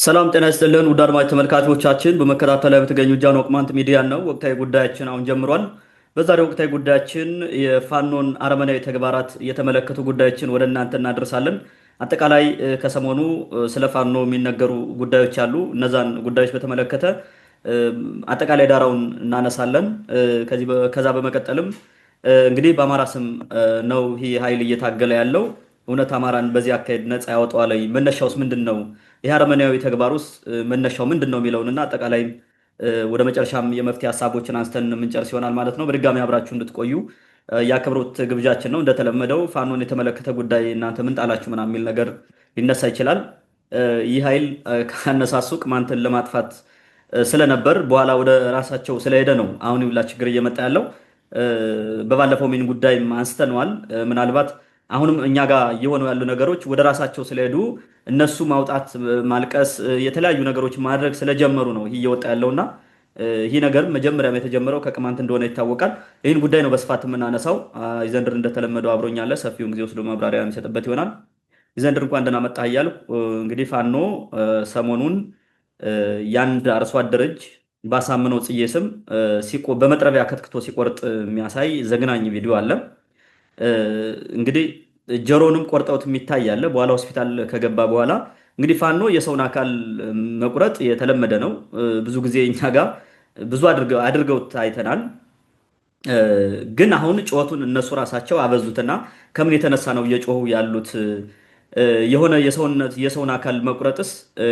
ሰላም ጤና ይስጥልን ውድ አድማጭ ተመልካቾቻችን በመከታተል ላይ የምትገኙ ጃን ቅማንት ሚዲያ ነው። ወቅታዊ ጉዳያችን አሁን ጀምሯል። በዛሬው ወቅታዊ ጉዳያችን የፋኖን አረመናዊ ተግባራት የተመለከቱ ጉዳዮችን ወደ እናንተ እናደርሳለን። አጠቃላይ ከሰሞኑ ስለ ፋኖ የሚነገሩ ጉዳዮች አሉ። እነዛን ጉዳዮች በተመለከተ አጠቃላይ ዳራውን እናነሳለን። ከዛ በመቀጠልም እንግዲህ በአማራ ስም ነው ይህ ኃይል እየታገለ ያለው። እውነት አማራን በዚህ አካሄድ ነፃ ያወጣዋል? መነሻውስ ምንድን ነው? ይህ አረመኔያዊ ተግባር ውስጥ መነሻው ምንድን ነው የሚለውንና አጠቃላይ ወደ መጨረሻም የመፍትሄ ሀሳቦችን አንስተን የምንጨርስ ይሆናል ማለት ነው። በድጋሚ አብራችሁ እንድትቆዩ የአክብሮት ግብዣችን ነው። እንደተለመደው ፋኖን የተመለከተ ጉዳይ እናንተ ምን ጣላችሁ ምናምን የሚል ነገር ሊነሳ ይችላል። ይህ ኃይል ካነሳሱ ቅማንትን ለማጥፋት ስለነበር በኋላ ወደ ራሳቸው ስለሄደ ነው አሁን ይውላ ችግር እየመጣ ያለው። በባለፈው ሚን ጉዳይም አንስተነዋል። ምናልባት አሁንም እኛ ጋር እየሆኑ ያሉ ነገሮች ወደ ራሳቸው ስለሄዱ እነሱ ማውጣት፣ ማልቀስ፣ የተለያዩ ነገሮች ማድረግ ስለጀመሩ ነው ይህ እየወጣ ያለውና ይህ ነገር መጀመሪያም የተጀመረው ከቅማንት እንደሆነ ይታወቃል። ይህን ጉዳይ ነው በስፋት የምናነሳው። ይዘንድር እንደተለመደው አብሮኛለ ሰፊውን ጊዜ ወስዶ ማብራሪያ የሚሰጥበት ይሆናል። ይዘንድር እንኳን ደህና መጣህ እያልኩ እንግዲህ ፋኖ ሰሞኑን ያንድ አርሶ አደር እጅ ባሳምነው ጽዬ ስም በመጥረቢያ ከትክቶ ሲቆርጥ የሚያሳይ ዘግናኝ ቪዲዮ አለ። እንግዲህ ጀሮንም ቆርጠውት የሚታይ አለ። በኋላ ሆስፒታል ከገባ በኋላ እንግዲህ ፋኖ የሰውን አካል መቁረጥ የተለመደ ነው። ብዙ ጊዜ እኛ ጋር ብዙ አድርገውት አይተናል። ግን አሁን ጩኸቱን እነሱ ራሳቸው አበዙትና ከምን የተነሳ ነው እየጮሁ ያሉት? የሆነ የሰውን አካል መቁረጥስ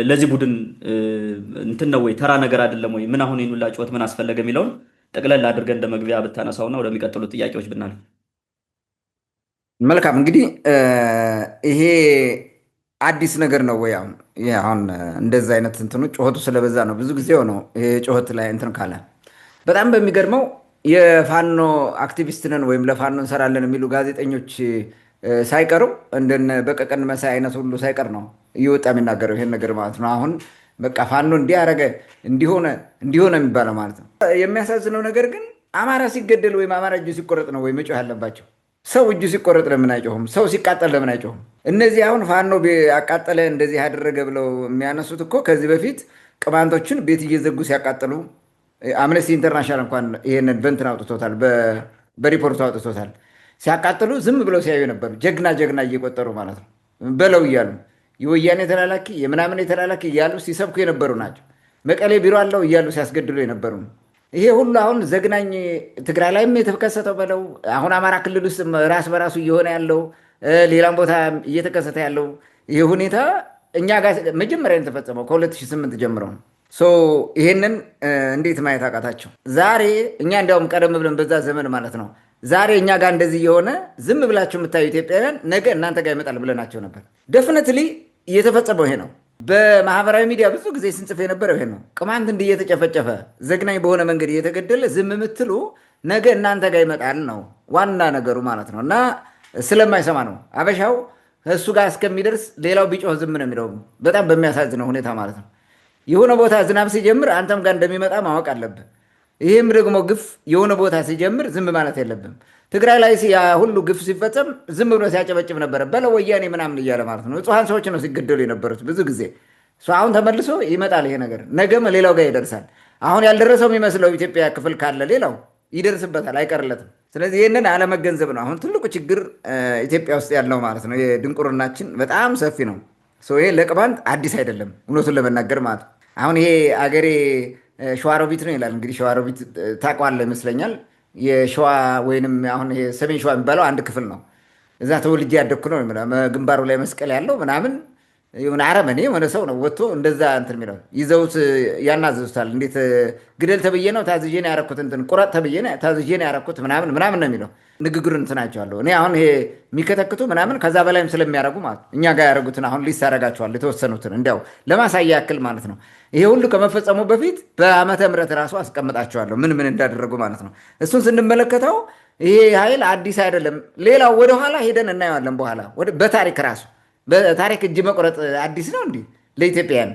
ለዚህ ቡድን እንትን ነው ወይ? ተራ ነገር አይደለም ወይ? ምን አሁን ይህን ሁላ ጩኸት ምን አስፈለገ የሚለውን ጠቅለል አድርገን እንደ መግቢያ ብታነሳውና ወደሚቀጥሉት ጥያቄዎች ብናል። መልካም እንግዲህ ይሄ አዲስ ነገር ነው ወይ? አሁን እንደዛ አይነት እንትኑ ጩኸቱ ስለበዛ ነው ብዙ ጊዜ ነው ይሄ ጩኸት ላይ እንትን ካለ በጣም በሚገርመው የፋኖ አክቲቪስት ነን ወይም ለፋኖ እንሰራለን የሚሉ ጋዜጠኞች ሳይቀሩ እንደነ በቀቀን መሳይ አይነት ሁሉ ሳይቀር ነው እየወጣ የሚናገረው ይሄን ነገር ማለት ነው። አሁን በቃ ፋኖ እንዲያረገ እንዲሆነ የሚባለው ማለት ነው። የሚያሳዝነው ነገር ግን አማራ ሲገደል ወይም አማራ እጁ ሲቆረጥ ነው ወይ መጮህ ያለባቸው? ሰው እጁ ሲቆረጥ ለምን አይጮሁም? ሰው ሲቃጠል ለምን አይጮሁም? እነዚህ አሁን ፋኖ አቃጠለ እንደዚህ ያደረገ ብለው የሚያነሱት እኮ ከዚህ በፊት ቅማንቶችን ቤት እየዘጉ ሲያቃጥሉ አምነስቲ ኢንተርናሽናል እንኳን ይሄንን በእንትን አውጥቶታል፣ በሪፖርቱ አውጥቶታል። ሲያቃጥሉ ዝም ብለው ሲያዩ ነበሩ። ጀግና እየቆጠሩ ማለት ነው በለው እያሉ የወያኔ ተላላኪ የምናምን የተላላኪ እያሉ ሲሰብኩ የነበሩ ናቸው። መቀሌ ቢሮ አለው እያሉ ሲያስገድሉ የነበሩ ነው። ይሄ ሁሉ አሁን ዘግናኝ ትግራይ ላይም የተከሰተው በለው አሁን አማራ ክልል ውስጥ ራስ በራሱ እየሆነ ያለው ሌላም ቦታ እየተከሰተ ያለው ይሄ ሁኔታ እኛ ጋር መጀመሪያ የተፈጸመው ከ2008 ጀምሮ ነው። ይሄንን እንዴት ማየት አቃታቸው? ዛሬ እኛ እንዲያውም ቀደም ብለን በዛ ዘመን ማለት ነው ዛሬ እኛ ጋር እንደዚህ የሆነ ዝም ብላችሁ የምታዩ ኢትዮጵያውያን ነገ እናንተ ጋር ይመጣል ብለናቸው ነበር። ደፍነትሊ እየተፈጸመው ይሄ ነው። በማህበራዊ ሚዲያ ብዙ ጊዜ ስንጽፍ የነበረው ይሄ ነው። ቅማንት እንዲህ እየተጨፈጨፈ ዘግናኝ በሆነ መንገድ እየተገደለ ዝም የምትሉ ነገ እናንተ ጋር ይመጣል ነው ዋና ነገሩ ማለት ነው። እና ስለማይሰማ ነው አበሻው እሱ ጋር እስከሚደርስ ሌላው ቢጮህ ዝም ነው የሚለው በጣም በሚያሳዝነው ሁኔታ ማለት ነው። የሆነ ቦታ ዝናብ ሲጀምር አንተም ጋር እንደሚመጣ ማወቅ አለብህ። ይህም ደግሞ ግፍ የሆነ ቦታ ሲጀምር ዝም ማለት የለብም። ትግራይ ላይ ሁሉ ግፍ ሲፈጸም ዝም ብሎ ሲያጨበጭብ ነበረ በለው ወያኔ ምናምን እያለ ማለት ነው። ንጹሐን ሰዎች ነው ሲገደሉ የነበሩት ብዙ ጊዜ። አሁን ተመልሶ ይመጣል ይሄ ነገር ነገም ሌላው ጋር ይደርሳል። አሁን ያልደረሰው የሚመስለው ኢትዮጵያ ክፍል ካለ ሌላው ይደርስበታል፣ አይቀርለትም። ስለዚህ ይህንን አለመገንዘብ ነው አሁን ትልቁ ችግር ኢትዮጵያ ውስጥ ያለው ማለት ነው። የድንቁርናችን በጣም ሰፊ ነው። ይሄ ለቅማንት አዲስ አይደለም እውነቱን ለመናገር ማለት ነው። አሁን ይሄ አገሬ ሸዋሮቢት ነው ይላል እንግዲህ ሸዋሮቢት ታውቀዋለህ ይመስለኛል። የሸዋ ወይንም አሁን ይሄ ሰሜን ሸዋ የሚባለው አንድ ክፍል ነው። እዛ ተወልጄ ያደግኩ ነው። ግንባሩ ላይ መስቀል ያለው ምናምን የሆነ አረመኔ የሆነ ሰው ነው ወጥቶ እንደዛ እንትን የሚለው ይዘውት ያናዘዙታል። እንዴት ግደል ተብዬ ነው ታዝዤ ነው ያረኩት፣ እንትን ቁረጥ ተብዬ ነው ታዝዤ ነው ያረኩት ምናምን ነው የሚለው ንግግሩን እንትናቸዋለሁ እኔ አሁን ይሄ የሚከተክቱ ምናምን ከዛ በላይም ስለሚያደርጉ ማለት እኛ ጋር ያደረጉትን አሁን ሊስ ያደርጋቸዋል የተወሰኑትን እንዲያው ለማሳያ ያክል ማለት ነው። ይሄ ሁሉ ከመፈጸሙ በፊት በዓመተ ምሕረት ራሱ አስቀምጣቸዋለሁ ምን እንዳደረጉ ማለት ነው። እሱን ስንመለከተው ይሄ ኃይል አዲስ አይደለም። ሌላው ወደኋላ ሄደን እናየዋለን። በኋላ በታሪክ ራሱ በታሪክ እጅ መቁረጥ አዲስ ነው እንዲህ ለኢትዮጵያውያን?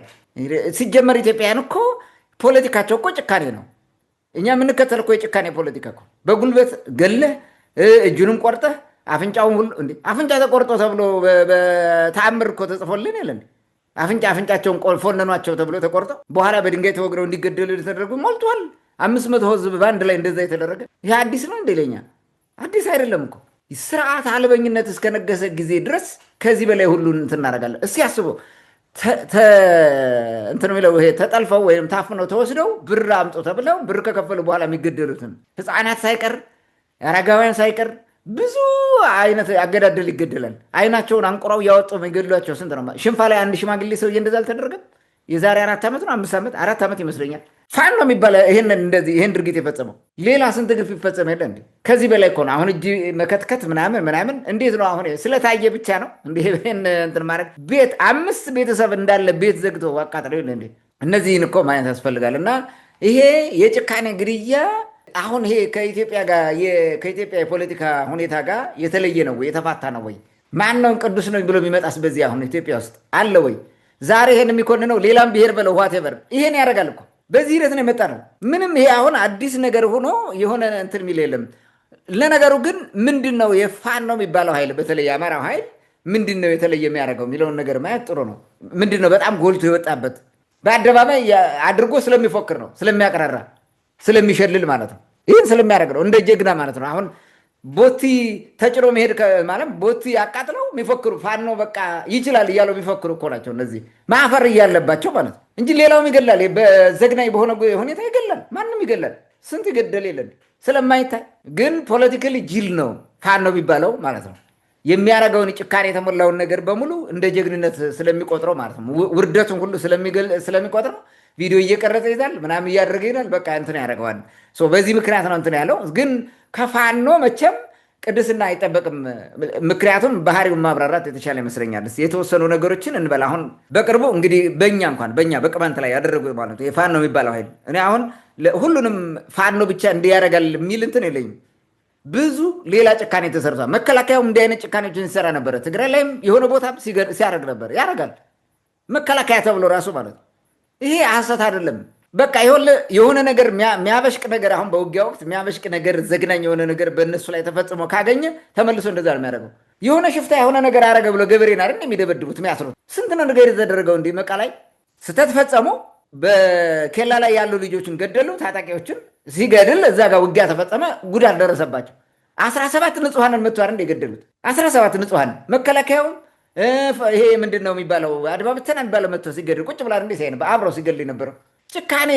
ሲጀመር ኢትዮጵያውያን እኮ ፖለቲካቸው እኮ ጭካኔ ነው። እኛ የምንከተል እኮ የጭካኔ ፖለቲካ እኮ በጉልበት ገለህ እጁንም ቆርጠህ አፍንጫውን ሁሉ አፍንጫ ተቆርጦ ተብሎ በተአምር እኮ ተጽፎልን የለን አፍንጫቸውን ፎነኗቸው ተብሎ ተቆርጠው በኋላ በድንጋይ ተወግረው እንዲገደሉ የተደረጉ ሞልቷል። 500 ህዝብ በአንድ ላይ እንደዛ የተደረገ ይህ አዲስ ነው እንደ ይለኛል። አዲስ አይደለም እኮ ስርዓት አልበኝነት እስከነገሰ ጊዜ ድረስ ከዚህ በላይ ሁሉን እንትን እናደርጋለን። እስኪ አስበው እንትን የሚለው ይሄ ተጠልፈው ወይም ታፍነው ተወስደው ብር አምጡ ተብለው ብር ከከፈሉ በኋላ የሚገደሉትን ህፃናት ሳይቀር አረጋውያን ሳይቀር ብዙ አይነት አገዳደል ይገደላል። አይናቸውን አንቁራው እያወጡ የሚገድሏቸው ስንት ነው? ሽንፋ ላይ አንድ ሽማግሌ ሰውዬ እንደዛ አልተደረገም? የዛሬ 4 ዓመት ነው 5 ዓመት 4 ዓመት ይመስለኛል። ፋኖ የሚባለ ይሄን ድርጊት የፈጸመው ሌላ ስንት ግፍ ይፈጸም የለ እንዴ? ከዚህ በላይ እኮ ነው። አሁን እጅ መከትከት ምናምን እንዴት ነው? አሁን ስለታየ ብቻ ነው እንዴ እንትን ማድረግ? ቤት 5 ቤተሰብ እንዳለ ቤት ዘግቶ አቃጥለው የለ እንዴ? እነዚህን እኮ ማየት ያስፈልጋል። እና ይሄ የጭካኔ ግድያ አሁን ይሄ ከኢትዮጵያ የፖለቲካ ሁኔታ ጋር የተለየ ነው ወይ? የተፋታ ነው ወይ? ማነውን ቅዱስ ነው ብሎ የሚመጣስ በዚህ አሁን ኢትዮጵያ ውስጥ አለ ወይ? ዛሬ ይሄን የሚኮንነው ሌላም ብሔር በለው ዋቴቨር ይሄን ያደርጋል እኮ በዚህ ሂደት ነው የመጣ ነው። ምንም ይሄ አሁን አዲስ ነገር ሆኖ የሆነ እንትን የሚል የለም። ለነገሩ ግን ምንድን ነው የፋኖ የሚባለው ኃይል በተለይ የአማራው ኃይል ምንድን ነው የተለየ የሚያደርገው የሚለውን ነገር ማየት ጥሩ ነው። ምንድን ነው በጣም ጎልቶ የወጣበት? በአደባባይ አድርጎ ስለሚፎክር ነው፣ ስለሚያቀራራ፣ ስለሚሸልል ማለት ነው። ይህን ስለሚያደርግ ነው እንደ ጀግና ማለት ነው። አሁን ቦቲ ተጭኖ መሄድ ማለት ቦቲ አቃጥለው የሚፎክሩ ፋኖ በቃ ይችላል እያለው የሚፎክሩ እኮ ናቸው እነዚህ ማፈር እያለባቸው ማለት ነው እንጂ ሌላውም ይገላል። በዘግናኝ በሆነ ሁኔታ ይገላል። ማንም ይገላል። ስንት ይገደል የለን ስለማይታይ ግን ፖለቲካሊ ጅል ነው ፋኖ የሚባለው ማለት ነው። የሚያደርገውን ጭካኔ የተሞላውን ነገር በሙሉ እንደ ጀግንነት ስለሚቆጥረው ማለት ነው። ውርደቱን ሁሉ ስለሚቆጥረው ቪዲዮ እየቀረጸ ይዛል ምናምን እያደረገ ይላል። በቃ እንትን ያደርገዋል። በዚህ ምክንያት ነው እንትን ያለው። ግን ከፋኖ መቼም ቅድስና አይጠበቅም። ምክንያቱም ባህሪውን ማብራራት የተሻለ ይመስለኛል። የተወሰኑ ነገሮችን እንበል። አሁን በቅርቡ እንግዲህ በእኛ በቅማንት ላይ ያደረጉ ማለት የፋኖ የሚባለው ኃይል እኔ አሁን ሁሉንም ፋኖ ብቻ እንዲያደርጋል የሚል እንትን የለኝም። ብዙ ሌላ ጭካኔ ተሰርቷል። መከላከያውም እንዲህ አይነት ጭካኔዎችን ሲሰራ ነበረ። ትግራይ ላይም የሆነ ቦታ ሲያደርግ ነበር፣ ያደርጋል። መከላከያ ተብሎ ራሱ ማለት ነው። ይሄ ሐሰት አይደለም። በቃ የሆነ ነገር የሚያበሽቅ ነገር አሁን በውጊያ ወቅት የሚያበሽቅ ነገር ዘግናኝ የሆነ ነገር በእነሱ ላይ ተፈጽሞ ካገኘ ተመልሶ እንደዛ ነው የሚያደርገው። የሆነ ሽፍታ የሆነ ነገር አረገ ብሎ ገበሬን አይደል የሚደበድቡት የሚያስሩት። ስንት ነው ነገር የተደረገው? እንዲህ መቃ ላይ ስተት ፈጸሙ። በኬላ ላይ ያሉ ልጆችን ገደሉ። ታጣቂዎችን ሲገድል እዛ ጋር ውጊያ ተፈጸመ። ጉዳት ደረሰባቸው። 17 ንጹሐንን መጥተዋል እንደ የገደሉት 17 ንጹሐን መከላከያው ይሄ ምንድን ነው የሚባለው አድማ ብተና የሚባለው መጥቶ ሲገድል ቁጭ ብላ እንዴ ሳይነ አብረው ሲገድል ነበረው። ጭካኔ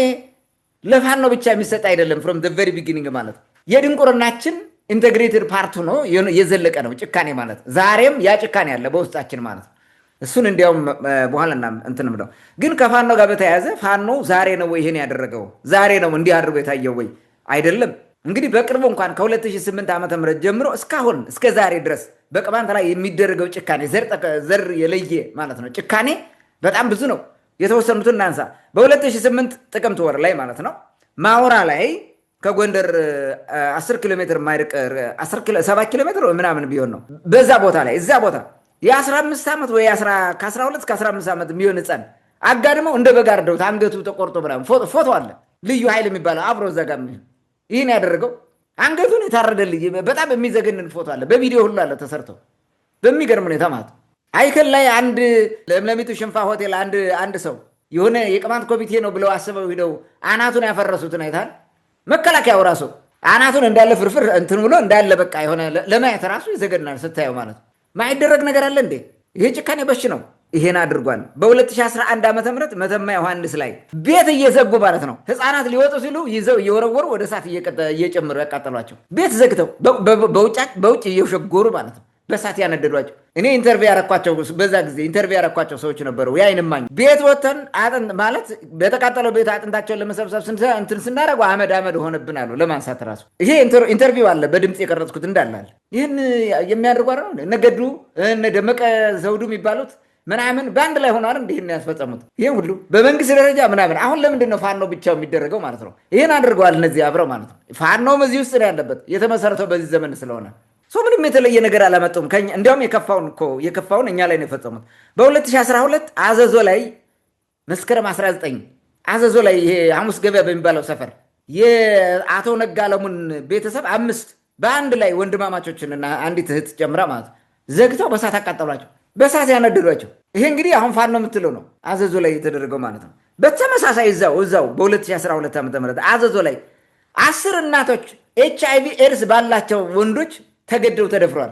ለፋኖ ብቻ የሚሰጥ አይደለም። ፍሮም ዘ ቬሪ ቢጊኒንግ ማለት የድንቁርናችን ኢንቴግሬትድ ፓርቱ ነው፣ የዘለቀ ነው ጭካኔ ማለት። ዛሬም ያ ጭካኔ አለ በውስጣችን ማለት እሱን እንዲያውም በኋላ እንትንም ነው። ግን ከፋኖ ጋር በተያያዘ ፋኖ ዛሬ ነው ወይ ይሄን ያደረገው? ዛሬ ነው እንዲህ አድርጎ የታየው ወይ? አይደለም። እንግዲህ በቅርቡ እንኳን ከ2008 ዓ.ም ጀምሮ እስካሁን እስከ ዛሬ ድረስ በቅማንት ላይ የሚደረገው ጭካኔ ዘር የለየ ማለት ነው ጭካኔ በጣም ብዙ ነው። የተወሰኑትን እናንሳ። በ2008 ጥቅምት ወር ላይ ማለት ነው ማውራ ላይ ከጎንደር 10 ኪሎ ሜትር ማይርቅ 7 ኪሎ ሜትር ምናምን ቢሆን ነው በዛ ቦታ ላይ እዛ ቦታ የ15 ዓመት ወይ ከ12 እስከ 15 ዓመት የሚሆን ህፃን አጋድመው እንደ በግ አርደውት አንገቱ ተቆርጦ ምናምን ፎቶ አለ። ልዩ ኃይል የሚባለው አብሮ እዛ ጋር ይህን ያደረገው አንገቱን የታረደልኝ በጣም የሚዘገንን ፎቶ አለ። በቪዲዮ ሁሉ አለ ተሰርቶ በሚገርም ሁኔታ ማለት አይከል ላይ አንድ ለምለሚቱ ሽንፋ ሆቴል አንድ ሰው የሆነ የቅማንት ኮሚቴ ነው ብለው አስበው ሂደው አናቱን ያፈረሱትን አይታል። መከላከያው ራሱ አናቱን እንዳለ ፍርፍር እንትን ብሎ እንዳለ በቃ የሆነ ለማየት ራሱ ይዘገናል ስታየው ማለት ነው። ማይደረግ ነገር አለ እንዴ? ይሄ ጭካኔ በሽ ነው። ይሄን አድርጓል። በ2011 ዓ.ም መተማ ዮሐንስ ላይ ቤት እየዘጉ ማለት ነው ህፃናት ሊወጡ ሲሉ ይዘው እየወረወሩ ወደ እሳት እየጨመሩ ያቃጠሏቸው ቤት ዘግተው በውጭ እየሸጎሩ ማለት ነው በእሳት ያነደዷቸው። እኔ ኢንተርቪው ያረኳቸው በዛ ጊዜ ኢንተርቪው ያረኳቸው ሰዎች ነበሩ። የዓይን እማኝ ቤት ወተን ማለት በተቃጠለው ቤት አጥንታቸውን ለመሰብሰብ እንትን ስናደርገው አመድ ሆነብን አሉ። ለማንሳት ራሱ ይሄ ኢንተርቪው አለ በድምፅ የቀረጽኩት እንዳላል። ይህን የሚያደርጉ አ እነገዱ እነ ደመቀ ዘውዱ የሚባሉት ምናምን በአንድ ላይ ሆኗል እንዲህን ያስፈጸሙት። ይህን ሁሉ በመንግስት ደረጃ ምናምን። አሁን ለምንድን ነው ፋኖ ብቻው የሚደረገው ማለት ነው? ይህን አድርገዋል እነዚህ አብረው ማለት ነው። ፋኖም እዚህ ውስጥ ነው ያለበት የተመሰረተው በዚህ ዘመን ስለሆነ ምንም የተለየ ነገር አላመጡም። እንዲያውም የከፋውን እኛ ላይ ነው የፈጸሙት። በ2012 አዘዞ ላይ መስከረም 19 አዘዞ ላይ ይሄ ሐሙስ ገበያ በሚባለው ሰፈር የአቶ ነጋ አለሙን ቤተሰብ 5 በአንድ ላይ ወንድማማቾችንና አንዲት እህት ጨምራ ማለት ዘግተው በሳት አቃጠሏቸው። በሳት ያነደዷቸው። ይሄ እንግዲህ አሁን ፋኖ የምትለው ነው አዘዞ ላይ የተደረገው ማለት ነው። በተመሳሳይ እዛው በ2012 ዓ ም አዘዞ ላይ 10 እናቶች HIV ኤድስ ባላቸው ወንዶች ተገደው ተደፍረዋል።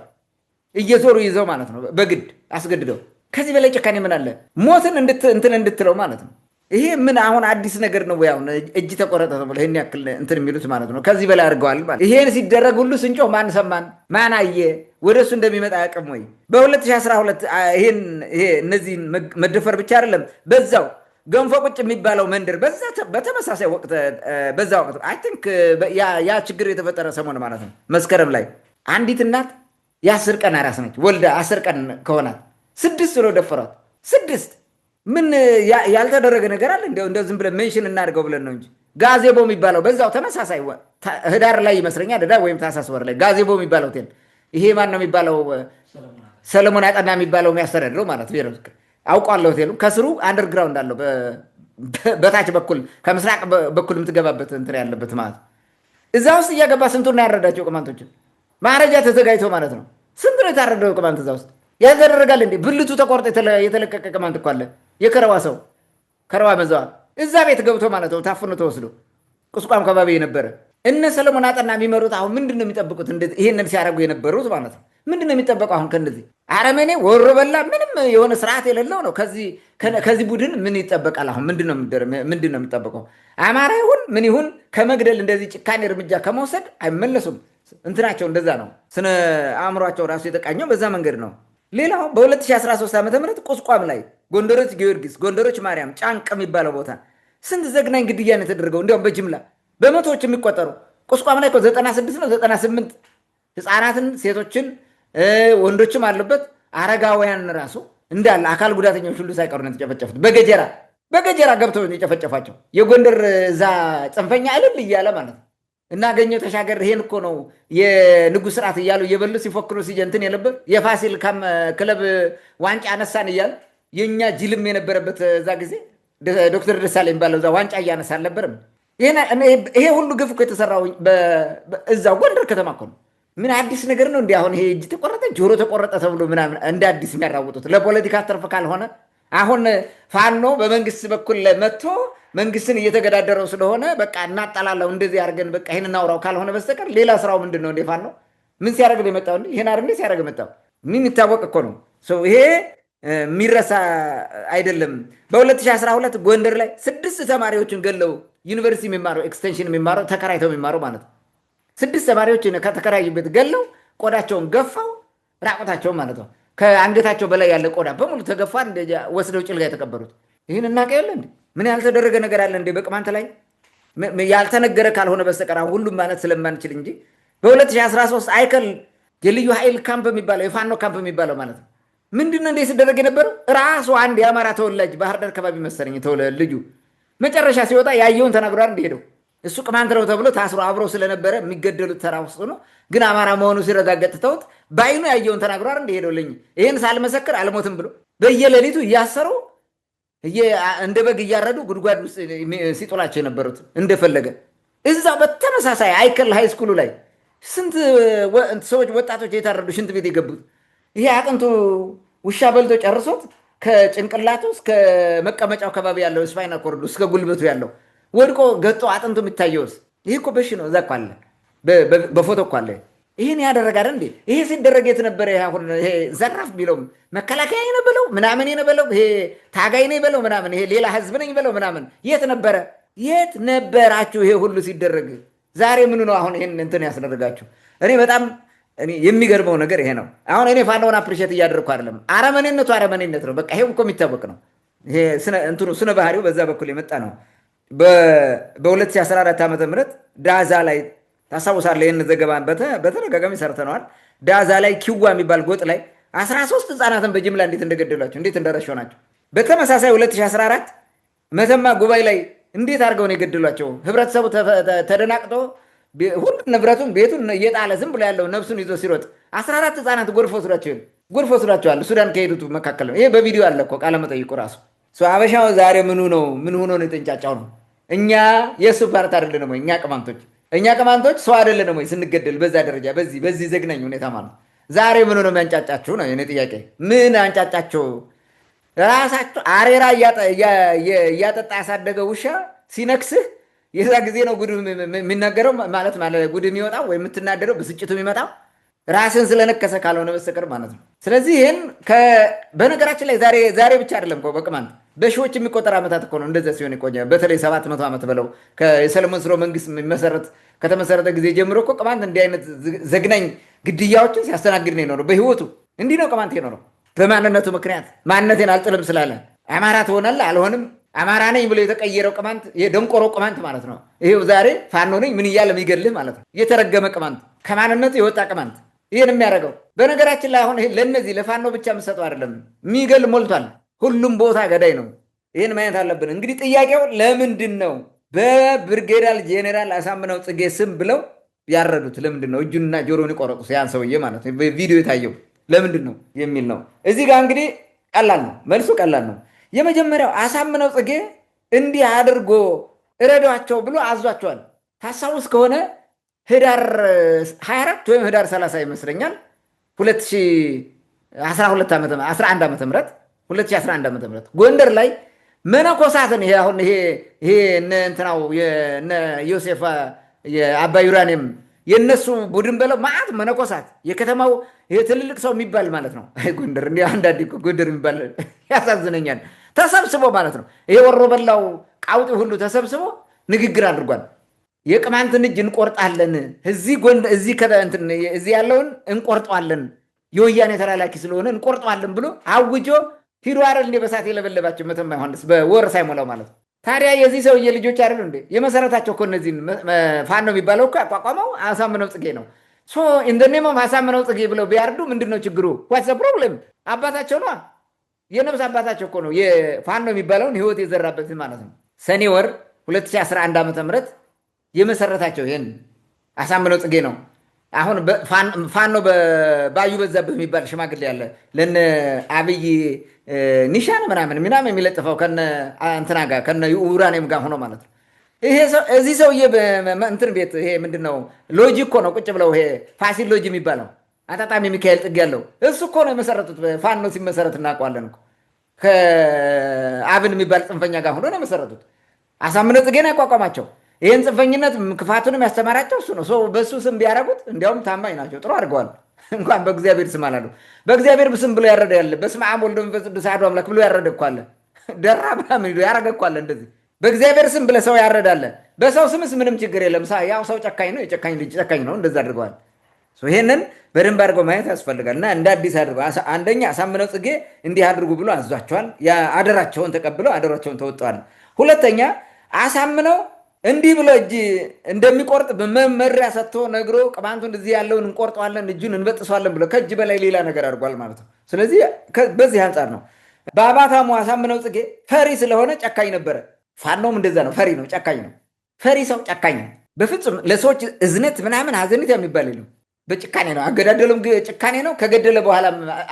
እየዞሩ ይዘው ማለት ነው፣ በግድ አስገድደው። ከዚህ በላይ ጭካኔ ምን አለ? ሞትን እንትን እንድትለው ማለት ነው። ይሄ ምን አሁን አዲስ ነገር ነው? ያው እጅ ተቆረጠ ተብሎ ይሄን ያክል እንትን የሚሉት ማለት ነው። ከዚህ በላይ አድርገዋል ማለት። ይሄን ሲደረግ ሁሉ ስንጮህ ማን ሰማን? ማን አየ? ወደ እሱ እንደሚመጣ ያቅም ወይ? በ2012 ይሄ እነዚህን መደፈር ብቻ አይደለም፣ በዛው ገንፎ ቁጭ የሚባለው መንደር በተመሳሳይ ወቅት በዛ ወቅት አይ ቲንክ ያ ችግር የተፈጠረ ሰሞን ማለት ነው። መስከረም ላይ አንዲት እናት የ10 ቀን አራስ ነች። ወልዳ 10 ቀን ከሆናት 6 ብለው ደፈሯት። 6 ምን ያልተደረገ ነገር አለ? እንደው ዝም ብለን ሜንሽን እናድርገው ብለን ነው እንጂ ጋዜቦ የሚባለው በዛው ተመሳሳይ ህዳር ላይ ይመስለኛል፣ ህዳር ወይም ታህሳስ ወር ላይ ጋዜቦ የሚባለው ሆቴል ይሄ ማን ነው የሚባለው? ሰለሞን አጠና የሚባለው የሚያስተዳድረው ማለት ነው። አውቋለሁ ሆቴሉ ከስሩ አንደርግራውንድ አለው። በታች በኩል ከምስራቅ በኩል የምትገባበት እንትን ያለበት ማለት እዛ ውስጥ እያገባ ስንቱን ያረዳቸው ቅማንቶችን ማረጃ ተዘጋጅቶ ማለት ነው። ስንት ነው የታረደው ቅማንት እዛ ውስጥ ያደረጋል እንዴ? ብልቱ ተቆርጦ የተለቀቀ ቅማንት እኮ አለ። የከረዋ ሰው ከረዋ መዘዋል እዛ ቤት ገብቶ ማለት ነው ታፍኖ ተወስዶ ቁስቋም ከባቢ የነበረ እነ ሰለሞን አጠና የሚመሩት አሁን ምንድን ነው የሚጠብቁት? ይህንን ሲያደርጉ የነበሩት ማለት ነው። ምንድን ነው የሚጠበቀው አሁን ከእነዚህ አረመኔ ወሮ በላ ምንም የሆነ ስርዓት የሌለው ነው። ከዚህ ቡድን ምን ይጠበቃል? አሁን ምንድን ነው የሚጠበቀው? አማራ ይሁን ምን ይሁን ከመግደል እንደዚህ ጭካኔ እርምጃ ከመውሰድ አይመለሱም። እንትናቸው እንደዛ ነው። ስነ አእምሯቸው ራሱ የተቃኘው በዛ መንገድ ነው። ሌላው በ2013 ዓ ም ቁስቋም ላይ ጎንደሮች ጊዮርጊስ፣ ጎንደሮች ማርያም፣ ጫንቅ የሚባለው ቦታ ስንት ዘግናኝ ግድያ ነው የተደረገው። እንዲያውም በጅምላ በመቶዎች የሚቆጠሩ ቁስቋም ላይ 96 ነው 98 ህፃናትን፣ ሴቶችን፣ ወንዶችም አሉበት። አረጋውያን ራሱ እንዳለ አካል ጉዳተኞች ሁሉ ሳይቀሩ ነው የተጨፈጨፉት። በገጀራ ገብተው የጨፈጨፋቸው የጎንደር እዛ ጽንፈኛ እልል እያለ ማለት ነው። እናገኘው ተሻገር ይሄን እኮ ነው የንጉሥ ስርዓት እያሉ እየበሉ ሲፎክሩ ሲጀንትን የነበር የፋሲል ክለብ ዋንጫ አነሳን እያሉ የእኛ ጅልም የነበረበት እዛ ጊዜ ዶክተር ደሳለኝ የሚባለው እዛ ዋንጫ እያነሳ አልነበርም? ይሄ ሁሉ ግፍ እኮ የተሰራው እዛው ጎንደር ከተማ እኮ ነው። ምን አዲስ ነገር ነው እንዲ? አሁን ይሄ እጅ ተቆረጠ ጆሮ ተቆረጠ ተብሎ ምናምን እንደ አዲስ የሚያራውጡት ለፖለቲካ ትርፍ ካልሆነ አሁን ፋኖ በመንግስት በኩል መጥቶ መንግስትን እየተገዳደረው ስለሆነ በቃ እናጠላለው እንደዚህ አድርገን በቃ ይህን እናውራው ካልሆነ በስተቀር ሌላ ስራው ምንድን ነው? እንደ ፋኖ ምን ሲያደርግ ነው የመጣው? ይህን አር ሲያደርግ መጣው ምን የሚታወቅ እኮ ነው። ይሄ የሚረሳ አይደለም። በ2012 ጎንደር ላይ 6 ተማሪዎችን ገለው ዩኒቨርሲቲ የሚማረው ኤክስቴንሽን የሚማረው ተከራይተው የሚማረው ማለት ነው። 6 ተማሪዎችን ከተከራዩበት ገለው ቆዳቸውን ገፋው ራቁታቸውን ማለት ነው። ከአንገታቸው በላይ ያለ ቆዳ በሙሉ ተገፋ ወስደው ጭልጋ የተቀበሩት። ይህን እናቀ የለ እንዴ? ምን ያልተደረገ ነገር አለ እንዴ? በቅማንት ላይ ያልተነገረ ካልሆነ በስተቀር ሁሉም ማለት ስለማንችል እንጂ በ2013 አይከል የልዩ ኃይል ካምፕ የሚባለው የፋኖ ካምፕ የሚባለው ማለት ነው ምንድን ነው እንደ ሲደረግ የነበረው? ራሱ አንድ የአማራ ተወላጅ ባህር ዳር ከባቢ መሰለኝ ልጁ መጨረሻ ሲወጣ ያየውን ተናግሯል። እንደሄደው እሱ ቅማንት ነው ተብሎ ታስሮ አብሮ ስለነበረ የሚገደሉት ተራ ውስጥ ነው። ግን አማራ መሆኑ ሲረጋገጥ ተውት በአይኑ ያየውን ተናግሯል። እንደሄደው ልኝ ይህን ሳልመሰክር አልሞትም ብሎ በየሌሊቱ እያሰሩ እንደ በግ እያረዱ ጉድጓድ ውስጥ ሲጦላቸው የነበሩት እንደፈለገ እዛው በተመሳሳይ አይከል ሃይስኩሉ ላይ ስንት ሰዎች ወጣቶች የታረዱ ሽንት ቤት የገቡት ይሄ አጥንቱ ውሻ በልቶ ጨርሶት ከጭንቅላቱ እስከ መቀመጫው አካባቢ ያለው ስፓይናል ኮርዱ እስከ ጉልበቱ ያለው ወድቆ ገጦ አጥንቱ የሚታየውስ ይሄ እኮ በሽ ነው። እዛ እኮ አለ፣ በፎቶ እኮ አለ። ይህን ያደረገ አይደል እንዴ? ይሄ ሲደረግ የት ነበረ? ይሄ ዘራፍ ቢለው መከላከያ ነው በለው ምናምን ነው በለው ይሄ ታጋይ ነው በለው ምናምን ይሄ ሌላ ህዝብ ነኝ በለው ምናምን የት ነበረ? የት ነበራችሁ? ይሄ ሁሉ ሲደረግ ዛሬ ምኑ ነው አሁን ይሄን እንትን ያስደረጋችሁ? እኔ በጣም የሚገርመው ነገር ይሄ ነው። አሁን እኔ ፋኖን አፕሪሼት እያደረግኩ አይደለም። አረመኔነቱ አረመኔነት ነው። በቃ ይሄ እኮ የሚታወቅ ነው። ይሄ ስነ ባህሪው በዛ በኩል የመጣ ነው። በ2014 ዓ ም ዳዛ ላይ ታስታውሳለህ? ይህን ዘገባ በተደጋጋሚ ሰርተነዋል። ዳዛ ላይ ኪዋ የሚባል ጎጥ ላይ 13 ህፃናትን በጅምላ እንዴት እንደገደሏቸው እንዴት እንደረሸው ናቸው። በተመሳሳይ 2014 መተማ ጉባኤ ላይ እንዴት አድርገው ነው የገደሏቸው? ህብረተሰቡ ተደናቅጦ ሁሉ ንብረቱን ቤቱን እየጣለ ዝም ብሎ ያለው ነፍሱን ይዞ ሲሮጥ 14 ህፃናት ጎርፎ ወስዷቸዋል። ሱዳን ከሄዱት መካከል ነው። ይሄ በቪዲዮ አለ እኮ ቃለ መጠይቁ ራሱ። አበሻው ዛሬ ምን ሆኖ ነው የተንጫጫው ነው? እኛ የእሱ ፓርት አይደለንም ወይ? እኛ ቅማንቶች ሰው አይደለንም ወይ? ስንገደል በዛ ደረጃ በዚህ ዘግናኝ ሁኔታ ማለት ዛሬ ምን ነው የሚያንጫጫችሁ ነው የኔ ጥያቄ። ምን አንጫጫችሁ? ራሳችሁ አሬራ እያጠጣ ያሳደገ ውሻ ሲነክስህ የዛ ጊዜ ነው ጉድ የሚናገረው ማለት ጉድ የሚወጣው ወይ የምትናደረው ብስጭቱ የሚመጣው ራስን ስለነከሰ ካልሆነ በስተቀር ማለት ነው። ስለዚህ ይህን በነገራችን ላይ ዛሬ ብቻ አይደለም በቅማንት በሺዎች የሚቆጠር ዓመታት እኮ ነው እንደዛ ሲሆን የቆየ። በተለይ 700 ዓመት ብለው የሰለሞን ስርወ መንግስት ከተመሰረተ ጊዜ ጀምሮ እኮ ቅማንት እንዲህ አይነት ዘግናኝ ግድያዎችን ሲያስተናግድ ነው የኖረው በህይወቱ። እንዲህ ነው ቅማንት የኖረው በማንነቱ ምክንያት ማንነቴን አልጥልም ስላለ አማራ ትሆናለህ አልሆንም አማራ ነኝ ብሎ የተቀየረው ቅማንት የደንቆሮ ቅማንት ማለት ነው። ይሄው ዛሬ ፋኖ ነኝ ምን እያለ የሚገልህ ማለት ነው። የተረገመ ቅማንት ከማንነቱ የወጣ ቅማንት ይህን የሚያደርገው። በነገራችን ላይ አሁን ለእነዚህ ለፋኖ ብቻ የምሰጠው አይደለም፣ የሚገል ሞልቷል። ሁሉም ቦታ ገዳይ ነው። ይህን ማየት አለብን። እንግዲህ ጥያቄው ለምንድን ነው በብርጌዳል ጄኔራል አሳምነው ጽጌ ስም ብለው ያረዱት? ለምንድን ነው እጁንና ጆሮን የቆረጡት? ያን ሰውዬ ማለት ነው በቪዲዮ የታየው ለምንድን ነው የሚል ነው። እዚህ ጋር እንግዲህ ቀላል ነው፣ መልሱ ቀላል ነው። የመጀመሪያው አሳምነው ጽጌ እንዲህ አድርጎ እረዷቸው ብሎ አዟቸዋል። ታስታውስ ከሆነ ህዳር 24 ወይም ህዳር 30 ይመስለኛል 2011 ዓ.ም ጎንደር ላይ መነኮሳትን ይሄ እንትናው ዮሴፍ የአባ ዩራኔም የነሱ ቡድን በለው ማዕት መነኮሳት የከተማው ይሄ ትልልቅ ሰው የሚባል ማለት ነው። ጎንደር እንዲህ አንዳንዴ ጎንደር የሚባል ያሳዝነኛል። ተሰብስቦ ማለት ነው ይሄ ወሮ በላው ቃውጢ ሁሉ ተሰብስቦ ንግግር አድርጓል። የቅማንትን እጅ እንቆርጣለን፣ እዚህ ያለውን እንቆርጠዋለን፣ የወያኔ ተላላኪ ስለሆነ እንቆርጠዋለን ብሎ አውጆ ሂዶ አይደል እንደ በሳት የለበለባቸው መተማ ዮሐንስ በወር ሳይሞላው ማለት ነው። ታዲያ የዚህ ሰውዬ ልጆች አይደሉ እንዴ የመሰረታቸው እኮ እነዚህን ፋኖ የሚባለው እኮ ያቋቋመው አሳምነው ጽጌ ነው። እንደኔም አሳምነው ጽጌ ብለው ቢያርዱ ምንድን ነው ችግሩ? ዋትስ ፕሮብሌም? አባታቸው ነው፣ የነብስ አባታቸው እኮ ነው የፋኖ የሚባለውን ህይወት የዘራበት ማለት ነው። ሰኔ ወር 2011 ዓ.ም የመሰረታቸው ይሄን አሳምነው ጽጌ ነው። አሁን ፋኖ ባዩ በዛብህ የሚባል ሽማግሌ ያለ ለነ አብይ ኒሻን ምናምን የሚለጥፈው ከነ እንትና ጋር ከነ ኡራኔም ጋር ሆኖ ማለት ነው። እዚህ ሰውዬ እንትን ቤት ይሄ ምንድን ነው ሎጂ እኮ ነው ቁጭ ብለው ይሄ ፋሲል ሎጂ የሚባለው አጣጣሚ ሚካኤል ጥግ ያለው እሱ እኮ ነው የመሰረቱት። ፋኖ ሲመሰረት እናውቀዋለን እኮ ከአብን የሚባል ጽንፈኛ ጋር ሆኖ ነው የመሰረቱት። አሳምነው ጽጌ ነው ያቋቋማቸው። ይህን ጽንፈኝነት ክፋቱንም ያስተማራቸው እሱ ነው። በእሱ ስም ቢያደርጉት እንዲያውም ታማኝ ናቸው፣ ጥሩ አድርገዋል። እንኳን በእግዚአብሔር ስም አላሉ። በእግዚአብሔር ስም ብሎ ያረደ ያለ በስመ አብ ወወልድ ወመንፈስ ቅዱስ አሐዱ አምላክ ብሎ ያረደ እኮ አለ። ደራ ምናምን ሄዶ ያረገ እኮ አለ። እንደዚህ በእግዚአብሔር ስም ብለህ ሰው ያረዳለ። በሰው ስምስ ምንም ችግር የለም። ያው ሰው ጨካኝ ነው፣ የጨካኝ ልጅ ጨካኝ ነው። እንደዛ አድርገዋል። ይሄንን በደንብ አድርገው ማየት ያስፈልጋል። እና እንደ አዲስ አድርገው አንደኛ አሳምነው ጽጌ እንዲህ አድርጉ ብሎ አዟቸዋል። አደራቸውን ተቀብለው አደራቸውን ተወጥተዋል። ሁለተኛ አሳምነው እንዲህ ብሎ እጅ እንደሚቆርጥ በመመሪያ ሰጥቶ ነግሮ ቅማንቱን እዚህ ያለውን እንቆርጠዋለን እጁን እንበጥሰዋለን ብሎ ከእጅ በላይ ሌላ ነገር አድርጓል ማለት ነው። ስለዚህ በዚህ አንጻር ነው በአባታሙ አሳምነው ጽጌ ፈሪ ስለሆነ ጨካኝ ነበረ። ፋኖም እንደዛ ነው፣ ፈሪ ነው፣ ጨካኝ ነው። ፈሪ ሰው ጨካኝ ነው። በፍጹም ለሰዎች እዝነት ምናምን ሀዘኔታ የሚባል የለም። በጭካኔ ነው። አገዳደሉም ጭካኔ ነው። ከገደለ በኋላ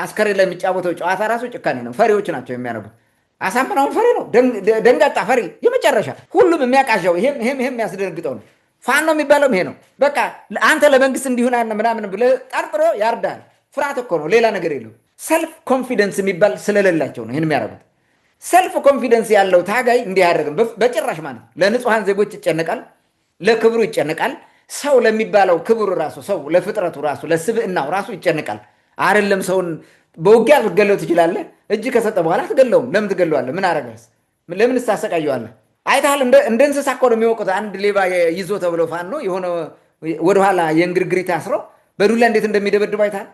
አስከሬን ላይ የሚጫወተው ጨዋታ ራሱ ጭካኔ ነው። ፈሪዎች ናቸው የሚያደርጉት። አሳምነውን ፈሪ ነው፣ ደንጋጣ ፈሪ የመጨረሻ ሁሉም የሚያቃዣው ይሄም የሚያስደነግጠው ነው። ፋኖ የሚባለው ይሄ ነው። በቃ አንተ ለመንግስት እንዲሁን ምናምን ብለህ ጠርጥሮ ያርዳል። ፍርሃት እኮ ነው፣ ሌላ ነገር የለው። ሰልፍ ኮንፊደንስ የሚባል ስለሌላቸው ነው ይህን የሚያደርጉት። ሰልፍ ኮንፊደንስ ያለው ታጋይ እንዲህ አያደርግም በጭራሽ ማለት ነው። ለንጹሐን ዜጎች ይጨነቃል፣ ለክብሩ ይጨነቃል። ሰው ለሚባለው ክብሩ ራሱ ሰው ለፍጥረቱ ራሱ ለስብዕናው ራሱ ይጨነቃል። አይደለም ሰውን በውጊያ ልትገለው ትችላለህ። እጅ ከሰጠ በኋላ አትገለውም። ለምን ትገለዋለህ? ምን አረጋስ? ለምን ታሰቃየዋለህ? አይተሃል? እንደ እንስሳ እኮ ነው የሚወቁት። አንድ ሌባ ይዞ ተብሎ ፋኖ የሆነ ወደኋላ የእንግርግሪት አስረው በዱላ እንዴት እንደሚደበድቡ አይተሃል?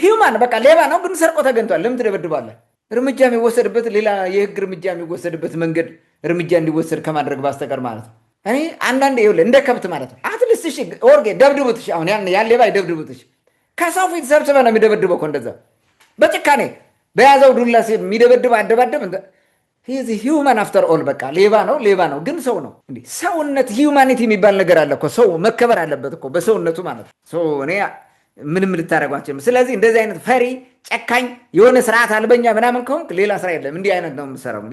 ሂውማን በቃ ሌባ ነው ግን ሰርቆ ተገኝቷል። ለምን ትደበድባለህ? እርምጃ የሚወሰድበት ሌላ የህግ እርምጃ የሚወሰድበት መንገድ እርምጃ እንዲወሰድ ከማድረግ ባስተቀር ማለት ነው። እኔ አንዳንድ ይኸውልህ እንደ ከብት ማለት ነው። አትሊስት እሺ ኦርጌ ደብድቡት። እሺ አሁን ያን ሌባ ይደብድቡት። እሺ ከሰው ፊት ሰብስበህ ነው የሚደበድበው እኮ እንደዛ በጭካኔ በያዘው ዱላ የሚደበድብ አደባደብ። ሂውማን አፍተር ኦል በቃ ሌባ ነው ግን ሰው ነው። እንዲህ ሰውነት ሂውማኒቲ የሚባል ነገር አለ እኮ። ሰው መከበር አለበት እኮ በሰውነቱ ማለት ነው። እኔ ምንም ልታደርጓቸው። ስለዚህ እንደዚህ አይነት ፈሪ ጨካኝ የሆነ ስርዓት አልበኛ ምናምን ከሆንክ ሌላ ስራ የለም። እንዲህ አይነት ነው የምሰራው።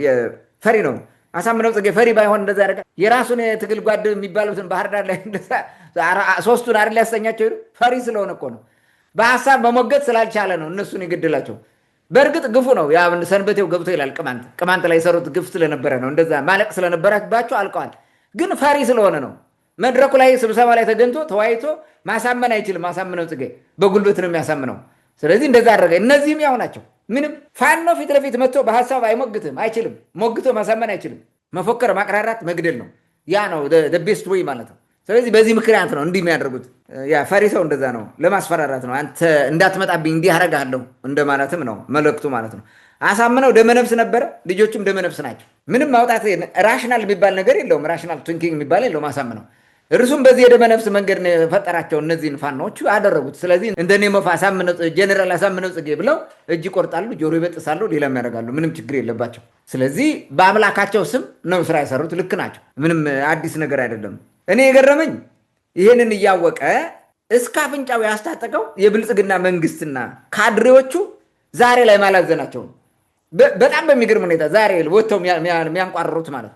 ፈሪ ነው አሳምነው ጽጌ። ፈሪ ባይሆን እንደዛ ያደርጋል። የራሱን የትግል ጓድ የሚባሉትን ባህር ዳር ላይ ሶስቱን አይደል ያስተኛቸው። ፈሪ ስለሆነ እኮ ነው። በሀሳብ መሞገት ስላልቻለ ነው እነሱን የገደላቸው። በእርግጥ ግፉ ነው። ያ ሰንበቴው ገብቶ ይላል ቅማንት ላይ የሰሩት ግፍ ስለነበረ ነው። እንደዛ ማለቅ ስለነበረባቸው አልቀዋል። ግን ፈሪ ስለሆነ ነው። መድረኩ ላይ ስብሰባ ላይ ተገኝቶ ተወያይቶ ማሳመን አይችልም። ማሳምነው ጽጌ በጉልበት ነው የሚያሳምነው። ስለዚህ እንደዛ አደረገ። እነዚህም ያው ናቸው። ምንም ፋኖ ፊት ለፊት መጥቶ በሀሳብ አይሞግትም፣ አይችልም። ሞግቶ ማሳመን አይችልም። መፎከር፣ ማቅራራት፣ መግደል ነው። ያ ነው ቤስት ወይ ማለት ነው። ስለዚህ በዚህ ምክንያት ነው እንዲህ የሚያደርጉት። ያ ፈሪ ሰው እንደዛ ነው፣ ለማስፈራራት ነው። አንተ እንዳትመጣብኝ እንዲህ አደርግሃለሁ እንደማለትም ነው መልእክቱ ማለት ነው። አሳምነው ደመነፍስ ነበረ፣ ልጆቹም ደመነፍስ ናቸው። ምንም ማውጣት ራሽናል የሚባል ነገር የለውም። ራሽናል ቲንኪንግ የሚባል የለውም አሳምነው። እርሱም በዚህ የደመነፍስ መንገድ የፈጠራቸው እነዚህን ፋኖቹ አደረጉት። ስለዚህ እንደ ኔሞፍ ጀኔራል አሳምነው ጽጌ ብለው እጅ ይቆርጣሉ፣ ጆሮ ይበጥሳሉ፣ ሌላም ያደርጋሉ። ምንም ችግር የለባቸው። ስለዚህ በአምላካቸው ስም ነው ስራ የሰሩት። ልክ ናቸው። ምንም አዲስ ነገር አይደለም። እኔ የገረመኝ ይህንን እያወቀ እስከ አፍንጫው ያስታጠቀው የብልጽግና መንግስትና ካድሬዎቹ ዛሬ ላይ ማላዘናቸው በጣም በሚገርም ሁኔታ ዛሬ ወጥተው የሚያንቋርሩት ማለት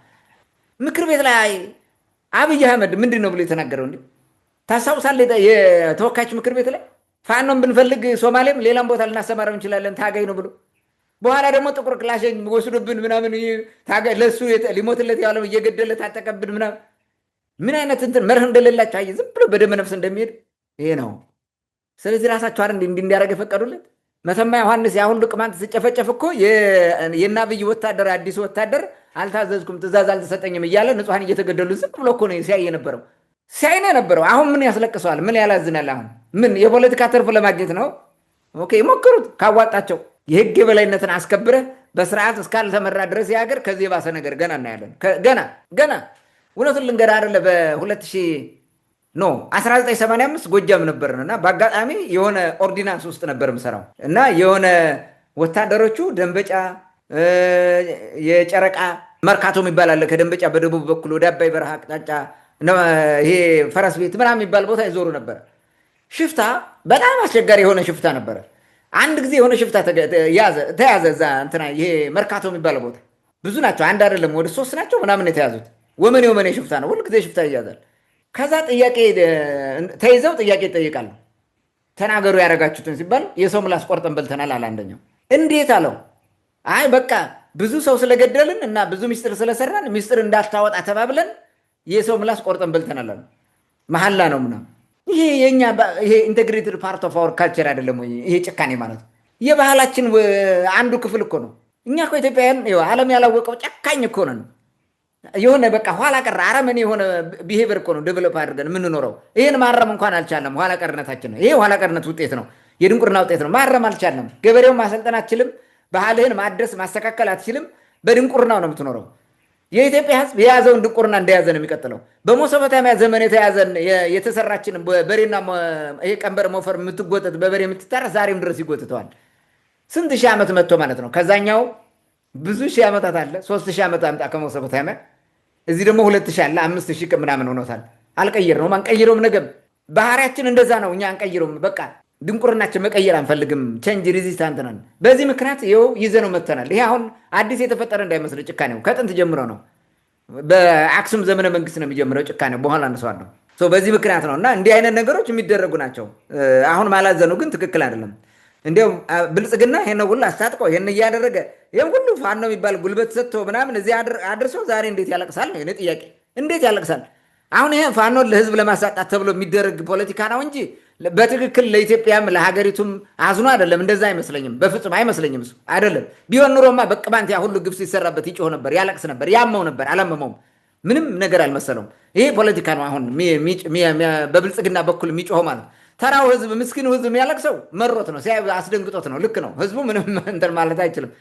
ምክር ቤት ላይ አብይ አህመድ ምንድን ነው ብሎ የተናገረው? እንዲ ታስታውሳለህ? የተወካዮች ምክር ቤት ላይ ፋኖን ብንፈልግ ሶማሌም ሌላም ቦታ ልናሰማረው እንችላለን ታጋይ ነው ብሎ በኋላ ደግሞ ጥቁር ክላሽን ወስዶብን ምናምን ታጋይ ለሱ ሊሞትለት ያለው እየገደለ ታጠቀብን ምናምን ምን አይነት እንትን መርህ እንደሌላቸው አየህ። ዝም ብሎ በደመ ነፍስ እንደሚሄድ ይሄ ነው። ስለዚህ ራሳቸው አይደል እንዲያደርግ የፈቀዱለት። መተማ ዮሐንስ ያ ሁሉ ቅማንት ሲጨፈጨፍ እኮ የናብይ ወታደር አዲስ ወታደር አልታዘዝኩም ትእዛዝ አልተሰጠኝም እያለ ንጹሐን እየተገደሉ ዝም ብሎ እኮ ነው ሲያይ የነበረው ሲያይ ነው የነበረው። አሁን ምን ያስለቅሰዋል? ምን ያላዝናል? አሁን ምን የፖለቲካ ትርፍ ለማግኘት ነው? ኦኬ ይሞክሩት። ካዋጣቸው የህግ የበላይነትን አስከብረህ በስርዓት እስካልተመራ ድረስ የሀገር ከዚህ የባሰ ነገር ገና እናያለን። ገና እውነቱን ልንገርህ አይደለ በ1985 ጎጃም ነበርን እና በአጋጣሚ የሆነ ኦርዲናንስ ውስጥ ነበር የምሰራው እና የሆነ ወታደሮቹ ደንበጫ የጨረቃ መርካቶ የሚባል አለ ከደንበጫ በደቡብ በኩል ወደ አባይ በረሃ አቅጣጫ ይሄ ፈረስ ቤት ምናምን የሚባል ቦታ ይዞሩ ነበር። ሽፍታ በጣም አስቸጋሪ የሆነ ሽፍታ ነበረ። አንድ ጊዜ የሆነ ሽፍታ ተያዘ እዛ እንትና ይሄ መርካቶ የሚባል ቦታ ብዙ ናቸው፣ አንድ አይደለም ወደ 3 ናቸው ምናምን የተያዙት። ወመኔ ሽፍታ ነው፣ ሁልጊዜ ሽፍታ ይያዛል። ከዛ ተይዘው ጥያቄ ይጠይቃሉ። ተናገሩ ያደረጋችሁትን ሲባል የሰው ምላስ ቆርጠን በልተናል አለ አንደኛው። እንዴት አለው? አይ በቃ ብዙ ሰው ስለገደልን እና ብዙ ሚስጥር ስለሰራን ሚስጥር እንዳታወጣ ተባብለን የሰው ምላስ ቆርጠን በልተናል አለ። መሐላ ነው ምናምን። ይሄ ኢንቴግሬትድ ፓርት ኦፍ አወር ካልቸር አይደለም ወይ? ይሄ ጭካኔ ማለት የባህላችን አንዱ ክፍል እኮ ነው። እኛ እኮ ኢትዮጵያውያን ዓለም ያላወቀው ጨካኝ እኮ ነን። የሆነ በቃ ኋላ ቀር አረመኔ የሆነ ቢሄቨር እኮ ነው ዴቨሎፕ አድርገን የምንኖረው። ይህን ማረም እንኳን አልቻለም። ኋላ ቀርነታችን ነው። ይሄ ኋላ ቀርነት ውጤት ነው፣ የድንቁርና ውጤት ነው። ማረም አልቻለም። ገበሬውን ማሰልጠን አትችልም። ባህልህን ማድረስ ማስተካከል አትችልም። በድንቁርናው ነው የምትኖረው። የኢትዮጵያ ሕዝብ የያዘውን ድንቁርና እንደያዘ ነው የሚቀጥለው። በሜሶፖታሚያ ዘመን የተሰራችን በሬና ይሄ ቀንበር ሞፈር የምትጎተት በበሬ የምትታረስ ዛሬም ድረስ ይጎትተዋል። ስንት ሺህ ዓመት መጥቶ ማለት ነው። ከዛኛው ብዙ ሺህ ዓመታት አለ። 3000 ዓመት አምጣ ከሜሶፖታሚያ እዚህ ደግሞ 2000 አለ። 5000 ምናምን ሆኖታል። አልቀይር ነው አንቀይረውም። ነገም ባህሪያችን እንደዛ ነው። እኛ አንቀይረውም። በቃ ድንቁርናችን መቀየር አንፈልግም። ቼንጅ ሬዚስታንት ነን። በዚህ ምክንያት ይኸው ይዘነው መጥተናል። ይሄ አሁን አዲስ የተፈጠረ እንዳይመስል ጭካኔው ከጥንት ጀምሮ ነው። በአክሱም ዘመነ መንግስት ነው የሚጀምረው ጭካኔው። በኋላ አነሳዋለሁ። በዚህ ምክንያት ነው እና እንዲህ አይነት ነገሮች የሚደረጉ ናቸው። አሁን ማላዘኑ ግን ትክክል አይደለም። እንዲያውም ብልጽግና ይሄን ሁሉ አስታጥቆ ይሄን እያደረገ ይሄን ሁሉ ፋኖ የሚባል ጉልበት ሰጥቶ ምናምን እዚህ አድርሶ ዛሬ እንዴት ያለቅሳል ነው የኔ ጥያቄ። እንዴት ያለቅሳል? አሁን ይሄ ፋኖን ለህዝብ ለማሳጣት ተብሎ የሚደረግ ፖለቲካ ነው እንጂ በትክክል ለኢትዮጵያም ለሀገሪቱም አዝኖ አይደለም። እንደዛ አይመስለኝም፣ በፍጹም አይመስለኝም። እሱ አይደለም ቢሆን ኑሮማ በቅማንት ያ ሁሉ ግፍ ሲሰራበት ይጮህ ነበር፣ ያለቅስ ነበር፣ ያመው ነበር። አላመመውም፣ ምንም ነገር አልመሰለውም። ይሄ ፖለቲካ ነው አሁን በብልጽግና በኩል የሚጮኸው ማለት ነው። ተራው ህዝብ ምስኪኑ ህዝብ የሚያለቅሰው መሮት ነው፣ አስደንግጦት ነው። ልክ ነው፣ ህዝቡ ምንም እንትን ማለት አይችልም።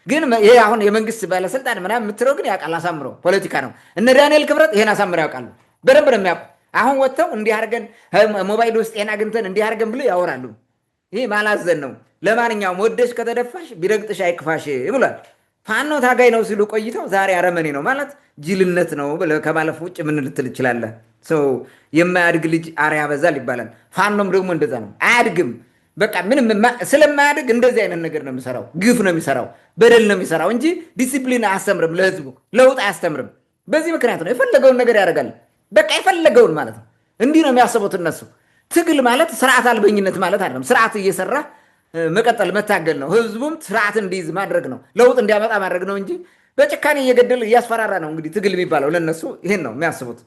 ግን ይሄ አሁን የመንግስት ባለስልጣን ምናምን የምትለው ግን ያውቃል፣ አሳምረው ፖለቲካ ነው። እነ ዳንኤል ክብረት ይሄን አሳምረው ያውቃሉ፣ በደንብ ነው የሚያውቁ። አሁን ወጥተው እንዲህ አድርገን ሞባይል ውስጥ ጤና አግኝተን እንዲህ አድርገን ብሎ ያወራሉ። ይህ ማላዘን ነው። ለማንኛውም ወደሽ ከተደፋሽ ቢረግጥሽ አይክፋሽ ብሏል። ፋኖ ታጋይ ነው ሲሉ ቆይተው ዛሬ አረመኔ ነው ማለት ጅልነት ነው ከማለፍ ውጭ ምን ልትል ይችላለህ? ሰው የማያድግ ልጅ አርያ ያበዛል ይባላል። ፋኖም ደግሞ እንደዛ ነው፣ አያድግም። በቃ ምንም ስለማያድግ እንደዚህ አይነት ነገር ነው የሚሰራው፣ ግፍ ነው የሚሰራው፣ በደል ነው የሚሰራው እንጂ ዲሲፕሊን አያስተምርም፣ ለህዝቡ ለውጥ አያስተምርም። በዚህ ምክንያት ነው የፈለገውን ነገር ያደርጋል። በቃ የፈለገውን ማለት ነው። እንዲህ ነው የሚያስቡት እነሱ። ትግል ማለት ስርዓት አልበኝነት ማለት አይደለም። ስርዓት እየሰራ መቀጠል መታገል ነው። ህዝቡም ስርዓት እንዲይዝ ማድረግ ነው፣ ለውጥ እንዲያመጣ ማድረግ ነው እንጂ በጭካኔ እየገደል እያስፈራራ ነው እንግዲህ ትግል የሚባለው። ለነሱ ይሄን ነው የሚያስቡት።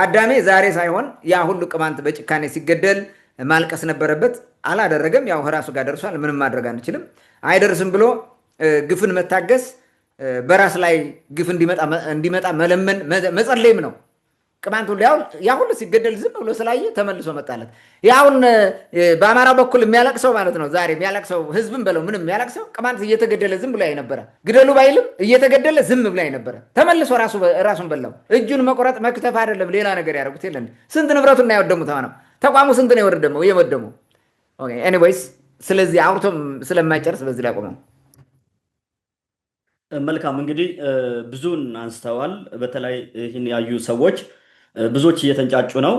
አዳሜ ዛሬ ሳይሆን ያ ሁሉ ቅማንት በጭካኔ ሲገደል ማልቀስ ነበረበት፣ አላደረገም። ያው ራሱ ጋር ደርሷል። ምንም ማድረግ አንችልም። አይደርስም ብሎ ግፍን መታገስ፣ በራስ ላይ ግፍ እንዲመጣ መለመን መጸለይም ነው። ቅማንት ሁሉ ያ ሁሉ ሲገደል ዝም ብሎ ስላየ ተመልሶ መጣለት። ያሁን በአማራ በኩል የሚያለቅሰው ማለት ነው ዛሬ የሚያለቅሰው ህዝብም በለው ምንም የሚያለቅሰው ቅማንት እየተገደለ ዝም ብሎ ነበረ። ግደሉ ባይልም እየተገደለ ዝም ብሎ ነበረ። ተመልሶ ራሱን በላው። እጁን መቁረጥ መክተፍ አይደለም ሌላ ነገር ያደርጉት የለን። ስንት ንብረቱን ያወደሙት ነው ተቋሙ ስንት ነው የወደመው። ኤኒዌይስ ስለዚህ አውርቶም ስለማይጨርስ በዚህ ላይ ቆመው። መልካም እንግዲህ ብዙን አንስተዋል። በተለይ ይህን ያዩ ሰዎች ብዙዎች እየተንጫጩ ነው።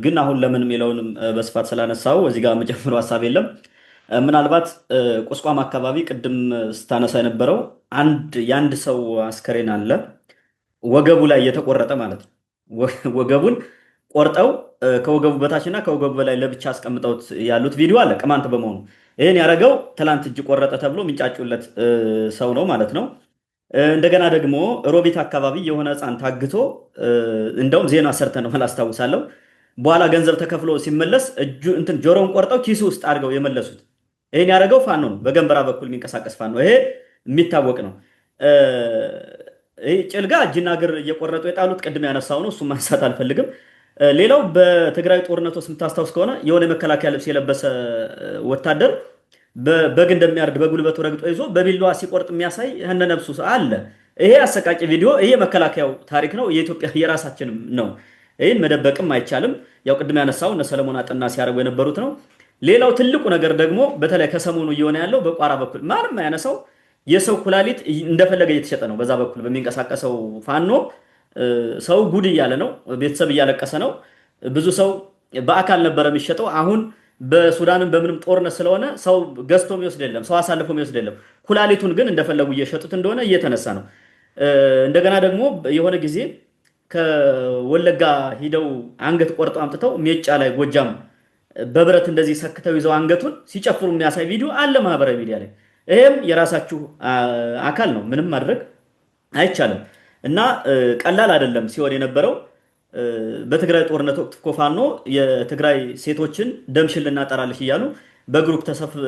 ግን አሁን ለምን የሚለውንም በስፋት ስላነሳው እዚህ ጋር የምጨምረው ሀሳብ የለም። ምናልባት ቁስቋም አካባቢ ቅድም ስታነሳ የነበረው የአንድ ሰው አስከሬን አለ ወገቡ ላይ የተቆረጠ ማለት ነው። ወገቡን ቆርጠው ከወገቡ በታችና ከወገቡ በላይ ለብቻ አስቀምጠውት ያሉት ቪዲዮ አለ። ቅማንት በመሆኑ ይህን ያደረገው ትላንት እጅ ቆረጠ ተብሎ የሚንጫጩለት ሰው ነው ማለት ነው። እንደገና ደግሞ ሮቢት አካባቢ የሆነ ሕፃን ታግቶ እንደውም ዜና ሰርተ ነው አላስታውሳለሁ። በኋላ ገንዘብ ተከፍሎ ሲመለስ ጆሮውን ቆርጠው ኪሱ ውስጥ አድርገው የመለሱት። ይህን ያደረገው ፋኖ ነው፣ በገንበራ በኩል የሚንቀሳቀስ ፋኖ። ይሄ የሚታወቅ ነው። ጭልጋ እጅና እግር እየቆረጡ የጣሉት ቅድም ያነሳው ነው። እሱም ማንሳት አልፈልግም። ሌላው በትግራይ ጦርነት ውስጥ የምታስታውስ ከሆነ የሆነ የመከላከያ ልብስ የለበሰ ወታደር በግ እንደሚያርድ በጉልበቱ ረግጦ ይዞ በቢላዋ ሲቆርጥ የሚያሳይ እነ ነብሱ አለ። ይሄ አሰቃቂ ቪዲዮ፣ ይሄ መከላከያው ታሪክ ነው፣ የኢትዮጵያ የራሳችንም ነው። ይህን መደበቅም አይቻልም። ያው ቅድም ያነሳው እነ ሰለሞን አጥና ሲያደርጉ የነበሩት ነው። ሌላው ትልቁ ነገር ደግሞ በተለይ ከሰሞኑ እየሆነ ያለው በቋራ በኩል ማንም ያነሳው የሰው ኩላሊት እንደፈለገ እየተሸጠ ነው። በዛ በኩል በሚንቀሳቀሰው ፋኖ ሰው ጉድ እያለ ነው፣ ቤተሰብ እያለቀሰ ነው። ብዙ ሰው በአካል ነበረ የሚሸጠው። አሁን በሱዳንም በምንም ጦርነት ስለሆነ ሰው ገዝቶ የሚወስድ የለም፣ ሰው አሳልፎ የሚወስድ የለም። ኩላሊቱን ግን እንደፈለጉ እየሸጡት እንደሆነ እየተነሳ ነው። እንደገና ደግሞ የሆነ ጊዜ ከወለጋ ሂደው አንገት ቆርጠው አምጥተው ሜጫ ላይ ጎጃም በብረት እንደዚህ ሰክተው ይዘው አንገቱን ሲጨፍሩ የሚያሳይ ቪዲዮ አለ ማህበራዊ ሚዲያ ላይ። ይሄም የራሳችሁ አካል ነው፣ ምንም ማድረግ አይቻልም። እና ቀላል አይደለም ሲሆን የነበረው። በትግራይ ጦርነት ወቅት እኮ ፋኖ የትግራይ ሴቶችን ደምሽን ልናጠራልሽ እያሉ በግሩፕ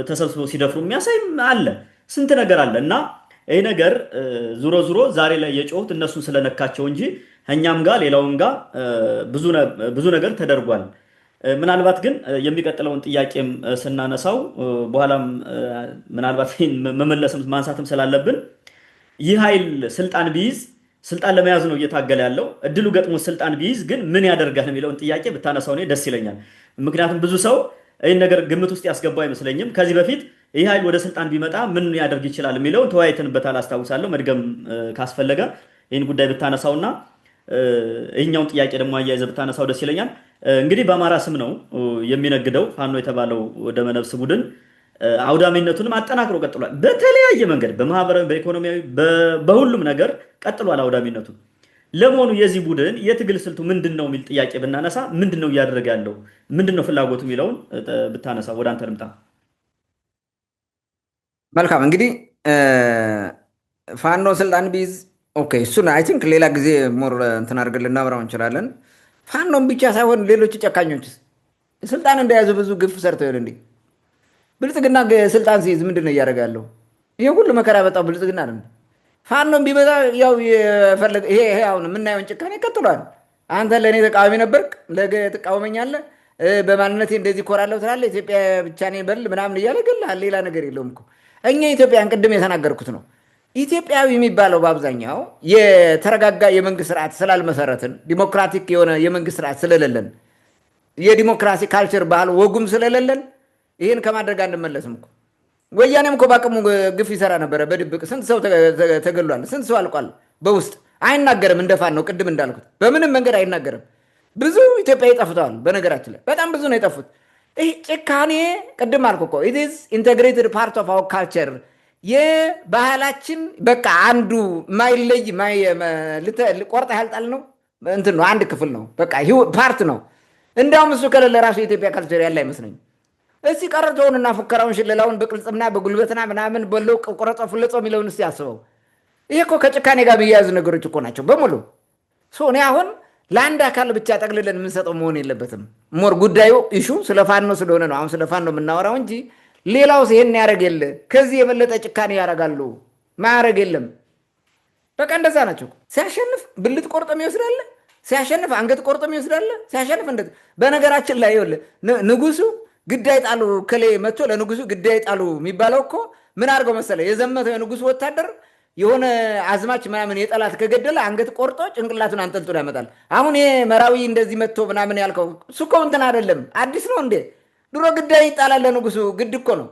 ተሰብስበው ሲደፍሩ የሚያሳይ አለ፣ ስንት ነገር አለ። እና ይህ ነገር ዙሮ ዙሮ ዛሬ ላይ የጮሁት እነሱን ስለነካቸው እንጂ እኛም ጋር ሌላውን ጋር ብዙ ነገር ተደርጓል። ምናልባት ግን የሚቀጥለውን ጥያቄም ስናነሳው በኋላም ምናልባት መመለስም ማንሳትም ስላለብን ይህ ኃይል ስልጣን ቢይዝ ስልጣን ለመያዝ ነው እየታገለ ያለው። እድሉ ገጥሞ ስልጣን ቢይዝ ግን ምን ያደርጋል የሚለውን ጥያቄ ብታነሳው እኔ ደስ ይለኛል። ምክንያቱም ብዙ ሰው ይህን ነገር ግምት ውስጥ ያስገባው አይመስለኝም። ከዚህ በፊት ይህ ኃይል ወደ ስልጣን ቢመጣ ምን ያደርግ ይችላል የሚለውን ተወያይተንበታል፣ አስታውሳለሁ። መድገም ካስፈለገ ይህን ጉዳይ ብታነሳውና ይህኛውን ጥያቄ ደግሞ አያይዘህ ብታነሳው ደስ ይለኛል። እንግዲህ በአማራ ስም ነው የሚነግደው ፋኖ የተባለው ደመነፍስ ቡድን። አውዳሚነቱንም አጠናክሮ ቀጥሏል። በተለያየ መንገድ በማህበራዊ፣ በኢኮኖሚያዊ፣ በሁሉም ነገር ቀጥሏል አውዳሚነቱ። ለመሆኑ የዚህ ቡድን የትግል ስልቱ ምንድን ነው የሚል ጥያቄ ብናነሳ ምንድን ነው እያደረገ ያለው፣ ምንድን ነው ፍላጎቱ የሚለውን ብታነሳ ወደ አንተ ልምጣ። መልካም እንግዲህ ፋኖ ስልጣን ቢይዝ ኦኬ፣ እሱን አይ ቲንክ ሌላ ጊዜ ሞር እንትን አድርገን ልናብራው እንችላለን። ፋኖም ብቻ ሳይሆን ሌሎች ጨካኞችስ ስልጣን እንደያዙ ብዙ ግፍ ሰርተው ይሆን እንዴ? ብልጽግና ስልጣን ሲይዝ ምንድን ነው እያደረገ ያለው? ይሄ ሁሉ መከራ በጣው ብልጽግና አይደል? ፋኖም ቢበዛ ያው የፈለገ ይሄ አሁን የምናየውን ጭካኔ ቀጥሏል። አንተ ለእኔ ተቃዋሚ ነበርክ፣ ለገ ትቃወመኛለህ፣ በማንነቴ እንደዚህ ኮራለሁ ትላለህ፣ ኢትዮጵያ ብቻ ነኝ በል ምናምን እያለ ይገላል። ሌላ ነገር የለውም እኮ። እኛ ኢትዮጵያን ቅድም የተናገርኩት ነው። ኢትዮጵያዊ የሚባለው በአብዛኛው የተረጋጋ የመንግስት ስርዓት ስላልመሰረትን፣ ዲሞክራቲክ የሆነ የመንግስት ስርዓት ስለሌለን፣ የዲሞክራሲ ካልቸር ባህል ወጉም ስለሌለን ይህን ከማድረግ አንመለስም እኮ። ወያኔም እኮ በአቅሙ ግፍ ይሰራ ነበረ በድብቅ። ስንት ሰው ተገሏል፣ ስንት ሰው አልቋል። በውስጥ አይናገርም። እንደፋን ነው ቅድም እንዳልኩት በምንም መንገድ አይናገርም። ብዙ ኢትዮጵያዊ ጠፍተዋል። በነገራችን ላይ በጣም ብዙ ነው የጠፉት። ይህ ጭካኔ ቅድም አልኩ እኮ ኢት ኢዝ ኢንቴግሬትድ ፓርት ኦፍ አወር ካልቸር፣ የባህላችን በቃ አንዱ ማይለይ ቆርጣ ያልጣል ነው እንትን ነው፣ አንድ ክፍል ነው፣ በቃ ፓርት ነው። እንዳውም እሱ ከሌለ ራሱ የኢትዮጵያ ካልቸር ያለ አይመስለኝም። እስቲ ቀረተውንና ፉከራውን ሽለላውን በቅልጽምና በጉልበትና ምናምን በለው ቆረጠ ፍለጾ የሚለውን እስቲ አስበው። ይሄ እኮ ከጭካኔ ጋር የሚያያዙ ነገሮች እኮ ናቸው በሙሉ። እኔ አሁን ለአንድ አካል ብቻ ጠቅልለን የምንሰጠው መሆን የለበትም። ሞር ጉዳዩ ኢሹ ስለ ፋኖ ስለሆነ ነው አሁን ስለ ፋኖ የምናወራው እንጂ ሌላው ይሄን ያደርግ የለ ከዚህ የበለጠ ጭካኔ ያደርጋሉ ማያደርግ የለም። በቃ እንደዛ ናቸው። ሲያሸንፍ ብልት ቆርጦም ይወስዳል፣ ሲያሸንፍ አንገት ቆርጦም ይወስዳል። ሲያሸንፍ እንደዚህ በነገራችን ላይ ይኸውልህ ንጉሱ ግዳይ ጣሉ ከሌ መጥቶ ለንጉሱ ግዳይ ጣሉ የሚባለው እኮ ምን አድርገው መሰለ የዘመተው የንጉሱ ወታደር የሆነ አዝማች ምናምን የጠላት ከገደለ አንገት ቆርጦ ጭንቅላቱን አንጠልጥሎ ያመጣል። አሁን ይሄ መራዊ እንደዚህ መጥቶ ምናምን ያልከው እሱ እኮ እንትን አይደለም አዲስ ነው እንዴ? ድሮ ግዳይ ይጣላል ለንጉሱ ግድ እኮ ነው።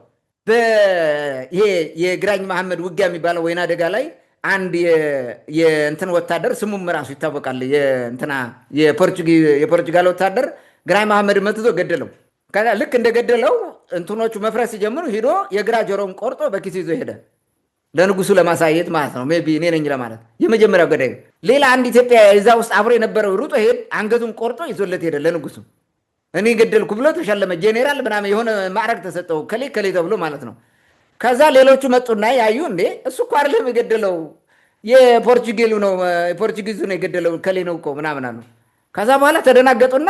ይሄ የግራኝ መሐመድ ውጊያ የሚባለው ወይና ደጋ ላይ አንድ የእንትን ወታደር ስሙም ራሱ ይታወቃል። የእንትና የፖርቹጋል ወታደር ግራኝ መሐመድ መትቶ ገደለው። ልክ እንደገደለው እንትኖቹ መፍረስ ሲጀምሩ ሂዶ የግራ ጆሮውን ቆርጦ በኪስ ይዞ ሄደ። ለንጉሱ ለማሳየት ማለት ነው። ሜይ ቢ እኔ ነኝ ለማለት የመጀመሪያው ገዳይ። ሌላ አንድ ኢትዮጵያ እዛ ውስጥ አብሮ የነበረው ሩጦ ሄድ አንገቱን ቆርጦ ይዞለት ሄደ ለንጉሱ። እኔ ገደልኩ ብሎ ተሸለመ። ጄኔራል ምናምን የሆነ ማዕረግ ተሰጠው ከሌ ከሌ ተብሎ ማለት ነው። ከዛ ሌሎቹ መጡና ያዩ እንዴ እሱ እኮ አይደለም የገደለው የፖርቹጌሉ ነው የፖርቹጊዙ ነው የገደለው ከሌ ነው እኮ ምናምን አሉ። ከዛ በኋላ ተደናገጡና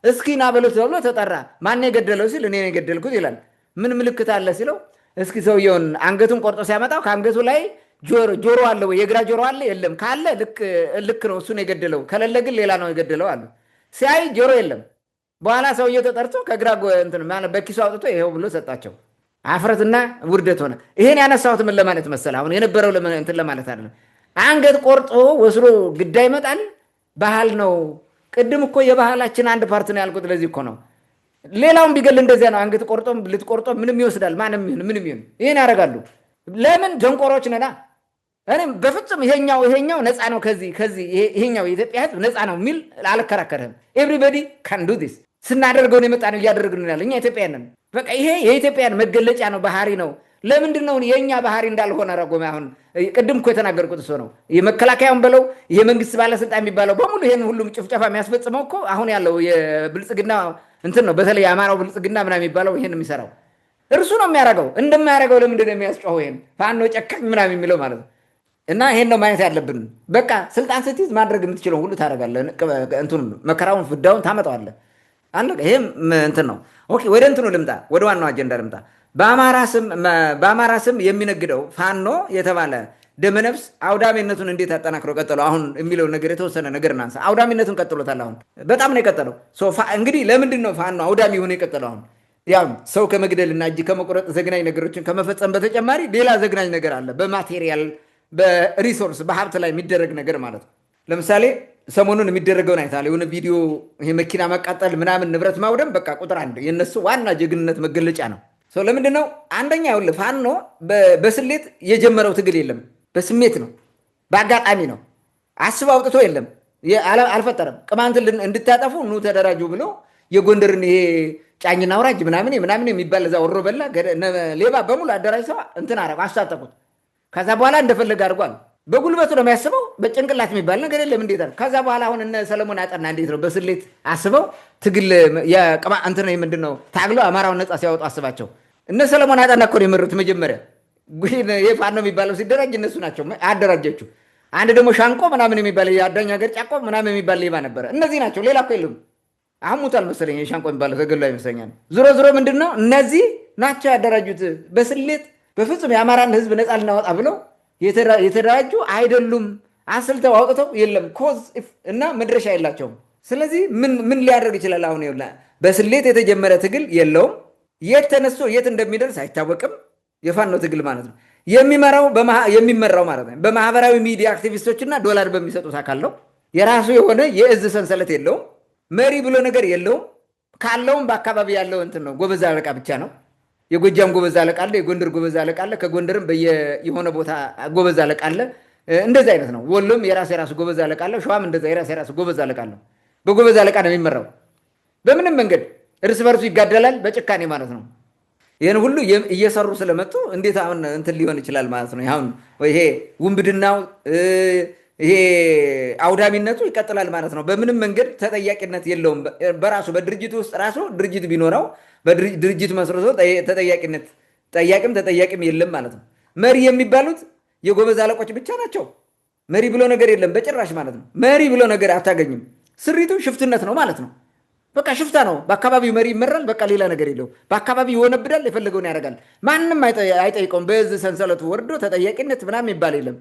እስኪ ና በሉት ተብሎ ተጠራ። ማን የገደለው ሲል እኔ የገደልኩት ይላል። ምን ምልክት አለ ሲለው እስኪ ሰውየውን አንገቱን ቆርጦ ሲያመጣው ከአንገቱ ላይ ጆሮ አለ ወይ የግራ ጆሮ አለ የለም ካለ ልክ ነው እሱን የገደለው ከሌለ ግን ሌላ ነው የገደለው አሉ። ሲያይ ጆሮ የለም። በኋላ ሰውየው ተጠርቶ ከግራ በኪሱ አውጥቶ ይሄው ብሎ ሰጣቸው። አፍረትና ውርደት ሆነ። ይሄን ያነሳሁት ምን ለማለት መሰለህ? አሁን የነበረው እንትን ለማለት አይደለም። አንገት ቆርጦ ወስዶ ግዳይ ይመጣል ባህል ነው። ቅድም እኮ የባህላችን አንድ ፓርት ነው ያልኩት ለዚህ እኮ ነው። ሌላውን ቢገል እንደዚያ ነው። አንገት ቆርጦም ልትቆርጦ ምንም ይወስዳል። ማንም ምንም ይሁን ይሄን ያደርጋሉ። ለምን ደንቆሮች ነና። እኔም በፍጹም ይሄኛው ነፃ ነው ከዚህ ይሄኛው የኢትዮጵያ ሕዝብ ነፃ ነው የሚል አልከራከርህም። ኤቭሪባዲ ካን ዱ ዲስ ስናደርገው ነው የመጣ ነው እያደረግን ነው ያለ እኛ ኢትዮጵያውያን ነን። በቃ ይሄ የኢትዮጵያን መገለጫ ነው ባህሪ ነው። ለምንድን ነው የኛ ባህሪ እንዳልሆነ ረጎም? አሁን ቅድም እኮ የተናገርኩት እሱ ነው። የመከላከያውን በለው የመንግስት ባለስልጣን የሚባለው በሙሉ ይሄን ሁሉም ጭፍጨፋ የሚያስፈጽመው እኮ አሁን ያለው የብልጽግና እንትን ነው። በተለይ የአማራው ብልጽግና ምናምን የሚባለው ይሄን የሚሰራው እርሱ ነው የሚያደርገው። እንደማያደርገው ለምንድን ነው የሚያስጮኸው? ይሄን ፋኖ ጨካኝ ምናምን የሚለው ማለት ነው። እና ይሄን ነው ማየት ያለብን። በቃ ስልጣን ስትይዝ ማድረግ የምትችለው ሁሉ ታደርጋለህ። እንትኑ መከራውን ፍዳውን ታመጣዋለህ። ይሄም እንትን ነው። ኦኬ ወደ እንትኑ ልምጣ፣ ወደ ዋናው አጀንዳ ልምጣ። በአማራ ስም የሚነግደው ፋኖ የተባለ ደመነፍስ አውዳሚነቱን እንዴት አጠናክሮ ቀጠለው? አሁን የሚለው ነገር የተወሰነ ነገር እናንሳ። አውዳሚነቱን ቀጥሎታል። አሁን በጣም ነው የቀጠለው። እንግዲህ ለምንድን ነው ፋኖ አውዳሚ ሆኖ የቀጠለው? አሁን ያው ሰው ከመግደልና እጅ ከመቁረጥ ዘግናኝ ነገሮችን ከመፈጸም በተጨማሪ ሌላ ዘግናኝ ነገር አለ። በማቴሪያል በሪሶርስ በሀብት ላይ የሚደረግ ነገር ማለት ነው። ለምሳሌ ሰሞኑን የሚደረገውን አይታል። የሆነ ቪዲዮ ይሄ መኪና መቃጠል ምናምን ንብረት ማውደም በቃ ቁጥር አንድ የነሱ ዋና ጀግንነት መገለጫ ነው። ለምንድን ነው? አንደኛ ይኸውልህ ፋኖ በስሌት የጀመረው ትግል የለም። በስሜት ነው፣ በአጋጣሚ ነው። አስብ አውጥቶ የለም፣ አልፈጠረም። ቅማንትን እንድታጠፉ ኑ ተደራጁ ብሎ የጎንደርን ይሄ ጫኝና አውራጅ ምናምን የሚባል እዛ ወሮ በላ ሌባ በሙሉ አደራጅ ሰው እንትን አሳጠቁት። ከዛ በኋላ እንደፈለገ አድርጓል። በጉልበቱ ነው የሚያስበው። በጭንቅላት የሚባል ነገር የለም። እንዴት አለ? ከዛ በኋላ አሁን እነ ሰለሞን አጠና እንዴት ነው በስሌት አስበው ትግል እንትን ምንድን ነው ታግለው አማራውን ነፃ ሲያወጡ አስባቸው። እነ ሰለሞን አጠና እኮ ነው የመሩት መጀመሪያ። ይሄ ፋኖ የሚባለው ሲደራጅ እነሱ ናቸው አደራጀችው። አንድ ደግሞ ሻንቆ ምናምን የሚባል የአዳኝ ሀገር ጫቆ ምናምን የሚባል ሌባ ነበረ። እነዚህ ናቸው፣ ሌላ እኮ የለም። አሁን ሙቷል መሰለኝ የሻንቆ የሚባለው ተገሎ ይመስለኛል። ዞሮ ምንድን ነው እነዚህ ናቸው ያደራጁት በስሌት። በፍጹም የአማራን ህዝብ ነፃ ልናወጣ ብለው የተደራጁ አይደሉም። አስልተው አውጥተው የለም ኮዝ እና መድረሻ የላቸውም። ስለዚህ ምን ሊያደርግ ይችላል? አሁን በስሌት የተጀመረ ትግል የለውም። የት ተነስቶ የት እንደሚደርስ አይታወቅም። የፋኖ ትግል ማለት ነው የሚመራው ማለት ነው በማህበራዊ ሚዲያ አክቲቪስቶችና ዶላር በሚሰጡት አካል ነው። የራሱ የሆነ የእዝ ሰንሰለት የለውም። መሪ ብሎ ነገር የለውም። ካለውም በአካባቢ ያለው እንትን ነው ጎበዝ አለቃ ብቻ ነው። የጎጃም ጎበዝ አለቃ አለ፣ የጎንደር ጎበዝ አለቃ አለ፣ ከጎንደርም የሆነ ቦታ ጎበዝ አለቃ አለ። እንደዚህ አይነት ነው። ወሎም የራሱ ጎበዝ አለቃ አለ፣ ሸዋም እንደዛ የራሱ ጎበዝ አለቃ አለ። በጎበዝ አለቃ ነው የሚመራው። በምንም መንገድ እርስ በርሱ ይጋደላል፣ በጭካኔ ማለት ነው። ይህን ሁሉ እየሰሩ ስለመጡ እንዴት አሁን እንትን ሊሆን ይችላል ማለት ነው። አሁን ይሄ ውንብድናው ይሄ አውዳሚነቱ ይቀጥላል ማለት ነው። በምንም መንገድ ተጠያቂነት የለውም። በራሱ በድርጅቱ ውስጥ ራሱ ድርጅት ቢኖረው በድርጅት መስርቶ ተጠያቂነት ጠያቂም ተጠያቂም የለም ማለት ነው። መሪ የሚባሉት የጎበዝ አለቆች ብቻ ናቸው። መሪ ብሎ ነገር የለም በጭራሽ ማለት ነው። መሪ ብሎ ነገር አታገኝም። ስሪቱ ሽፍትነት ነው ማለት ነው። በቃ ሽፍታ ነው። በአካባቢው መሪ ይመራል። በቃ ሌላ ነገር የለው። በአካባቢው ይወነብዳል፣ የፈለገውን ያደርጋል። ማንም አይጠይቀውም። በዚህ ሰንሰለቱ ወርዶ ተጠያቂነት ምናምን የሚባል የለም።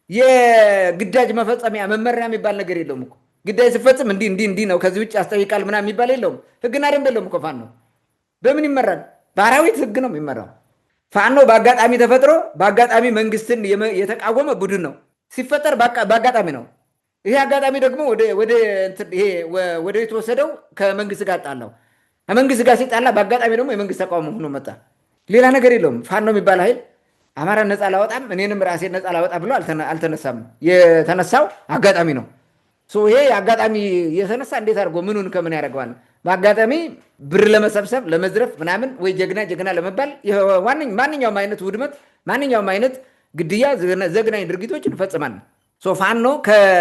የግዳጅ መፈጸሚያ መመሪያ የሚባል ነገር የለውም እኮ። ግዳጅ ሲፈጽም እንዲህ ነው ከዚህ ውጭ ያስጠይቃል ምናምን የሚባል የለውም። ህግና ደንብ የለውም እኮ። ፋኖ በምን ይመራል? በአራዊት ህግ ነው የሚመራው። ፋኖ በአጋጣሚ ተፈጥሮ በአጋጣሚ መንግስትን የተቃወመ ቡድን ነው። ሲፈጠር በአጋጣሚ ነው። ይሄ አጋጣሚ ደግሞ ወደ የተወሰደው ከመንግስት ጋር ጣላው። ከመንግስት ጋር ሲጣላ በአጋጣሚ ደግሞ የመንግስት ተቃውሞ ሆኖ መጣ። ሌላ ነገር የለውም። ፋኖ የሚባል ኃይል አማራን ነፃ ላወጣም እኔንም ራሴን ነፃ ላወጣ ብሎ አልተነሳም። የተነሳው አጋጣሚ ነው። ይሄ አጋጣሚ የተነሳ እንዴት አድርጎ ምኑን ከምን ያደርገዋል? በአጋጣሚ ብር ለመሰብሰብ ለመዝረፍ ምናምን ወይ ጀግና ለመባል ማንኛውም አይነት ውድመት፣ ማንኛውም አይነት ግድያ፣ ዘግናኝ ድርጊቶችን እንፈጽማለን። ፋኖ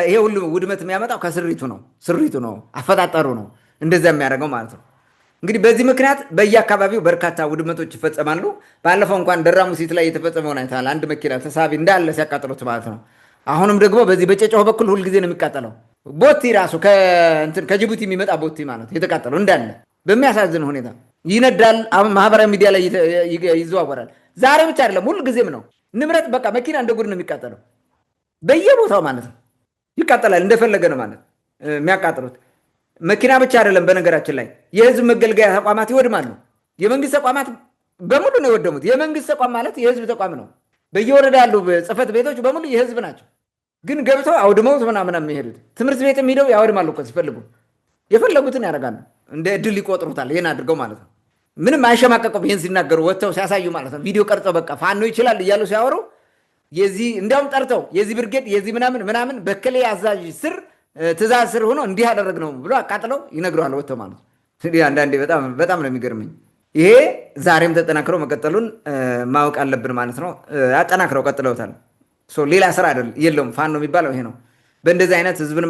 ይሄ ሁሉ ውድመት የሚያመጣው ከስሪቱ ነው፣ አፈጣጠሩ ነው እንደዛ የሚያደርገው ማለት ነው። እንግዲህ በዚህ ምክንያት በየአካባቢው በርካታ ውድመቶች ይፈጸማሉ። ባለፈው እንኳን ደራ ሙሲት ላይ የተፈጸመውን አይተሃል። አንድ መኪና ተሳቢ እንዳለ ሲያቃጥሉት ማለት ነው። አሁንም ደግሞ በዚህ በጨጨሆ በኩል ሁልጊዜ ነው የሚቃጠለው። ቦቲ ራሱ ከጅቡቲ የሚመጣ ቦቲ ማለት የተቃጠለው እንዳለ በሚያሳዝን ሁኔታ ይነዳል። ማህበራዊ ሚዲያ ላይ ይዘዋወራል። ዛሬ ብቻ አይደለም ሁልጊዜም ነው። ንብረት በቃ መኪና እንደ ጉድ ነው የሚቃጠለው በየቦታው ማለት ነው። ይቃጠላል እንደፈለገ ነው ማለት የሚያቃጥሉት። መኪና ብቻ አይደለም። በነገራችን ላይ የህዝብ መገልገያ ተቋማት ይወድማሉ። የመንግስት ተቋማት በሙሉ ነው የወደሙት። የመንግስት ተቋም ማለት የህዝብ ተቋም ነው። በየወረዳ ያሉ ጽህፈት ቤቶች በሙሉ የህዝብ ናቸው። ግን ገብተው አውድመውት ምናምን የሚሄዱት ትምህርት ቤት የሚሄደው ያወድማሉ እኮ ሲፈልጉ የፈለጉትን ያደርጋሉ። እንደ እድል ይቆጥሩታል። ይህን አድርገው ማለት ነው። ምንም አይሸማቀቁም። ይህን ሲናገሩ ወጥተው ሲያሳዩ ማለት ነው። ቪዲዮ ቀርጸው በቃ ፋኖ ይችላል እያሉ ሲያወሩ እንዲያውም ጠርተው የዚህ ብርጌድ የዚህ ምናምን በከሌ አዛዥ ስር ትእዛዝ ስር ሆኖ እንዲህ ያደረግ ነው ብሎ አቃጥለው ይነግረዋል ወጥተው ማለት ነው። አንዳንዴ በጣም ነው የሚገርመኝ። ይሄ ዛሬም ተጠናክረው መቀጠሉን ማወቅ አለብን ማለት ነው። አጠናክረው ቀጥለውታል። ሌላ ስራ የለውም። ፋኖ የሚባለው ይሄ ነው። በእንደዚህ አይነት ህዝብን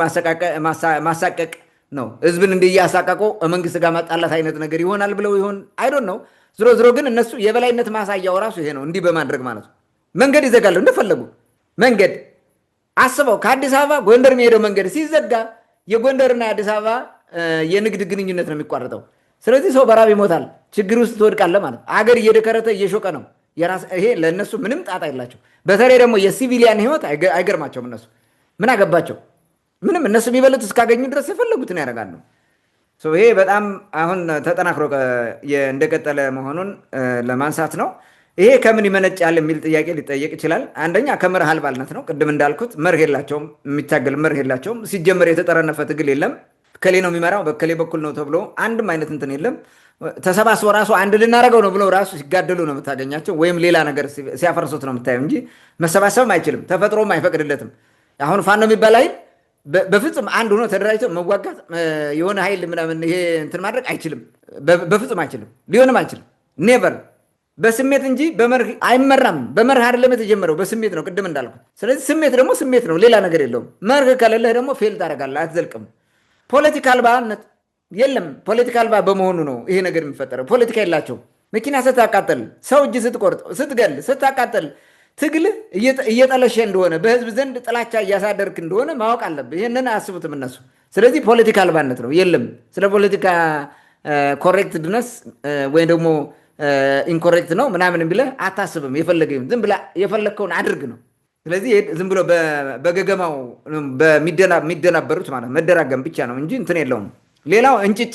ማሳቀቅ ነው። ህዝብን እንዲህ እያሳቀቁ መንግስት ጋር ማጣላት አይነት ነገር ይሆናል ብለው ይሆን አይዶን ነው። ዝሮ ግን እነሱ የበላይነት ማሳያው ራሱ ይሄ ነው። እንዲህ በማድረግ ማለት ነው። መንገድ ይዘጋሉ እንደፈለጉ። መንገድ አስበው፣ ከአዲስ አበባ ጎንደር የሚሄደው መንገድ ሲዘጋ የጎንደርና የአዲስ አበባ የንግድ ግንኙነት ነው የሚቋረጠው። ስለዚህ ሰው በራብ ይሞታል፣ ችግር ውስጥ ትወድቃለህ ማለት ነው። አገር እየደከረተ እየሾቀ ነው። ይሄ ለእነሱ ምንም ጣጣ የላቸው። በተለይ ደግሞ የሲቪሊያን ህይወት አይገርማቸውም። እነሱ ምን አገባቸው? ምንም። እነሱ የሚበሉት እስካገኙ ድረስ የፈለጉትን ያደርጋሉ። ይሄ በጣም አሁን ተጠናክሮ እንደቀጠለ መሆኑን ለማንሳት ነው። ይሄ ከምን ይመነጫል የሚል ጥያቄ ሊጠየቅ ይችላል። አንደኛ ከመርህ አልባልነት ነው። ቅድም እንዳልኩት መርህ የላቸውም፣ የሚታገል መርህ የላቸውም። ሲጀመር የተጠረነፈ ትግል የለም። ከሌ ነው የሚመራው በከሌ በኩል ነው ተብሎ አንድም አይነት እንትን የለም። ተሰባስቦ ራሱ አንድ ልናደርገው ነው ብለው ራሱ ሲጋደሉ ነው የምታገኛቸው፣ ወይም ሌላ ነገር ሲያፈርሱት ነው የምታየው እንጂ መሰባሰብም አይችልም፣ ተፈጥሮም አይፈቅድለትም። አሁን ፋኖ የሚባል ኃይል በፍጹም አንድ ሆኖ ተደራጅቶ መዋጋት የሆነ ኃይል ምናምን ይሄ እንትን ማድረግ አይችልም፣ በፍጹም አይችልም፣ ሊሆንም አይችልም። ኔቨር። በስሜት እንጂ በመርህ አይመራም። በመርህ አይደለም የተጀመረው፣ በስሜት ነው ቅድም እንዳልኩት። ስለዚህ ስሜት ደግሞ ስሜት ነው፣ ሌላ ነገር የለውም። መርህ ከሌለህ ደግሞ ፌል ታደርጋለህ፣ አትዘልቅም። ፖለቲካ አልባነት የለም። ፖለቲካ አልባ በመሆኑ ነው ይሄ ነገር የሚፈጠረው። ፖለቲካ የላቸው። መኪና ስታቃጠል፣ ሰው እጅ ስትቆርጥ፣ ስትገል፣ ስታቃጠል ትግልህ እየጠለሸ እንደሆነ በህዝብ ዘንድ ጥላቻ እያሳደርክ እንደሆነ ማወቅ አለብህ። ይህንን አያስቡትም እነሱ። ስለዚህ ፖለቲካ አልባነት ነው፣ የለም። ስለ ፖለቲካ ኮሬክትድነስ ወይም ደግሞ ኢንኮሬክት ነው ምናምን ብለህ አታስብም። ዝም ብለህ የፈለግከውን አድርግ ነው። ስለዚህ ዝም ብሎ በገገማው የሚደናበሩት ማለት መደራገም ብቻ ነው እንጂ እንትን የለውም። ሌላው እንጭጭ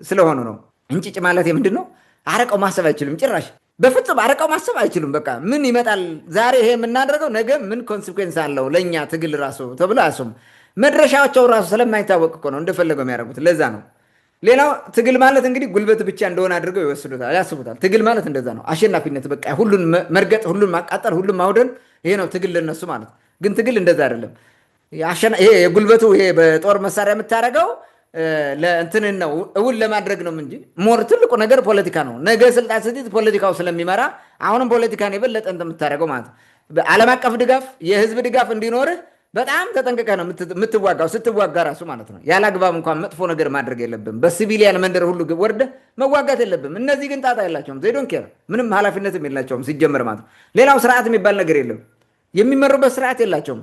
ስለሆኑ ነው። እንጭጭ ማለት ምንድን ነው? አረቀው ማሰብ አይችልም ጭራሽ፣ በፍጹም አረቀው ማሰብ አይችሉም። በቃ ምን ይመጣል ዛሬ ይሄ የምናደርገው ነገ ምን ኮንሲኩዌንስ አለው ለእኛ ትግል ራሱ ተብሎ አያስቡም። መድረሻቸው ራሱ ስለማይታወቅ እኮ ነው እንደፈለገው የሚያደርጉት። ለዛ ነው። ሌላው ትግል ማለት እንግዲህ ጉልበት ብቻ እንደሆነ አድርገው ይወስዱታል፣ ያስቡታል። ትግል ማለት እንደዛ ነው። አሸናፊነት፣ በቃ ሁሉን መርገጥ፣ ሁሉን ማቃጠል፣ ሁሉን ማውደን፣ ይሄ ነው ትግል ለነሱ ማለት። ግን ትግል እንደዛ አይደለም። ይሄ የጉልበቱ ይሄ በጦር መሳሪያ የምታደርገው ለእንትን ነው እውን ለማድረግ ነው እንጂ ሞር ትልቁ ነገር ፖለቲካ ነው። ነገ ስልጣን ስትይዝ ፖለቲካው ስለሚመራ አሁንም ፖለቲካን የበለጠ እንትን የምታደርገው ማለት ነው። ዓለም አቀፍ ድጋፍ፣ የህዝብ ድጋፍ እንዲኖርህ በጣም ተጠንቅቀህ ነው የምትዋጋው። ስትዋጋ ራሱ ማለት ነው ያለ አግባብ እንኳን መጥፎ ነገር ማድረግ የለብም። በሲቪሊያን መንደር ሁሉ ወርደህ መዋጋት የለብም። እነዚህ ግን ጣጣ የላቸውም። ዜዶን ኬር ምንም ኃላፊነትም የላቸውም ሲጀመር ማለት ነው። ሌላው ስርዓት የሚባል ነገር የለም። የሚመሩበት ስርዓት የላቸውም።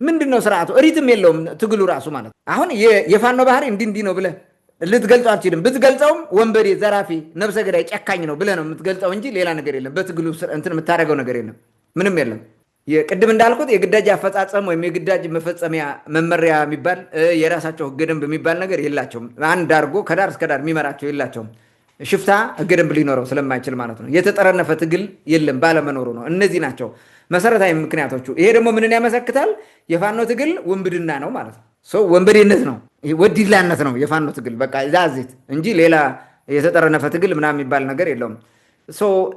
ምንድን ነው ስርዓቱ? ሪትም የለውም ትግሉ ራሱ ማለት ነው። አሁን የፋኖ ባህሪ እንዲህ ነው ብለህ ልትገልጸው አልችልም። ብትገልጸውም ወንበዴ፣ ዘራፊ፣ ነብሰ ገዳይ፣ ጨካኝ ነው ብለህ ነው የምትገልጸው እንጂ ሌላ ነገር የለም። በትግሉ እንትን የምታደርገው ነገር የለም። ምንም የለም። ቅድም እንዳልኩት የግዳጅ አፈጻጸም ወይም የግዳጅ መፈጸሚያ መመሪያ የሚባል የራሳቸው ህገ ደንብ የሚባል ነገር የላቸውም። አንድ አድርጎ ከዳር እስከ ዳር የሚመራቸው የላቸውም። ሽፍታ ህገ ደንብ ሊኖረው ስለማይችል ማለት ነው። የተጠረነፈ ትግል የለም ባለመኖሩ ነው። እነዚህ ናቸው መሰረታዊ ምክንያቶቹ። ይሄ ደግሞ ምንን ያመሰክታል? የፋኖ ትግል ውንብድና ነው ማለት ነው። ወንበዴነት ነው፣ ወዲላነት ነው የፋኖ ትግል በቃ ዛዜት እንጂ ሌላ የተጠረነፈ ትግል ምናምን የሚባል ነገር የለውም።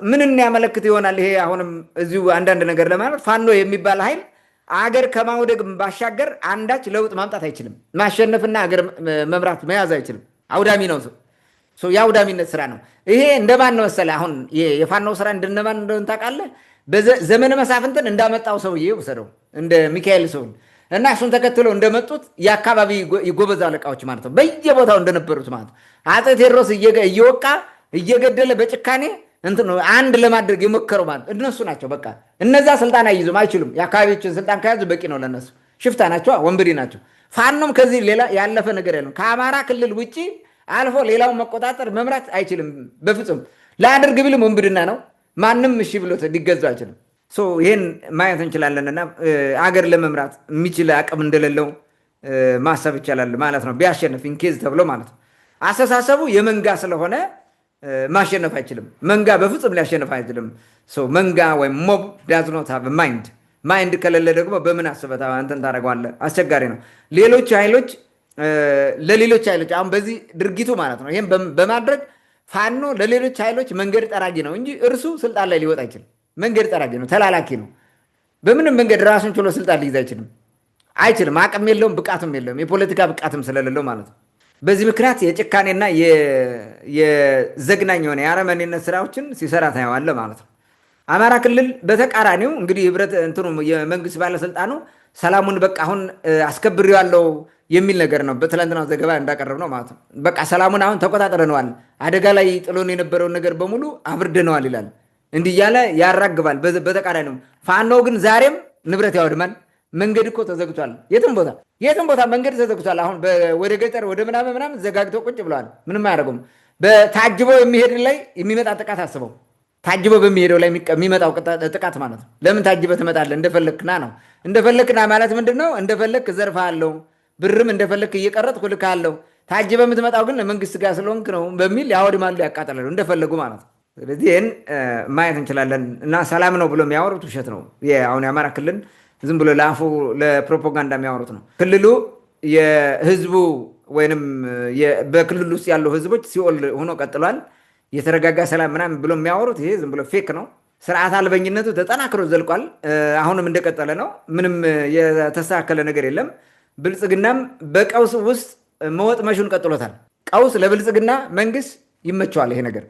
ምንን ያመለክት ይሆናል? ይሄ አሁንም እዚሁ አንዳንድ ነገር ለማለት ፋኖ የሚባል ኃይል አገር ከማውደግ ባሻገር አንዳች ለውጥ ማምጣት አይችልም። ማሸነፍና አገር መምራት መያዝ አይችልም። አውዳሚ ነው። የአውዳሚነት ስራ ነው። ይሄ እንደማን ነው መሰለህ? አሁን የፋኖ ስራ እንደነማን እንደሆነ ታውቃለህ? በዘመነ መሳፍንትን እንዳመጣው ሰውዬ ውሰደው፣ እንደ ሚካኤል ሰውን እና እሱን ተከትለው እንደመጡት የአካባቢ የጎበዝ አለቃዎች ማለት ነው። በየቦታው እንደነበሩት ማለት ነው። አፄ ቴዎድሮስ እየወቃ እየገደለ በጭካኔ እንትን ነው አንድ ለማድረግ የሞከረው ማለት እነሱ ናቸው። በቃ እነዛ ስልጣን አይይዙም፣ አይችሉም። የአካባቢዎችን ስልጣን ከያዙ በቂ ነው ለነሱ። ሽፍታ ናቸው፣ ወንበዴ ናቸው። ፋኖም ከዚህ ሌላ ያለፈ ነገር የለም። ከአማራ ክልል ውጭ አልፎ ሌላውን መቆጣጠር መምራት አይችልም በፍጹም። ላድርግ ብልም ወንብድና ነው። ማንም እሺ ብሎት ሊገዛ አይችልም። ይህን ማየት እንችላለንና አገር ለመምራት የሚችል አቅም እንደሌለው ማሰብ ይቻላል ማለት ነው። ቢያሸንፍ ኢንኬዝ ተብሎ ማለት ነው። አስተሳሰቡ የመንጋ ስለሆነ ማሸነፍ አይችልም። መንጋ በፍጹም ሊያሸንፍ አይችልም። መንጋ ወይም ሞብ ዳዝ ኖት ሃቭ ማይንድ። ማይንድ ከሌለ ደግሞ በምን አስበህ እንትን ታደርገዋለህ? አስቸጋሪ ነው። ሌሎች ኃይሎች ለሌሎች ኃይሎች አሁን በዚህ ድርጊቱ ማለት ነው ይህም በማድረግ ፋኖ ለሌሎች ኃይሎች መንገድ ጠራጊ ነው እንጂ እርሱ ስልጣን ላይ ሊወጣ አይችልም። መንገድ ጠራጊ ነው፣ ተላላኪ ነው። በምንም መንገድ ራሱን ችሎ ስልጣን ሊይዝ አይችልም። አቅም የለውም፣ ብቃትም የለውም። የፖለቲካ ብቃትም ስለሌለው ማለት ነው። በዚህ ምክንያት የጭካኔና የዘግናኝ የሆነ የአረመኔነት ስራዎችን ሲሰራ ታየዋለህ ማለት ነው። አማራ ክልል በተቃራኒው እንግዲህ ህብረት እንትኑ የመንግስት ባለስልጣኑ ሰላሙን በቃ አሁን አስከብሬዋለሁ የሚል ነገር ነው። በትላንትናው ዘገባ እንዳቀረብ ነው ማለት ነው። በቃ ሰላሙን አሁን ተቆጣጥረነዋል፣ አደጋ ላይ ጥሎን የነበረውን ነገር በሙሉ አብርደነዋል ይላል። እንዲህ እያለ ያራግባል። በተቃራኒው ፋኖ ግን ዛሬም ንብረት ያወድማል። መንገድ እኮ ተዘግቷል። የትም ቦታ መንገድ ተዘግቷል። አሁን ወደ ገጠር ወደ ምናምን ዘጋግተው ቁጭ ብለዋል። ምንም አያደርጉም። በታጅበው የሚሄድ ላይ የሚመጣ ጥቃት አስበው። ታጅበው በሚሄደው ላይ የሚመጣው ጥቃት ማለት ነው። ለምን ታጅበህ ትመጣለህ? እንደፈለክና ነው። እንደፈለክና ማለት ምንድን ነው? እንደፈለክ እዘርፍሃለሁ፣ ብርም እንደፈለክ እየቀረጥኩ እልክሃለሁ። ታጅበህ የምትመጣው ግን መንግስት ጋር ስለሆንክ ነው በሚል ያወድማሉ፣ ያቃጠላሉ እንደፈለጉ ማለት ነው። ስለዚህ ይህን ማየት እንችላለን። እና ሰላም ነው ብሎ የሚያወሩት ውሸት ነው። አሁን የአማራ ክልል ዝም ብሎ ለአፉ ለፕሮፓጋንዳ የሚያወሩት ነው። ክልሉ የህዝቡ ወይም በክልሉ ውስጥ ያለው ህዝቦች ሲኦል ሆኖ ቀጥሏል። የተረጋጋ ሰላም ምናምን ብሎ የሚያወሩት ይሄ ዝም ብሎ ፌክ ነው። ስርዓት አልበኝነቱ ተጠናክሮ ዘልቋል። አሁንም እንደቀጠለ ነው። ምንም የተስተካከለ ነገር የለም። ብልጽግናም በቀውስ ውስጥ መወጥመሹን ቀጥሎታል። ቀውስ ለብልጽግና መንግስት ይመቸዋል። ይሄ ነገር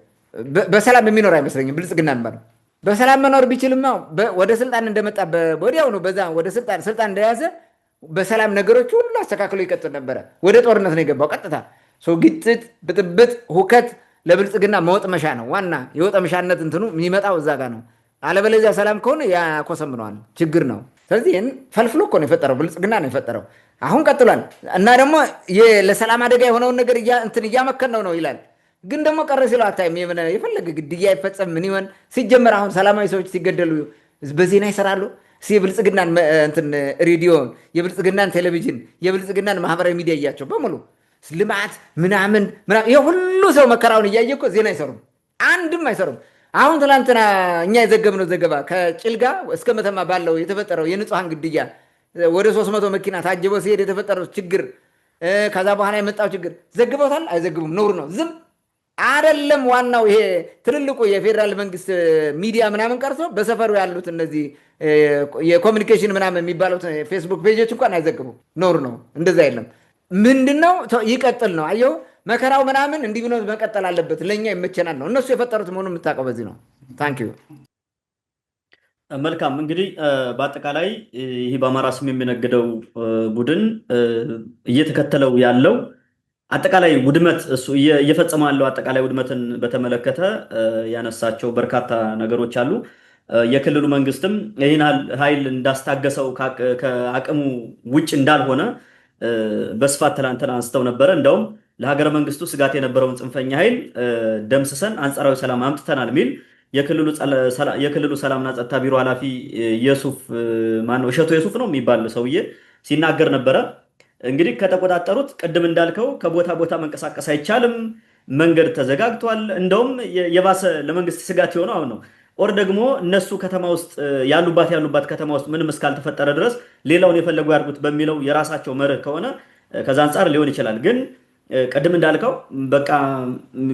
በሰላም የሚኖር አይመስለኝም። ብልጽግና ባለው በሰላም መኖር ቢችልማ ወደ ስልጣን እንደመጣ ወዲያው ነው። በዛ ወደ ስልጣን እንደያዘ በሰላም ነገሮች ሁሉ አስተካክሎ ይቀጥል ነበረ። ወደ ጦርነት ነው የገባው ቀጥታ። ግጭት፣ ብጥብጥ፣ ሁከት ለብልጽግና መወጥመሻ ነው። ዋና የወጠመሻነት እንትኑ የሚመጣው እዛ ጋር ነው። አለበለዚያ ሰላም ከሆነ ያኮሰምነዋል፣ ችግር ነው። ስለዚህ ይህን ፈልፍሎ እኮ ነው የፈጠረው፣ ብልጽግና ነው የፈጠረው። አሁን ቀጥሏል እና ደግሞ ለሰላም አደጋ የሆነውን ነገር እንትን እያመከን ነው ይላል። ግን ደግሞ ቀረ ሲለው አታይም። የፈለገ ግድያ ይፈጸም ምን ይሆን ሲጀመር አሁን ሰላማዊ ሰዎች ሲገደሉ በዜና ይሰራሉ። የብልጽግናን ሬዲዮን፣ የብልጽግናን ቴሌቪዥን፣ የብልጽግናን ማህበራዊ ሚዲያ እያቸው በሙሉ ልማት ምናምን ይሄ ሁሉ ሰው መከራውን እያየ እኮ ዜና አይሰሩም፣ አንድም አይሰሩም። አሁን ትናንትና እኛ የዘገብነው ዘገባ ከጭልጋ እስከ መተማ ባለው የተፈጠረው የንጹሐን ግድያ ወደ 300 መኪና ታጅበው ሲሄድ የተፈጠረው ችግር፣ ከዛ በኋላ የመጣው ችግር ዘግበውታል? አይዘግቡም። ነውር ነው፣ ዝም አይደለም። ዋናው ይሄ ትልልቁ የፌዴራል መንግስት ሚዲያ ምናምን ቀርቶ በሰፈሩ ያሉት እነዚህ የኮሚኒኬሽን ምናምን የሚባሉት ፌስቡክ ፔጆች እንኳን አይዘግቡም። ነውር ነው፣ እንደዛ የለም። ምንድነው ይቀጥል ነው። አየው መከራው ምናምን እንዲህ ብሎ መቀጠል አለበት። ለእኛ ይመቸናል ነው። እነሱ የፈጠሩት መሆኑን የምታውቀው በዚህ ነው። ታንክ ዩ። መልካም እንግዲህ በአጠቃላይ ይህ በአማራ ስም የሚነግደው ቡድን እየተከተለው ያለው አጠቃላይ ውድመት እሱ እየፈጸመ ያለው አጠቃላይ ውድመትን በተመለከተ ያነሳቸው በርካታ ነገሮች አሉ። የክልሉ መንግስትም ይህን ኃይል እንዳስታገሰው ከአቅሙ ውጭ እንዳልሆነ በስፋት ትላንትና አንስተው ነበረ። እንደውም ለሀገረ መንግስቱ ስጋት የነበረውን ጽንፈኛ ኃይል ደምስሰን አንጻራዊ ሰላም አምጥተናል የሚል የክልሉ ሰላምና ጸጥታ ቢሮ ኃላፊ የሱፍ ማነው እሸቱ የሱፍ ነው የሚባል ሰውዬ ሲናገር ነበረ። እንግዲህ ከተቆጣጠሩት ቅድም እንዳልከው ከቦታ ቦታ መንቀሳቀስ አይቻልም፣ መንገድ ተዘጋግቷል። እንደውም የባሰ ለመንግስት ስጋት የሆነው አሁን ነው። ኦር ደግሞ እነሱ ከተማ ውስጥ ያሉባት ከተማ ውስጥ ምንም እስካልተፈጠረ ድረስ ሌላውን የፈለጉ ያድርጉት በሚለው የራሳቸው መርህ ከሆነ ከዛ አንጻር ሊሆን ይችላል። ግን ቅድም እንዳልከው በቃ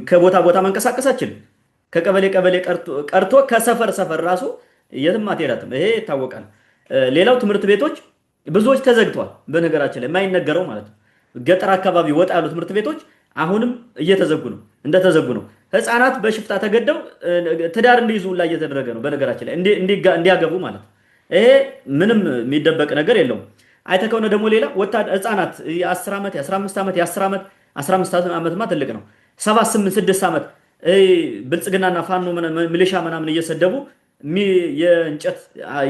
ከቦታ ቦታ መንቀሳቀስ አይችልም። ከቀበሌ ቀበሌ ቀርቶ ከሰፈር ሰፈር ራሱ የትም አትሄዳትም። ይሄ ይታወቃል። ሌላው ትምህርት ቤቶች ብዙዎች ተዘግተዋል። በነገራችን ላይ የማይነገረው ማለት ነው። ገጠር አካባቢ ወጣ ያሉ ትምህርት ቤቶች አሁንም እየተዘጉ ነው፣ እንደተዘጉ ነው። ህፃናት በሽፍታ ተገደው ትዳር እንዲይዙ ላይ እየተደረገ ነው። በነገራችን ላይ እንዲያገቡ ማለት ነው። ይሄ ምንም የሚደበቅ ነገር የለውም። አይተህ ከሆነ ደግሞ ሌላ ህፃናት የ10 ዓመት የ15 ዓመት የ10 ዓመት 15 ዓመትማ ትልቅ ነው። 7 8 6 ዓመት ብልጽግናና ፋኖ ሚሊሻ ምናምን እየሰደቡ የእንጨት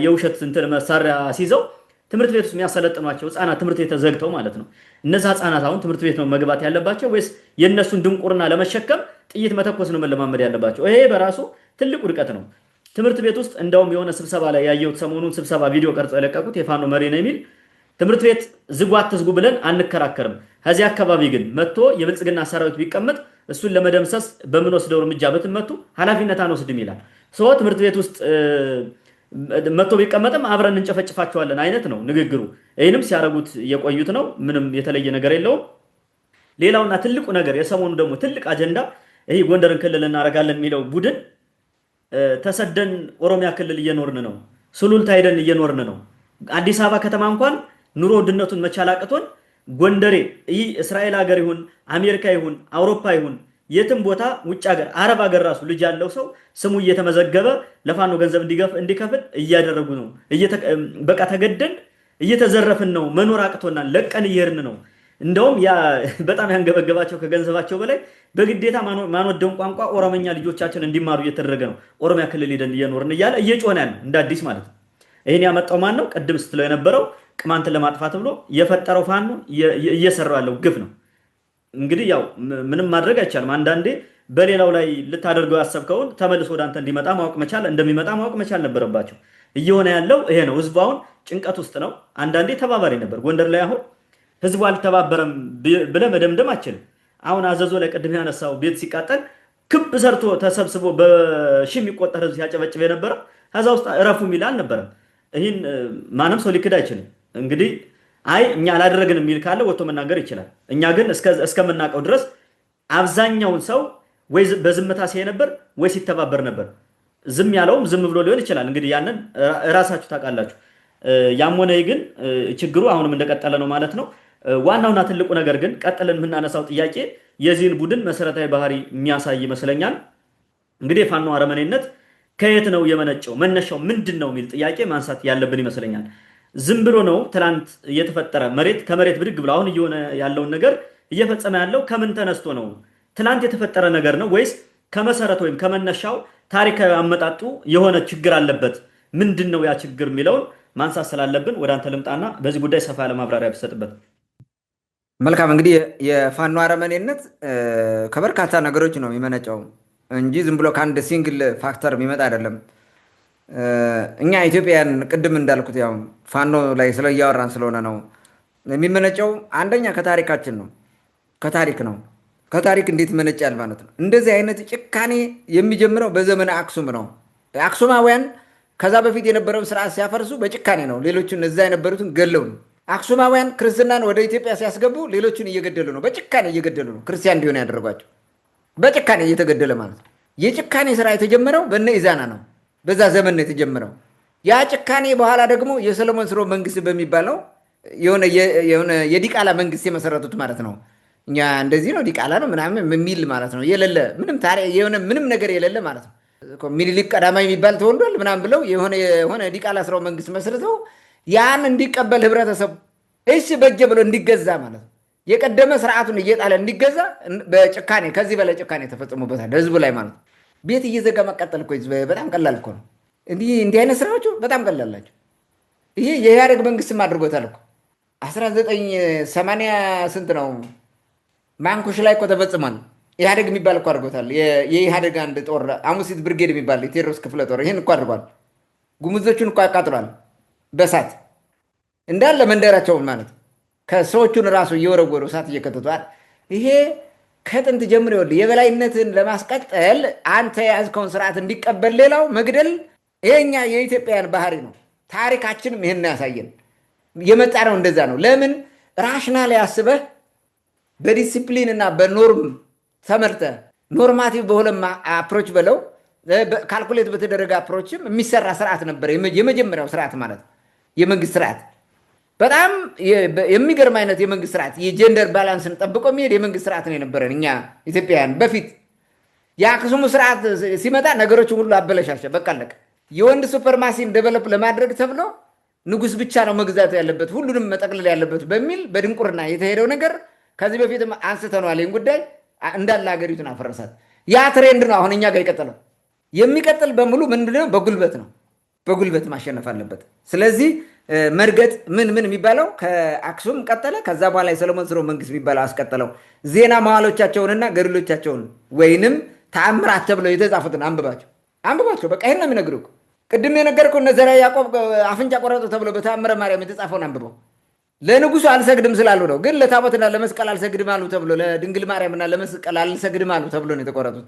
የውሸት እንትን መሳሪያ ሲይዘው ትምህርት ቤት ውስጥ የሚያሰለጥኗቸው ህፃናት ትምህርት ቤት ተዘግተው ማለት ነው። እነዛ ህፃናት አሁን ትምህርት ቤት ነው መግባት ያለባቸው ወይስ የእነሱን ድንቁርና ለመሸከም ጥይት መተኮስ ነው መለማመድ ያለባቸው? ይሄ በራሱ ትልቅ ውድቀት ነው። ትምህርት ቤት ውስጥ እንደውም የሆነ ስብሰባ ላይ ያየሁት ሰሞኑን ስብሰባ ቪዲዮ ቀርጾ የለቀቁት የፋኖ መሪ ነው የሚል ትምህርት ቤት ዝጉ አትዝጉ ብለን አንከራከርም፣ ከዚህ አካባቢ ግን መጥቶ የብልጽግና ሰራዊት ቢቀመጥ እሱን ለመደምሰስ በምንወስደው እርምጃ ብትመቱ ኃላፊነት አንወስድም ይላል። ትምህርት ቤት ውስጥ መጥቶ ቢቀመጥም አብረን እንጨፈጭፋቸዋለን አይነት ነው ንግግሩ። ይህንም ሲያደርጉት የቆዩት ነው። ምንም የተለየ ነገር የለውም። ሌላውና ትልቁ ነገር የሰሞኑ ደግሞ ትልቅ አጀንዳ ይህ ጎንደርን ክልል እናደርጋለን የሚለው ቡድን ተሰደን ኦሮሚያ ክልል እየኖርን ነው፣ ሱሉልታ ሄደን እየኖርን ነው። አዲስ አበባ ከተማ እንኳን ኑሮ ውድነቱን መቻል አቅቶን ጎንደሬ ይህ እስራኤል ሀገር ይሁን አሜሪካ ይሁን አውሮፓ ይሁን የትም ቦታ ውጭ ሀገር አረብ ሀገር ራሱ ልጅ ያለው ሰው ስሙ እየተመዘገበ ለፋኖ ገንዘብ እንዲከፍል እያደረጉ ነው። በቃ ተገደን እየተዘረፍን ነው። መኖር አቅቶናል። ለቀን እየሄድን ነው። እንደውም ያ በጣም ያንገበገባቸው ከገንዘባቸው በላይ በግዴታ ማንወደውን ቋንቋ ኦሮመኛ ልጆቻችን እንዲማሩ እየተደረገ ነው። ኦሮሚያ ክልል ሄደን እየኖርን እያለ እየጮኸ ያለ እንደ አዲስ ማለት ነው። ይህን ያመጣው ማን ነው? ቅድም ስትለው የነበረው ቅማንትን ለማጥፋት ብሎ የፈጠረው ፋኖ እየሰራው ያለው ግፍ ነው። እንግዲህ ያው ምንም ማድረግ አይቻልም። አንዳንዴ በሌላው ላይ ልታደርገው ያሰብከውን ተመልሶ ወደ አንተ እንደሚመጣ ማወቅ መቻል ነበረባቸው። እየሆነ ያለው ይሄ ነው። ህዝቡ አሁን ጭንቀት ውስጥ ነው። አንዳንዴ ተባባሪ ነበር። ጎንደር ላይ አሁን ህዝቡ አልተባበረም ብለህ መደምደም አችልም። አሁን አዘዞ ላይ ቅድም ያነሳው ቤት ሲቃጠል ክብ ሰርቶ ተሰብስቦ በሺ የሚቆጠር ህዝብ ሲያጨበጭብ የነበረ ከዛ ውስጥ እረፉ የሚል አልነበረም። ይህን ማንም ሰው ሊክድ አይችልም። እንግዲህ አይ እኛ አላደረግንም የሚል ካለ ወጥቶ መናገር ይችላል። እኛ ግን እስከምናውቀው ድረስ አብዛኛውን ሰው ወይ በዝምታ ሲያይ ነበር ወይ ሲተባበር ነበር። ዝም ያለውም ዝም ብሎ ሊሆን ይችላል። እንግዲህ ያንን እራሳችሁ ታውቃላችሁ። ያም ሆነ ግን ችግሩ አሁንም እንደቀጠለ ነው ማለት ነው። ዋናውና ትልቁ ነገር ግን ቀጥለን የምናነሳው ጥያቄ የዚህን ቡድን መሰረታዊ ባህሪ የሚያሳይ ይመስለኛል። እንግዲህ የፋኖ አረመኔነት ከየት ነው የመነጨው? መነሻው ምንድን ነው የሚል ጥያቄ ማንሳት ያለብን ይመስለኛል። ዝም ብሎ ነው ትላንት እየተፈጠረ ከመሬት ብድግ ብሎ አሁን እየሆነ ያለውን ነገር እየፈጸመ ያለው ከምን ተነስቶ ነው? ትላንት የተፈጠረ ነገር ነው ወይስ ከመሰረት ወይም ከመነሻው ታሪካዊ አመጣጡ የሆነ ችግር አለበት? ምንድን ነው ያ ችግር የሚለውን ማንሳት ስላለብን ወደ አንተ ልምጣና በዚህ ጉዳይ ሰፋ ያለ ማብራሪያ ብሰጥበት። መልካም። እንግዲህ የፋኖ አረመኔነት ከበርካታ ነገሮች ነው የሚመነጨው እንጂ ዝም ብሎ ከአንድ ሲንግል ፋክተር የሚመጣ አይደለም። እኛ ኢትዮጵያን ቅድም እንዳልኩት ያው ፋኖ ላይ እያወራን ስለሆነ ነው የሚመነጨው። አንደኛ ከታሪካችን ነው፣ ከታሪክ ነው። ከታሪክ እንዴት ይመነጫል ማለት ነው። እንደዚህ አይነት ጭካኔ የሚጀምረው በዘመነ አክሱም ነው። አክሱማውያን ከዛ በፊት የነበረውን ስርዓት ሲያፈርሱ በጭካኔ ነው። ሌሎቹን እዛ የነበሩትን ገለው ነው። አክሱማውያን ክርስትናን ወደ ኢትዮጵያ ሲያስገቡ ሌሎቹን እየገደሉ ነው። በጭካኔ እየገደሉ ነው ክርስቲያን እንዲሆን ያደረጓቸው። በጭካኔ እየተገደለ ማለት ነው። የጭካኔ ስራ የተጀመረው በነ ኢዛና ነው። በዛ ዘመን ነው የተጀመረው። ያ ጭካኔ በኋላ ደግሞ የሰሎሞን ስርወ መንግስት በሚባለው የሆነ የዲቃላ መንግስት የመሰረቱት ማለት ነው። እኛ እንደዚህ ነው ዲቃላ ነው ምናምን የሚል ማለት ነው። የሌለ ምንም ነገር የሌለ ማለት ነው። ሚኒሊክ ቀዳማዊ የሚባል ተወልዷል ምናምን ብለው የሆነ ዲቃላ ስራው መንግስት መስርተው ያን እንዲቀበል ህብረተሰቡ እሺ በጀ ብሎ እንዲገዛ ማለት ነው። የቀደመ ስርዓቱን እየጣለ እንዲገዛ በጭካኔ ከዚህ በላይ ጭካኔ ተፈጽሞበታል ህዝቡ ላይ ማለት ነው። ቤት እየዘጋ መቃጠል እኮ በጣም ቀላል እኮ ነው። እንዲህ አይነት ስራዎች በጣም ቀላል ናቸው። ይሄ የኢህአደግ መንግስትም አድርጎታል እኮ 1980 ስንት ነው ማንኩሽ ላይ እኮ ተፈጽሟል። ኢህአደግ የሚባል እኮ አድርጎታል። የኢህአደግ አንድ ጦር አሙሲት ብርጌድ የሚባል የቴዎድሮስ ክፍለ ጦር ይህን እኮ አድርጓል። ጉሙዞቹን እኮ ያቃጥሏል በእሳት እንዳለ መንደራቸውን ማለት ከሰዎቹን ራሱ እየወረወሩ እሳት እየከተቷል። ይሄ ከጥንት ጀምሮ ይኸውልህ የበላይነትን ለማስቀጠል አንተ የያዝከውን ስርዓት እንዲቀበል ሌላው መግደል ይሄኛ የኢትዮጵያውያን ባህሪ ነው። ታሪካችንም ይህን ያሳየን የመጣ ነው። እንደዛ ነው። ለምን ራሽናል ያስበህ በዲሲፕሊን እና በኖርም ተመርተ ኖርማቲቭ በሆነማ አፕሮች በለው ካልኩሌት በተደረገ አፕሮችም የሚሰራ ስርዓት ነበር። የመጀመሪያው ስርዓት ማለት የመንግስት ስርዓት በጣም የሚገርም አይነት የመንግስት ስርዓት የጀንደር ባላንስን ጠብቆ የሚሄድ የመንግስት ስርዓት ነው የነበረን እኛ ኢትዮጵያውያን። በፊት የአክሱሙ ስርዓት ሲመጣ ነገሮችን ሁሉ አበለሻሸ። በቃ አለቀ። የወንድ ሱፐርማሲን ዴቨሎፕ ለማድረግ ተብሎ ንጉስ ብቻ ነው መግዛት ያለበት ሁሉንም መጠቅለል ያለበት በሚል በድንቁርና የተሄደው ነገር ከዚህ በፊትም አንስተነዋል። ይህን ጉዳይ እንዳለ ሀገሪቱን አፈረሳት። ያ ትሬንድ ነው አሁን እኛ ጋር የቀጠለው። የሚቀጥል በሙሉ ምንድነው? በጉልበት ነው። በጉልበት ማሸነፍ አለበት። ስለዚህ መርገጥ ምን የሚባለው ከአክሱም ቀጠለ። ከዛ በኋላ የሰለሞን ስርወ መንግስት የሚባለው አስቀጠለው። ዜና መዋዕሎቻቸውንና ገድሎቻቸውን ወይንም ተአምራት ተብለው የተጻፉትን አንብባቸው። በቃ ይሄን ነው የሚነግሩህ። ቅድም የነገርኩህ እነ ዘርዓ ያዕቆብ አፍንጫ ቆረጡ ተብሎ በተአምረ ማርያም የተጻፈውን አንብበው። ለንጉሱ አልሰግድም ስላሉ ነው። ግን ለታቦትና ለመስቀል አልሰግድም አሉ ተብሎ ለድንግል ማርያምና ለመስቀል አልሰግድም አሉ ተብሎ ነው የተቆረጡት።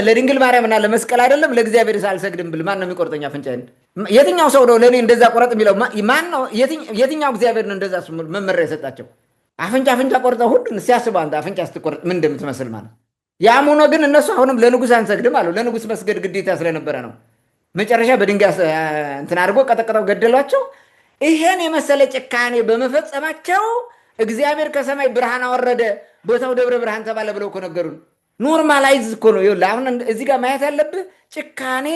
ለድንግል ማርያምና ለመስቀል አይደለም ለእግዚአብሔር አልሰግድም ብል ማን ነው የሚቆርጠኝ አፍንጫዬን? የትኛው ሰው ነው ለእኔ እንደዛ ቆረጥ የሚለው? ማን ነው? የትኛው እግዚአብሔር ነው እንደዛ መመሪያ የሰጣቸው? አፍንጫ ቆርጠው ሁሉን ሲያስበው አንተ አፍንጫ ስትቆርጥ ምን እንደምትመስል ማለት። ያም ሆኖ ግን እነሱ አሁንም ለንጉስ አንሰግድም አሉ። ለንጉስ መስገድ ግዴታ ስለነበረ ነው። መጨረሻ በድንጋይ እንትን አድርጎ ቀጠቀጠው፣ ገደሏቸው። ይሄን የመሰለ ጭካኔ በመፈጸማቸው እግዚአብሔር ከሰማይ ብርሃን አወረደ፣ ቦታው ደብረ ብርሃን ተባለ ብለው እኮ ነገሩን። ኖርማላይዝ እኮ ነው። ይኸውልህ አሁን እዚህ ጋር ማየት ያለብህ ጭካኔ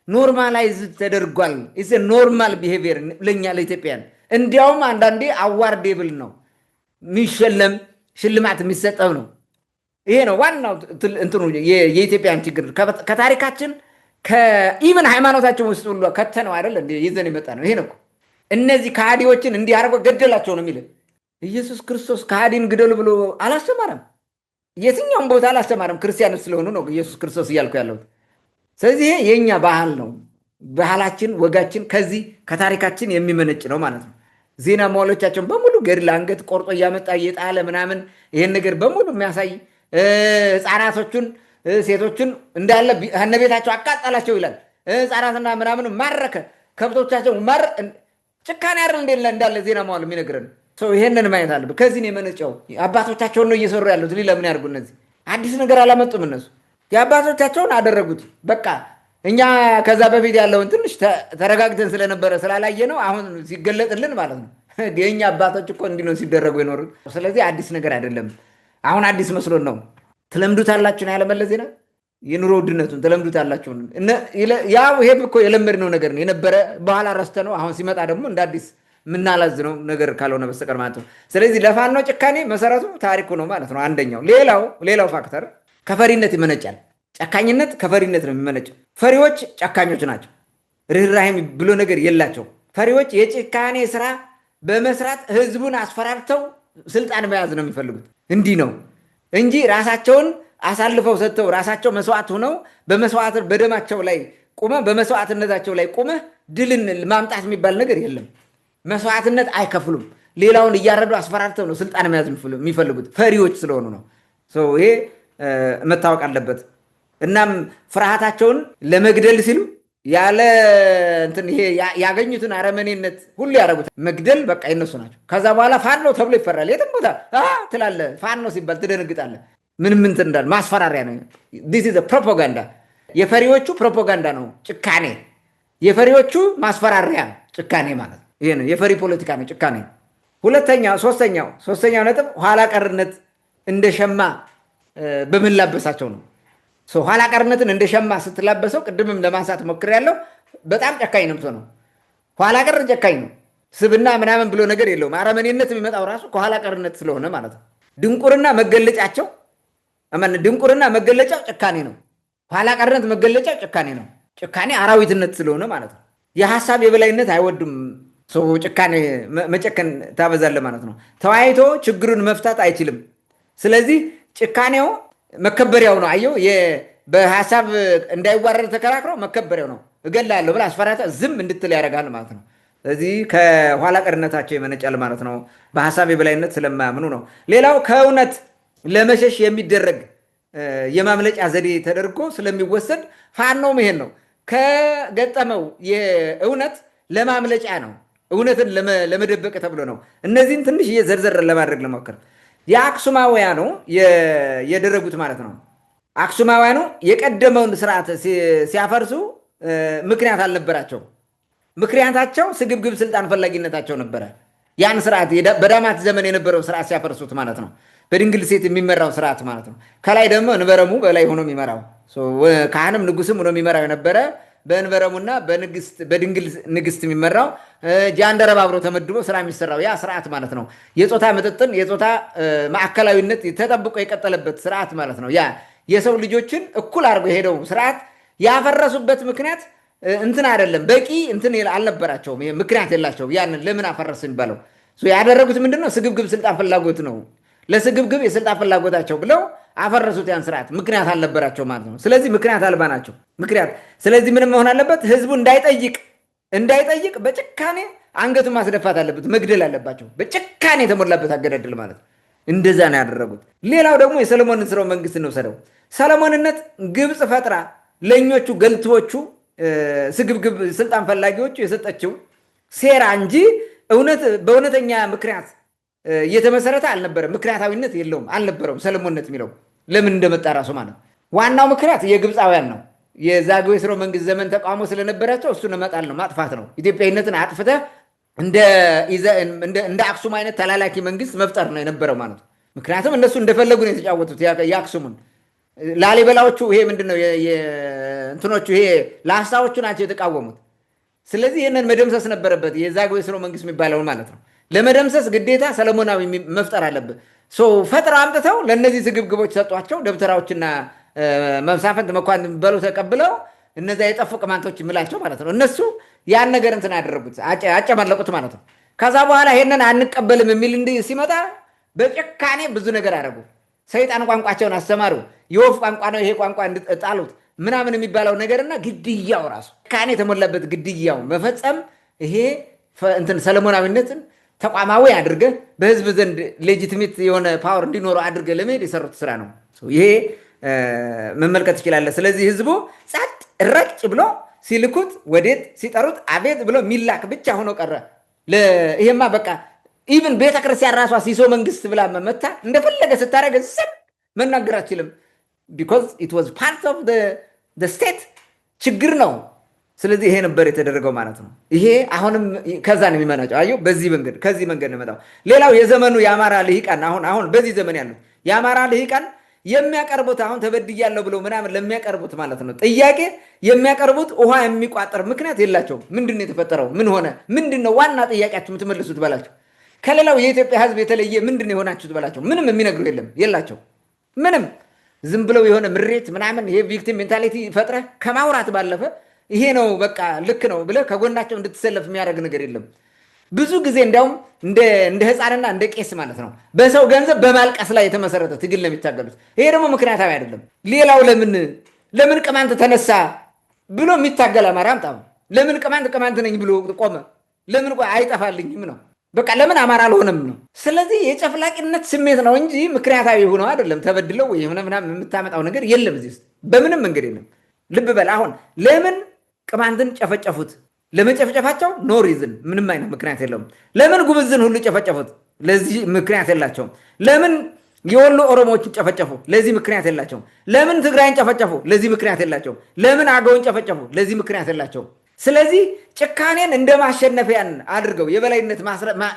ኖርማላይዝ ተደርጓል። ኢዝ ኖርማል ቢሄቪየር ለእኛ ለኢትዮጵያን። እንዲያውም አንዳንዴ አዋርዴብል ነው፣ የሚሸለም ሽልማት የሚሰጠው ነው። ይሄ ነው ዋናው እንትኑ የኢትዮጵያን ችግር ከታሪካችን ከኢቨን ሃይማኖታችን ውስጥ ሁሉ ከተነው አይደል እንደ ይዘን የመጣ ነው። ይሄ ነው እነዚህ ከሃዲዎችን እንዲህ አድርጎ ገደላቸው ነው የሚል። ኢየሱስ ክርስቶስ ከሃዲን ግደሉ ብሎ አላስተማረም። የትኛውም ቦታ አላስተማረም። ክርስቲያኖች ስለሆኑ ነው ኢየሱስ ክርስቶስ እያልኩ ያለሁት። ስለዚህ ይሄ የእኛ ባህል ነው። ባህላችን፣ ወጋችን ከዚህ ከታሪካችን የሚመነጭ ነው ማለት ነው። ዜና መዋዕሎቻቸውን በሙሉ ገድል አንገት ቆርጦ እያመጣ እየጣለ ምናምን ይሄን ነገር በሙሉ የሚያሳይ ህፃናቶችን ሴቶችን እንዳለ እነቤታቸው አቃጠላቸው ይላል። ህፃናትና ምናምን ማረከ፣ ከብቶቻቸው ጭካኔ አይደል እንዳለ ዜና መዋዕል የሚነግረን ሰው። ይሄንን ማየት አለብህ። ከዚህ ነው የመነጨው። አባቶቻቸውን ነው እየሰሩ ያሉት። ሌላ ምን ያደርጉ? እነዚህ አዲስ ነገር አላመጡም። እነሱ የአባቶቻቸውን አደረጉት። በቃ እኛ ከዛ በፊት ያለውን ትንሽ ተረጋግተን ስለነበረ ስላላየ ነው አሁን ሲገለጥልን ማለት ነው። የእኛ አባቶች እኮ እንዲህ ነው ሲደረጉ የኖሩት። ስለዚህ አዲስ ነገር አይደለም። አሁን አዲስ መስሎን ነው። ትለምዱታላችሁ ነው ያለ መለስ ዜና። የኑሮ ውድነቱን ትለምዱታላችሁ። ያው ይሄ እኮ የለመድነው ነገር ነው የነበረ፣ በኋላ ረስተነው አሁን ሲመጣ ደግሞ እንደ አዲስ የምናላዝነው ነገር ካልሆነ በስተቀር ማለት ነው። ስለዚህ ለፋኖ ጭካኔ መሰረቱ ታሪኩ ነው ማለት ነው። አንደኛው። ሌላው ፋክተር ከፈሪነት ይመነጫል። ጨካኝነት ከፈሪነት ነው የሚመነጨው። ፈሪዎች ጨካኞች ናቸው። ርኅራኄ ብሎ ነገር የላቸው። ፈሪዎች የጭካኔ ስራ በመስራት ህዝቡን አስፈራርተው ስልጣን መያዝ ነው የሚፈልጉት። እንዲህ ነው እንጂ ራሳቸውን አሳልፈው ሰጥተው ራሳቸው መስዋዕት ሆነው በደማቸው ላይ ቁመህ በመስዋዕትነታቸው ላይ ቁመህ ድልን ማምጣት የሚባል ነገር የለም። መስዋዕትነት አይከፍሉም። ሌላውን እያረዱ አስፈራርተው ነው ስልጣን መያዝ የሚፈልጉት ፈሪዎች ስለሆኑ ነው። ይሄ መታወቅ አለበት። እናም ፍርሃታቸውን ለመግደል ሲሉ ያለ እንትን ይሄ ያገኙትን አረመኔነት ሁሉ ያደረጉት መግደል በቃ የነሱ ናቸው። ከዛ በኋላ ፋኖ ተብሎ ይፈራል። የትም ቦታ ትላለህ። ፋኖ ሲባል ትደነግጣለህ። ምንም እንትን እንዳለ ማስፈራሪያ ነው። ዲስ ኢዝ ፕሮፓጋንዳ። የፈሪዎቹ ፕሮፓጋንዳ ነው ጭካኔ። የፈሪዎቹ ማስፈራሪያ ጭካኔ ማለት ይሄ ነው። የፈሪ ፖለቲካ ነው ጭካኔ። ሶስተኛው ነጥብ ኋላ ቀርነት እንደ ሸማ በመላበሳቸው ነው። ኋላ ቀርነትን እንደ ሸማ ስትላበሰው ቅድምም ለማንሳት ሞክሬያለሁ። በጣም ጨካኝ ነው የምትሆነው። ኋላ ቀር ጨካኝ ነው። ስብና ምናምን ብሎ ነገር የለውም። አረመኔነት የሚመጣው ራሱ ከኋላ ቀርነት ስለሆነ ማለት ነው። ድንቁርና መገለጫው ጭካኔ ነው። ኋላ ቀርነት መገለጫው ጭካኔ ነው። ጭካኔ አራዊትነት ስለሆነ ማለት ነው። የሀሳብ የበላይነት አይወዱም። ጭካኔ መጨከን ታበዛለህ ማለት ነው። ተወያይቶ ችግሩን መፍታት አይችልም። ስለዚህ ጭካኔው መከበሪያው ነው። አየው፣ በሀሳብ እንዳይዋረድ ተከራክረው መከበሪያው ነው። እገላለሁ ብለህ አስፈራርተህ ዝም እንድትል ያደርጋል ማለት ነው። ስለዚህ ከኋላ ቀርነታቸው ይመነጫል ማለት ነው። በሀሳብ የበላይነት ስለማያምኑ ነው። ሌላው ከእውነት ለመሸሽ የሚደረግ የማምለጫ ዘዴ ተደርጎ ስለሚወሰድ ፋኖም ይሄን ነው ከገጠመው የእውነት ለማምለጫ ነው። እውነትን ለመደበቅ ተብሎ ነው። እነዚህን ትንሽ ዘርዘር ለማድረግ ለሞከር የአክሱማውያኑ የደረጉት ማለት ነው። አክሱማውያኑ የቀደመውን ስርዓት ሲያፈርሱ ምክንያት አልነበራቸው። ምክንያታቸው ስግብግብ ስልጣን ፈላጊነታቸው ነበረ። ያን ስርዓት በዳማት ዘመን የነበረው ስርዓት ሲያፈርሱት ማለት ነው። በድንግል ሴት የሚመራው ስርዓት ማለት ነው። ከላይ ደግሞ እንበረሙ በላይ ሆኖ የሚመራው ካህንም ንጉስም ሆኖ የሚመራው የነበረ በእንበረሙና በድንግል ንግስት የሚመራው ጃንደረባ አብሮ ተመድቦ ስራ የሚሰራው ያ ስርዓት ማለት ነው። የፆታ ምጥጥን የፆታ ማዕከላዊነት ተጠብቆ የቀጠለበት ስርዓት ማለት ነው። ያ የሰው ልጆችን እኩል አድርጎ የሄደው ስርዓት ያፈረሱበት ምክንያት እንትን አይደለም። በቂ እንትን አልነበራቸውም። ምክንያት የላቸውም። ያንን ለምን አፈረስ የሚባለው ያደረጉት ምንድነው? ስግብግብ ስልጣን ፍላጎት ነው። ለስግብግብ የስልጣን ፍላጎታቸው ብለው አፈረሱት ያን ስርዓት። ምክንያት አልነበራቸው ማለት ነው። ስለዚህ ምክንያት አልባ ናቸው። ስለዚህ ምንም መሆን አለበት? ህዝቡ እንዳይጠይቅ በጭካኔ አንገቱን ማስደፋት አለበት፣ መግደል አለባቸው። በጭካኔ የተሞላበት አገዳደል ማለት ነው። እንደዛ ነው ያደረጉት። ሌላው ደግሞ የሰለሞንን ስርወ መንግስት እንውሰደው። ሰለሞንነት ግብፅ ፈጥራ ለኞቹ ገልቶቹ ስግብግብ ስልጣን ፈላጊዎቹ የሰጠችው ሴራ እንጂ በእውነተኛ ምክንያት እየተመሰረተ አልነበረም። ምክንያታዊነት የለውም፣ አልነበረውም። ሰለሞንነት የሚለው ለምን እንደመጣ ራሱ ማለት ነው። ዋናው ምክንያት የግብፃውያን ነው። የዛግዌ ስርወ መንግስት ዘመን ተቃውሞ ስለነበራቸው እሱን መጣል ነው፣ ማጥፋት ነው። ኢትዮጵያዊነትን አጥፍተህ እንደ አክሱም አይነት ተላላኪ መንግስት መፍጠር ነው የነበረው ማለት ነው። ምክንያቱም እነሱ እንደፈለጉ ነው የተጫወቱት የአክሱሙን። ላሊበላዎቹ ይሄ ምንድነው እንትኖቹ ይሄ ላስታዎቹ ናቸው የተቃወሙት። ስለዚህ ይህንን መደምሰስ ነበረበት፣ የዛግዌ ስርወ መንግስት የሚባለውን ማለት ነው። ለመደምሰስ ግዴታ ሰለሞናዊ መፍጠር አለበት። ፈጥረው አምጥተው ለእነዚህ ስግብግቦች ሰጧቸው። ደብተራዎችና መሳፍንት መኳንንት የሚባሉ ተቀብለው እነዚያ የጠፉ ቅማንቶች ምላቸው ማለት ነው። እነሱ ያን ነገር እንትን ያደረጉት አጨመለቁት ማለት ነው። ከዛ በኋላ ይሄንን አንቀበልም የሚል ሲመጣ በጭካኔ ብዙ ነገር አደረጉ። ሰይጣን ቋንቋቸውን አስተማሩ። የወፍ ቋንቋ ነው ይሄ ቋንቋ ጣሉት ምናምን የሚባለው ነገርና ግድያው ራሱ ጭካኔ የተሞላበት ግድያው መፈጸም ይሄ እንትን ሰለሞናዊነትን ተቋማዊ አድርገህ በህዝብ ዘንድ ሌጂቲሜት የሆነ ፓወር እንዲኖረው አድርገህ ለመሄድ የሰሩት ስራ ነው። ይሄ መመልከት ትችላለህ። ስለዚህ ህዝቡ ጸጥ ረጭ ብሎ ሲልኩት ወዴት ሲጠሩት አቤት ብሎ ሚላክ ብቻ ሆኖ ቀረ። ይሄማ በቃ ኢቭን ቤተክርስቲያን ራሷ ሲሶ መንግስት ብላ መመታ እንደፈለገ ስታደርግ ዝም መናገር አትችልም። ቢኮዝ ኢት ዋዝ ፓርት ኦፍ ዘ ስቴት ችግር ነው። ስለዚህ ይሄ ነበር የተደረገው ማለት ነው። ይሄ አሁንም ከዛ ነው የሚመነጨው። አየሁ፣ ከዚህ መንገድ ነው የመጣው። ሌላው የዘመኑ የአማራ ልሂቃን አሁን በዚህ ዘመን ያሉት የአማራ ልሂቃን የሚያቀርቡት አሁን ተበድያለሁ ብለው ምናምን ለሚያቀርቡት ማለት ነው ጥያቄ የሚያቀርቡት ውሃ የሚቋጠር ምክንያት የላቸውም። ምንድን ነው የተፈጠረው? ምን ሆነ? ምንድን ነው ዋና ጥያቄያችሁ የምትመልሱት በላቸው። ከሌላው የኢትዮጵያ ህዝብ የተለየ ምንድን ነው የሆናችሁት በላቸው። ምንም የሚነግሩ የላቸው ምንም። ዝም ብለው የሆነ ምሬት ምናምን ይሄ ቪክቲም ሜንታሊቲ ፈጥረህ ከማውራት ባለፈ ይሄ ነው በቃ ልክ ነው ብለህ ከጎናቸው እንድትሰለፍ የሚያደርግ ነገር የለም። ብዙ ጊዜ እንዲያውም እንደ ህፃንና እንደ ቄስ ማለት ነው በሰው ገንዘብ በማልቀስ ላይ የተመሰረተ ትግል ነው የሚታገሉት። ይሄ ደግሞ ምክንያታዊ አይደለም። ሌላው ለምን ቅማንት ተነሳ ብሎ የሚታገል አማራ አምጣ። ለምን ቅማንት ነኝ ብሎ ቆመ? ለምን አይጠፋልኝም ነው በቃ ለምን አማራ አልሆነም ነው። ስለዚህ የጨፍላቂነት ስሜት ነው እንጂ ምክንያታዊ ሆነው አይደለም። ተበድለው ወይ ምናምን የምታመጣው ነገር የለም እዚህ ውስጥ በምንም መንገድ የለም። ልብ በል። አሁን ለምን ቅማንትን ጨፈጨፉት? ለመጨፍጨፋቸው ኖ ሪዝን፣ ምንም አይነት ምክንያት የለውም። ለምን ጉብዝን ሁሉ ጨፈጨፉት? ለዚህ ምክንያት የላቸውም። ለምን የወሎ ኦሮሞዎችን ጨፈጨፉ? ለዚህ ምክንያት የላቸውም። ለምን ትግራይን ጨፈጨፉ? ለዚህ ምክንያት የላቸውም። ለምን አገውን ጨፈጨፉ? ለዚህ ምክንያት የላቸውም። ስለዚህ ጭካኔን እንደ ማሸነፊያን አድርገው የበላይነት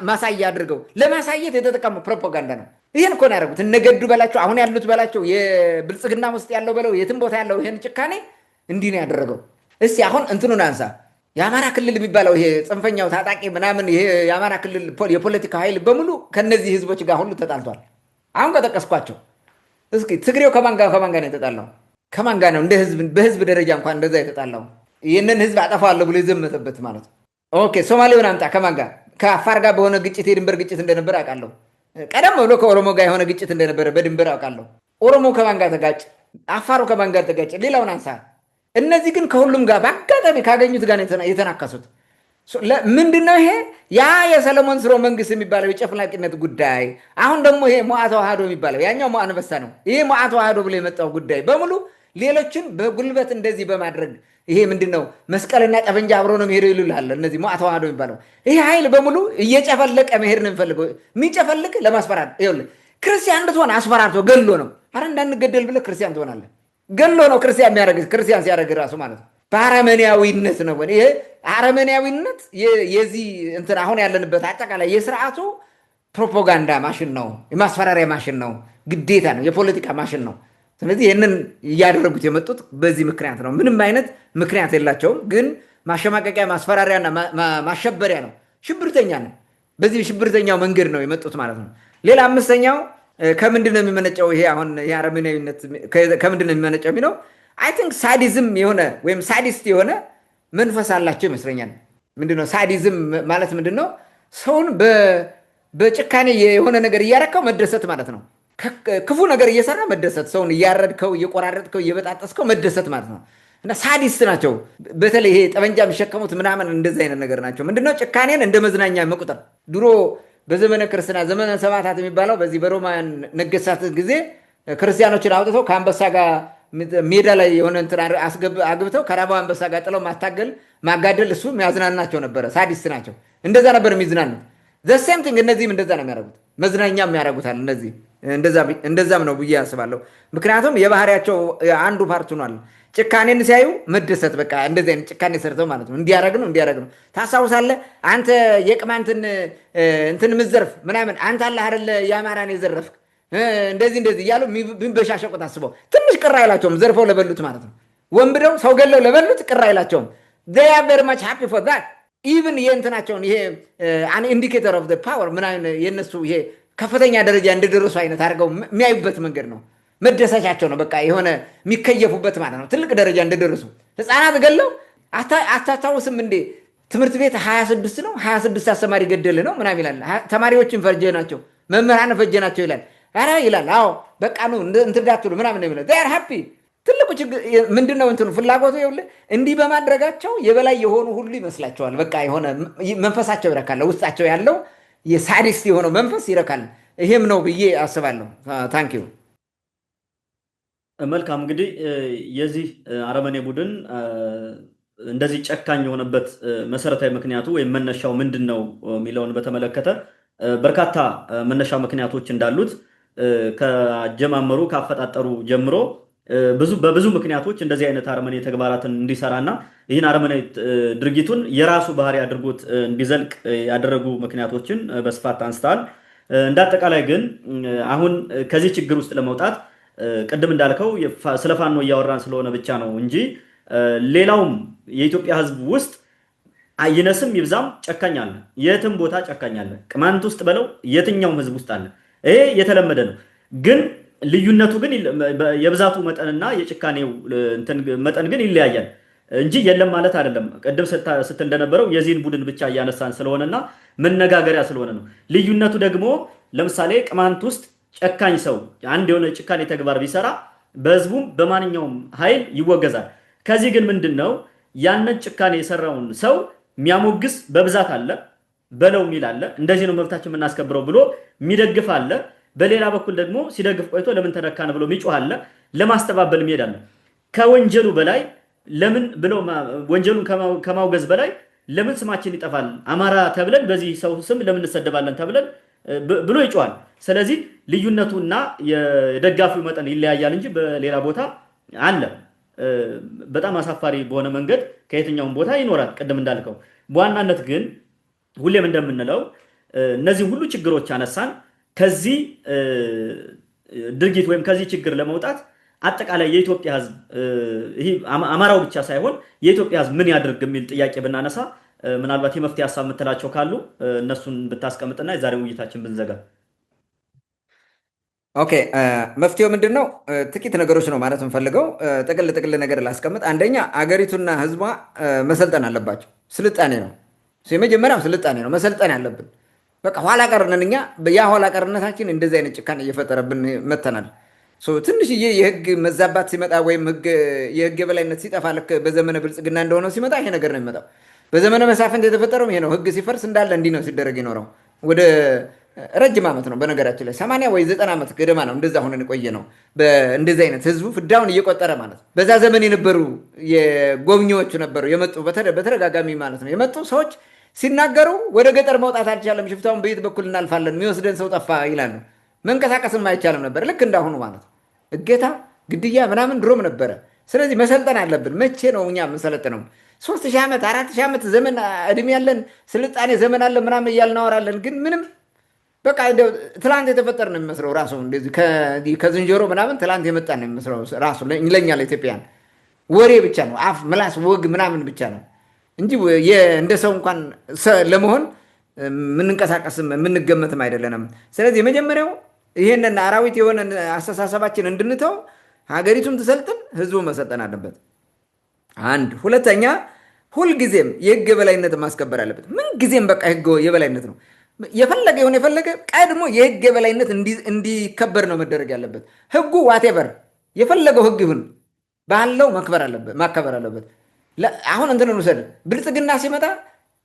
ማሳያ አድርገው ለማሳየት የተጠቀሙ ፕሮፓጋንዳ ነው። ይህን እኮ ነው ያደረጉት። እነገዱ በላቸው፣ አሁን ያሉት በላቸው፣ የብልጽግና ውስጥ ያለው በለው፣ የትም ቦታ ያለው ይህን ጭካኔ እንዲህ ነው ያደረገው። እስቲ አሁን እንትኑን አንሳ። የአማራ ክልል የሚባለው ይሄ ጽንፈኛው ታጣቂ ምናምን ይሄ የአማራ ክልል የፖለቲካ ኃይል በሙሉ ከነዚህ ህዝቦች ጋር ሁሉ ተጣልቷል። አሁን ከጠቀስኳቸው እስኪ ትግሬው ከማን ጋር ነው የተጣላው? ከማን ጋር ነው እንደ ህዝብ በህዝብ ደረጃ እንኳን እንደዛ የተጣላው? ይህንን ህዝብ አጠፋዋለሁ ብሎ የዘመተበት ማለት ነው። ኦኬ ሶማሌውን አምጣ። ከማን ጋር? ከአፋር ጋር በሆነ ግጭት የድንበር ግጭት እንደነበረ አውቃለሁ። ቀደም ብሎ ከኦሮሞ ጋር የሆነ ግጭት እንደነበረ በድንበር አውቃለሁ። ኦሮሞ ከማን ጋር ተጋጭ? አፋሩ ከማን ጋር ተጋጭ? ሌላውን አንሳ። እነዚህ ግን ከሁሉም ጋር በአጋጣሚ ካገኙት ጋር የተናከሱት ምንድነው? ይሄ ያ የሰለሞን ስርወ መንግስት የሚባለው የጨፍላቂነት ጉዳይ፣ አሁን ደግሞ ይሄ ሞዓ ተዋህዶ የሚባለው ያኛው ሞዓ አንበሳ ነው። ይሄ ሞዓ ተዋህዶ ብሎ የመጣው ጉዳይ በሙሉ ሌሎችን በጉልበት እንደዚህ በማድረግ ይሄ ምንድነው መስቀልና ጠበንጃ አብሮ ነው የሚሄደው ይሉልሃል። እነዚህ ሞዓ ተዋህዶ የሚባለው ይሄ ኃይል በሙሉ እየጨፈለቀ መሄድ ነው የሚፈልገው። የሚጨፈልቅ ለማስፈራራት ይኸውልህ፣ ክርስቲያን እንድትሆን አስፈራርቶ ገሎ ነው። አረ እንዳንገደል ብለህ ክርስቲያን ትሆናለህ። ገሎ ነው ክርስቲያን የሚያደርግ። ክርስቲያን ሲያደርግ ራሱ ማለት ነው በአረመኔያዊነት ነው። ይሄ አረመኔያዊነት የዚህ እንትን አሁን ያለንበት አጠቃላይ የስርዓቱ ፕሮፓጋንዳ ማሽን ነው፣ የማስፈራሪያ ማሽን ነው፣ ግዴታ ነው፣ የፖለቲካ ማሽን ነው። ስለዚህ ይህንን እያደረጉት የመጡት በዚህ ምክንያት ነው። ምንም አይነት ምክንያት የላቸውም፣ ግን ማሸማቀቂያ ማስፈራሪያና ማሸበሪያ ነው። ሽብርተኛ ነው። በዚህ ሽብርተኛው መንገድ ነው የመጡት ማለት ነው። ሌላ አምስተኛው ከምንድን ነው የሚመነጨው? ይሄ አሁን የአረመኔያዊነት ከምንድን ነው የሚመነጨው የሚለው አይ ቲንክ ሳዲዝም የሆነ ወይም ሳዲስት የሆነ መንፈስ አላቸው ይመስለኛል። ምንድነው ሳዲዝም ማለት? ምንድነው? ሰውን በጭካኔ የሆነ ነገር እያረከው መደሰት ማለት ነው። ክፉ ነገር እየሰራ መደሰት፣ ሰውን እያረድከው እየቆራረጥከው እየበጣጠስከው መደሰት ማለት ነው። እና ሳዲስት ናቸው። በተለይ ይሄ ጠመንጃ የሚሸከሙት ምናምን እንደዚህ አይነት ነገር ናቸው። ምንድነው? ጭካኔን እንደ መዝናኛ መቁጠር። ድሮ በዘመነ ክርስትና ዘመነ ሰማዕታት የሚባለው በዚህ በሮማውያን ነገስታት ጊዜ ክርስቲያኖችን አውጥተው ከአንበሳ ጋር ሜዳ ላይ የሆነ እንትን አግብተው ከራባው አንበሳ ጋር ጥለው ማጋደል እሱ የሚያዝናናቸው ነበረ። ሳዲስት ናቸው። እንደዛ ነበር የሚዝናኑት። ዘሴም ቲንግ እነዚህም እንደዛ ነው የሚያደርጉት። መዝናኛም ያደርጉታል። እነዚህ እንደዛም ነው ብዬ አስባለሁ። ምክንያቱም የባህሪያቸው አንዱ ፓርት ሆኗል። ጭካኔን ሲያዩ መደሰት፣ በቃ እንደዚህ አይነት ጭካኔ ሰርተው ማለት ነው። እንዲያረግ ነው። ታስታውሳለህ? አንተ የቅማንትን እንትን ምዘርፍ ምናምን አንተ አለህ አይደለ የአማራን የዘረፍክ እንደዚህ እያሉ ቢንበሻሸቁ ታስበው ትንሽ ቅር አይላቸውም። ዘርፈው ለበሉት ማለት ነው። ወንብደው ሰው ገለው ለበሉት ቅር አይላቸውም። they are very much happy for that even የእንትናቸውን ይሄ an indicator of the power ምናምን የነሱ ይሄ ከፍተኛ ደረጃ እንደደረሱ አይነት አድርገው የሚያዩበት መንገድ ነው። መደሰቻቸው ነው። በቃ የሆነ የሚከየፉበት ማለት ነው። ትልቅ ደረጃ እንደደረሱ ህፃናት ገለው አታስታውስም እንዴ? ትምህርት ቤት 26 ነው 26 አስተማሪ ገደል ነው ምናምን ይላል። ተማሪዎችን ፈርጀ ናቸው መምህራን ፈርጀ ናቸው ይላል። አረ ይላል። አዎ በቃ ነው እንትዳትሉ ምናምን ነው የሚለው። they are happy። ትልቁ ችግር ምንድነው? እንትኑ ፍላጎቱ ይኸውልህ፣ እንዲህ በማድረጋቸው የበላይ የሆኑ ሁሉ ይመስላቸዋል። በቃ የሆነ መንፈሳቸው ይረካል። ውስጣቸው ያለው የሳዲስት የሆነው መንፈስ ይረካል። ይሄም ነው ብዬ አስባለሁ። ታንክ ዩ። መልካም። እንግዲህ የዚህ አረመኔ ቡድን እንደዚህ ጨካኝ የሆነበት መሰረታዊ ምክንያቱ ወይም መነሻው ምንድን ነው የሚለውን በተመለከተ በርካታ መነሻ ምክንያቶች እንዳሉት ከጀማመሩ ካፈጣጠሩ ጀምሮ በብዙ ምክንያቶች እንደዚህ አይነት አረመኔ ተግባራትን እንዲሰራና ይህን አረመኔ ድርጊቱን የራሱ ባህሪ አድርጎት እንዲዘልቅ ያደረጉ ምክንያቶችን በስፋት አንስተዋል። እንዳጠቃላይ ግን አሁን ከዚህ ችግር ውስጥ ለመውጣት ቅድም እንዳልከው ስለ ፋኖ እያወራን ስለሆነ ብቻ ነው እንጂ ሌላውም የኢትዮጵያ ሕዝብ ውስጥ ይነስም ይብዛም ጨካኝ አለ። የትም ቦታ ጨካኝ አለ። ቅማንት ውስጥ በለው የትኛውም ሕዝብ ውስጥ አለ። ይሄ የተለመደ ነው። ግን ልዩነቱ ግን የብዛቱ መጠንና የጭካኔው መጠን ግን ይለያያል እንጂ የለም ማለት አይደለም። ቅድም ስትል እንደነበረው የዚህን ቡድን ብቻ እያነሳን ስለሆነና መነጋገሪያ ስለሆነ ነው። ልዩነቱ ደግሞ ለምሳሌ ቅማንት ውስጥ ጨካኝ ሰው አንድ የሆነ ጭካኔ ተግባር ቢሰራ በህዝቡም በማንኛውም ኃይል ይወገዛል። ከዚህ ግን ምንድነው ያንን ጭካኔ የሰራውን ሰው የሚያሞግስ በብዛት አለ፣ በለው የሚል አለ፣ እንደዚህ ነው መብታችን የምናስከብረው ብሎ የሚደግፍ አለ። በሌላ በኩል ደግሞ ሲደግፍ ቆይቶ ለምን ተነካን ብሎ የሚጮህ አለ፣ ለማስተባበል የሚሄድ አለ። ከወንጀሉ በላይ ለምን ብለው ወንጀሉን ከማውገዝ በላይ ለምን ስማችን ይጠፋል አማራ ተብለን በዚህ ሰው ስም ለምን እንሰደባለን ተብለን ብሎ ይጮሃል። ስለዚህ ልዩነቱና የደጋፊው መጠን ይለያያል እንጂ በሌላ ቦታ አለ። በጣም አሳፋሪ በሆነ መንገድ ከየትኛውም ቦታ ይኖራል። ቅድም እንዳልከው በዋናነት ግን ሁሌም እንደምንለው እነዚህ ሁሉ ችግሮች አነሳን። ከዚህ ድርጊት ወይም ከዚህ ችግር ለመውጣት አጠቃላይ የኢትዮጵያ ሕዝብ ይሄ አማራው ብቻ ሳይሆን የኢትዮጵያ ሕዝብ ምን ያድርግ የሚል ጥያቄ ብናነሳ ምናልባት የመፍትሄ ሀሳብ የምትላቸው ካሉ እነሱን ብታስቀምጥና የዛሬ ውይይታችን ብንዘጋ። ኦኬ፣ መፍትሄው ምንድን ነው? ጥቂት ነገሮች ነው ማለት የምፈልገው። ጥቅል ነገር ላስቀምጥ። አንደኛ አገሪቱና ሕዝቧ መሰልጠን አለባቸው። ስልጣኔ ነው የመጀመሪያው፣ ስልጣኔ ነው መሰልጠን ያለብን። በቃ ኋላ ቀርነን እኛ ያ ኋላ ቀርነታችን እንደዚህ አይነት ጭካኔ እየፈጠረብን መተናል። ትንሽዬ የህግ መዛባት ሲመጣ ወይም የህግ የበላይነት ሲጠፋ ልክ በዘመነ ብልጽግና እንደሆነው ሲመጣ ይሄ ነገር ነው የሚመጣው። በዘመነ መሳፍንት የተፈጠረው ይሄ ነው። ህግ ሲፈርስ እንዳለ እንዲህ ነው ሲደረግ ይኖረው። ወደ ረጅም ዓመት ነው በነገራችን ላይ 80 ወይ 90 ዓመት ገደማ ነው እንደዛ ሆነን የቆየ ነው። እንደዚህ አይነት ህዝቡ ፍዳውን እየቆጠረ ማለት ነው። በዛ ዘመን የነበሩ የጎብኚዎቹ ነበሩ የመጡ በተደጋጋሚ ማለት ነው የመጡ ሰዎች ሲናገሩ ወደ ገጠር መውጣት አልቻለም፣ ሽፍታውን በየት በኩል እናልፋለን፣ የሚወስደን ሰው ጠፋ ይላሉ። መንቀሳቀስም አይቻልም ነበር። ልክ እንዳሁኑ ማለት እጌታ፣ ግድያ ምናምን ድሮም ነበረ። ስለዚህ መሰልጠን አለብን። መቼ ነው እኛ የምንሰለጥነው? 3000 ዓመት 4000 ዓመት ዘመን እድሜ ያለን ስልጣኔ ዘመን አለ ምናምን እያልን እናወራለን። ግን ምንም በቃ ትላንት የተፈጠረ ነው የሚመስለው ራሱ እንደዚህ ከዝንጀሮ ምናምን ትላንት የመጣ ነው የሚመስለው ራሱ ለእኛ ለኢትዮጵያን ወሬ ብቻ ነው፣ አፍ ምላስ ወግ ምናምን ብቻ ነው እንጂ እንደ ሰው እንኳን ለመሆን የምንንቀሳቀስም የምንገመትም አይደለንም። ስለዚህ የመጀመሪያው ይህንን አራዊት የሆነ አስተሳሰባችን እንድንተው ሀገሪቱም ትሰልጥን፣ ህዝቡ መሰልጠን አለበት። አንድ ሁለተኛ፣ ሁልጊዜም የህግ የበላይነት ማስከበር አለበት። ምንጊዜም በቃ ህግ የበላይነት ነው። የፈለገ የሆነ የፈለገ ቀድሞ የህግ የበላይነት እንዲከበር ነው መደረግ ያለበት። ህጉ ዋቴቨር የፈለገው ህግ ይሁን ባለው ማከበር አለበት። አሁን እንትንን ውሰድ። ብልጽግና ሲመጣ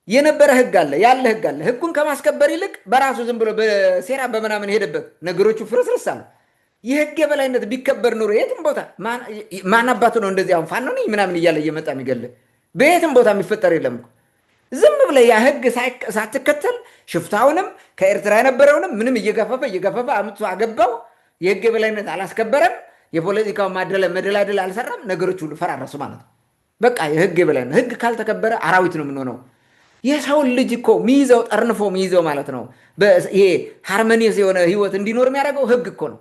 የነበረ ህግ አለ ያለ ህግ አለ። ህጉን ከማስከበር ይልቅ በራሱ ዝም ብሎ በሴራ በምናምን ሄደበት ነገሮቹ ፍርስርስ አሉ። የህግ የበላይነት ቢከበር ኑሮ የትም ቦታ ማን አባቱ ነው እንደዚህ አሁን ፋኖ ነኝ ምናምን እያለ እየመጣ የሚገል በየትም ቦታ የሚፈጠር የለም። ዝም ብለህ ያ ህግ ሳትከተል ሽፍታውንም ከኤርትራ የነበረውንም ምንም እየገፈፈ አምጥቶ አገባው። የህግ የበላይነት አላስከበረም። የፖለቲካው መደላደል አልሰራም። ነገሮች ሁሉ ፈራረሱ ማለት ነው። በቃ የህግ የበላይነት ህግ ካልተከበረ አራዊት ነው የምንሆነው። የሰውን ልጅ እኮ ሚይዘው ጠርንፎ ሚይዘው ማለት ነው። ይሄ ሃርመኒየስ የሆነ ህይወት እንዲኖር የሚያደርገው ህግ እኮ ነው።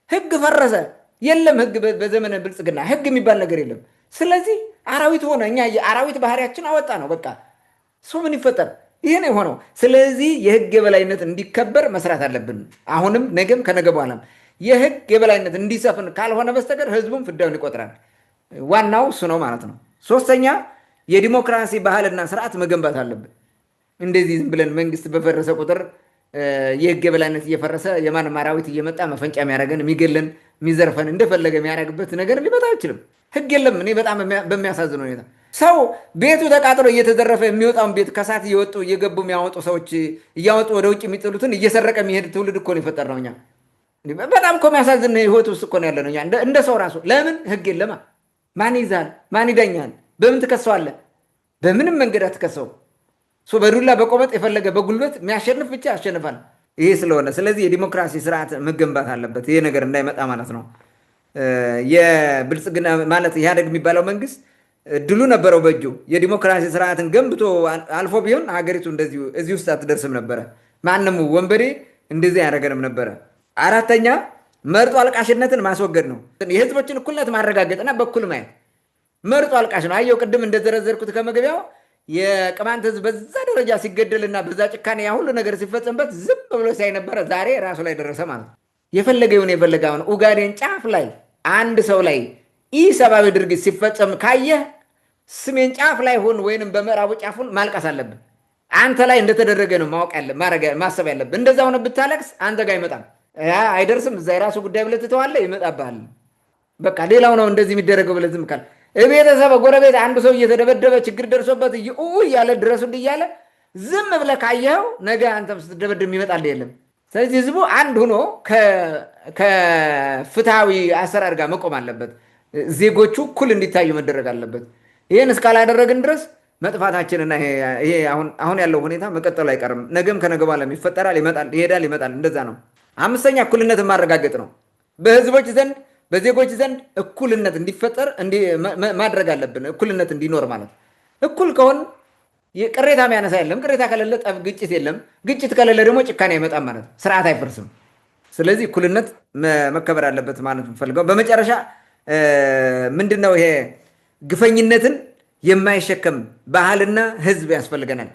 ህግ ፈረሰ፣ የለም ህግ በዘመነ ብልጽግና ህግ የሚባል ነገር የለም። ስለዚህ አራዊት ሆነ። እኛ የአራዊት ባህሪያችን አወጣ ነው። በቃ ሰው ምን ይፈጠር? ይሄ ነው የሆነው። ስለዚህ የህግ የበላይነት እንዲከበር መስራት አለብን። አሁንም ነገም ከነገ በኋላም የህግ የበላይነት እንዲሰፍን ካልሆነ በስተቀር ህዝቡም ፍዳውን ይቆጥራል። ዋናው እሱ ነው ማለት ነው። ሶስተኛ የዲሞክራሲ ባህልና ስርዓት መገንባት አለብን። እንደዚህ ዝም ብለን መንግስት በፈረሰ ቁጥር የህግ የበላይነት እየፈረሰ የማንም አራዊት እየመጣ መፈንጫ የሚያደርገን የሚገለን የሚዘርፈን እንደፈለገ የሚያደርግበት ነገር ሊመጣ አይችልም። ህግ የለም። እኔ በጣም በሚያሳዝን ሁኔታ ሰው ቤቱ ተቃጥሎ እየተዘረፈ የሚወጣውን ቤት ከሳት እየወጡ እየገቡ የሚያወጡ ሰዎች እያወጡ ወደ ውጭ የሚጥሉትን እየሰረቀ የሚሄድ ትውልድ እኮ ነው የፈጠርነው እኛ። በጣም እኮ የሚያሳዝን ህይወት ውስጥ እኮ ነው ያለ ነው እኛ እንደ ሰው ራሱ። ለምን ህግ የለማ? ማን ይዛል? ማን ይዳኛል? በምን ትከሰዋለህ? በምንም መንገድ አትከሰው። በዱላ በቆመጥ የፈለገ በጉልበት የሚያሸንፍ ብቻ ያሸንፋል። ይሄ ስለሆነ ስለዚህ የዲሞክራሲ ስርዓት መገንባት አለበት። ይሄ ነገር እንዳይመጣ ማለት ነው። የብልጽግና ማለት ኢህአዴግ የሚባለው መንግስት ድሉ ነበረው በእጁ የዲሞክራሲ ስርዓትን ገንብቶ አልፎ ቢሆን ሀገሪቱ እዚህ ውስጥ አትደርስም ነበረ። ማንም ወንበዴ እንደዚህ ያደረገንም ነበረ። አራተኛ መርጦ አልቃሽነትን ማስወገድ ነው። የህዝቦችን እኩልነት ማረጋገጥና በኩል ማየት። መርጦ አልቃሽ ነው። አየው ቅድም እንደዘረዘርኩት ከመግቢያው የቅማንት ህዝብ በዛ ደረጃ ሲገደልና በዛ ጭካኔ ያ ሁሉ ነገር ሲፈጸምበት ዝም ብሎ ሳይ ነበረ። ዛሬ ራሱ ላይ ደረሰ ማለት ነው። የፈለገ ይሁን የፈለገ አሁን ኡጋዴን ጫፍ ላይ አንድ ሰው ላይ ኢሰብአዊ ድርጊት ሲፈጸም ካየህ ሰሜን ጫፍ ላይ ሁን ወይንም በምዕራቡ ጫፍ ሁን ማልቀስ አለብን። አንተ ላይ እንደተደረገ ነው ማሰብ ያለብን። እንደዛ ሆነ ብታለቅስ አንተ ጋር አይመጣም፣ አይደርስም። እዛ የራሱ ጉዳይ ብለህ ትተዋለህ፣ ይመጣብሃል። በቃ ሌላው ነው እንደዚህ የሚደረገው ብለህ ዝም ካል ቤተሰብ ጎረቤት አንድ ሰው እየተደበደበ ችግር ደርሶበት እያለ ድረሱልህ እያለ ዝም ብለህ ካየኸው ነገ አንተም ስትደበደብ የሚመጣልህ የለም። ስለዚህ ህዝቡ አንድ ሆኖ ከፍትሃዊ አሰራር ጋር መቆም አለበት። ዜጎቹ እኩል እንዲታዩ መደረግ አለበት። ይህን እስካላደረግን ድረስ መጥፋታችንና ይሄ አሁን ያለው ሁኔታ መቀጠሉ አይቀርም። ነገም ከነገ በኋላ ይፈጠራል፣ ይመጣል፣ ይሄዳል፣ ይመጣል። እንደዛ ነው። አምስተኛ እኩልነትን ማረጋገጥ ነው። በህዝቦች ዘንድ በዜጎች ዘንድ እኩልነት እንዲፈጠር ማድረግ አለብን። እኩልነት እንዲኖር ማለት እኩል ከሆን ቅሬታ የሚያነሳ የለም። ቅሬታ ከሌለ ጠብ፣ ግጭት የለም። ግጭት ከሌለ ደግሞ ጭካኔ አይመጣም ማለት ነው። ስርዓት አይፈርስም። ስለዚህ እኩልነት መከበር አለበት ማለት የምፈልገው። በመጨረሻ ምንድነው ይሄ ግፈኝነትን የማይሸከም ባህልና ህዝብ ያስፈልገናል።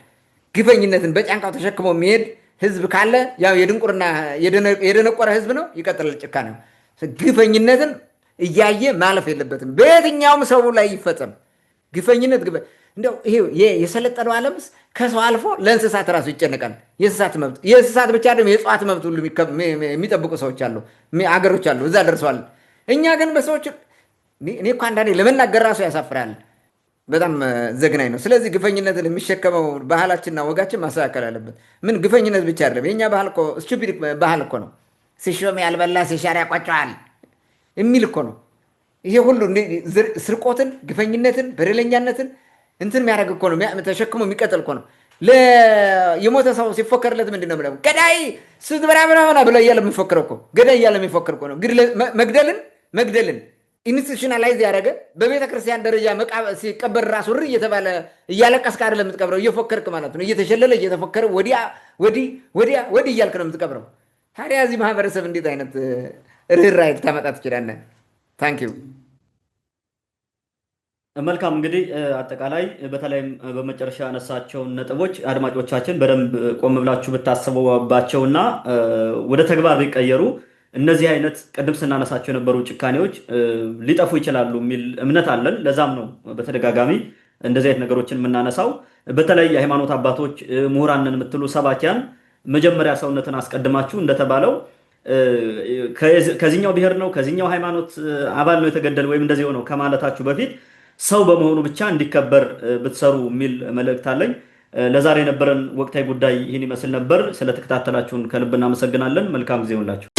ግፈኝነትን በጫንቃው ተሸክሞ የሚሄድ ህዝብ ካለ ያው የድንቁርና የደነቆረ ህዝብ ነው፣ ይቀጥላል ጭካኔው። ግፈኝነትን እያየ ማለፍ የለበትም። በየትኛውም ሰው ላይ ይፈጸም ግፈኝነት። እንደው ይሄ የሰለጠነው ዓለምስ ከሰው አልፎ ለእንስሳት ራሱ ይጨነቃል። የእንስሳት ብቻ ደግሞ የእጽዋት መብት ሁሉ የሚጠብቁ ሰዎች አሉ፣ አገሮች አሉ፣ እዛ ደርሰዋል። እኛ ግን በሰዎች እኔ እኮ አንዳንዴ ለመናገር ራሱ ያሳፍራል። በጣም ዘግናኝ ነው። ስለዚህ ግፈኝነትን የሚሸከመው ባህላችንና ወጋችን ማስተካከል አለበት። ምን ግፈኝነት ብቻ አይደለም። የእኛ ባህል እኮ ስቱፒድ ባህል እኮ ነው። ሲሾም ያልበላ ሲሻር ያቋጨዋል የሚል እኮ ነው። ይሄ ሁሉ ስርቆትን፣ ግፈኝነትን፣ በደለኛነትን እንትን የሚያደርግ እኮ ነው። ተሸክሞ የሚቀጥል እኮ ነው። የሞተ ሰው ሲፎከርለት ምንድን ነው ብለው ገዳይ ስትበራብራሆና ብለ እያለ የሚፎክረው እኮ ገዳይ እያለ የሚፎክር እኮ ነው። መግደልን ኢንስቲቱሽናላይዝ ያደረገ በቤተ ክርስቲያን ደረጃ ሲቀበር ራሱ ር እየተባለ እያለቀስክ አይደለም የምትቀብረው፣ እየፎከርክ ማለት ነው። እየተሸለለ እየተፎከረ ወዲህ እያልክ ነው የምትቀብረው። ታዲያ እዚህ ማህበረሰብ እንዴት አይነት ርኅራኄ ልታመጣ ትችላለህ? ታንኪዩ። መልካም እንግዲህ አጠቃላይ በተለይም በመጨረሻ ያነሳቸውን ነጥቦች አድማጮቻችን በደንብ ቆም ብላችሁ ብታስቡባቸውና ወደ ተግባር ቢቀየሩ እነዚህ አይነት ቅድም ስናነሳቸው የነበሩ ጭካኔዎች ሊጠፉ ይችላሉ የሚል እምነት አለን። ለዛም ነው በተደጋጋሚ እንደዚህ አይነት ነገሮችን የምናነሳው። በተለይ የሃይማኖት አባቶች፣ ምሁራንን የምትሉ ሰባኪያን መጀመሪያ ሰውነትን አስቀድማችሁ እንደተባለው ከዚህኛው ብሔር ነው ከዚህኛው ሃይማኖት አባል ነው የተገደለ ወይም እንደዚህ ሆነው ከማለታችሁ በፊት ሰው በመሆኑ ብቻ እንዲከበር ብትሰሩ የሚል መልእክት አለኝ። ለዛሬ የነበረን ወቅታዊ ጉዳይ ይህን ይመስል ነበር። ስለተከታተላችሁን ከልብ እናመሰግናለን። መልካም ጊዜ ሁላችሁ።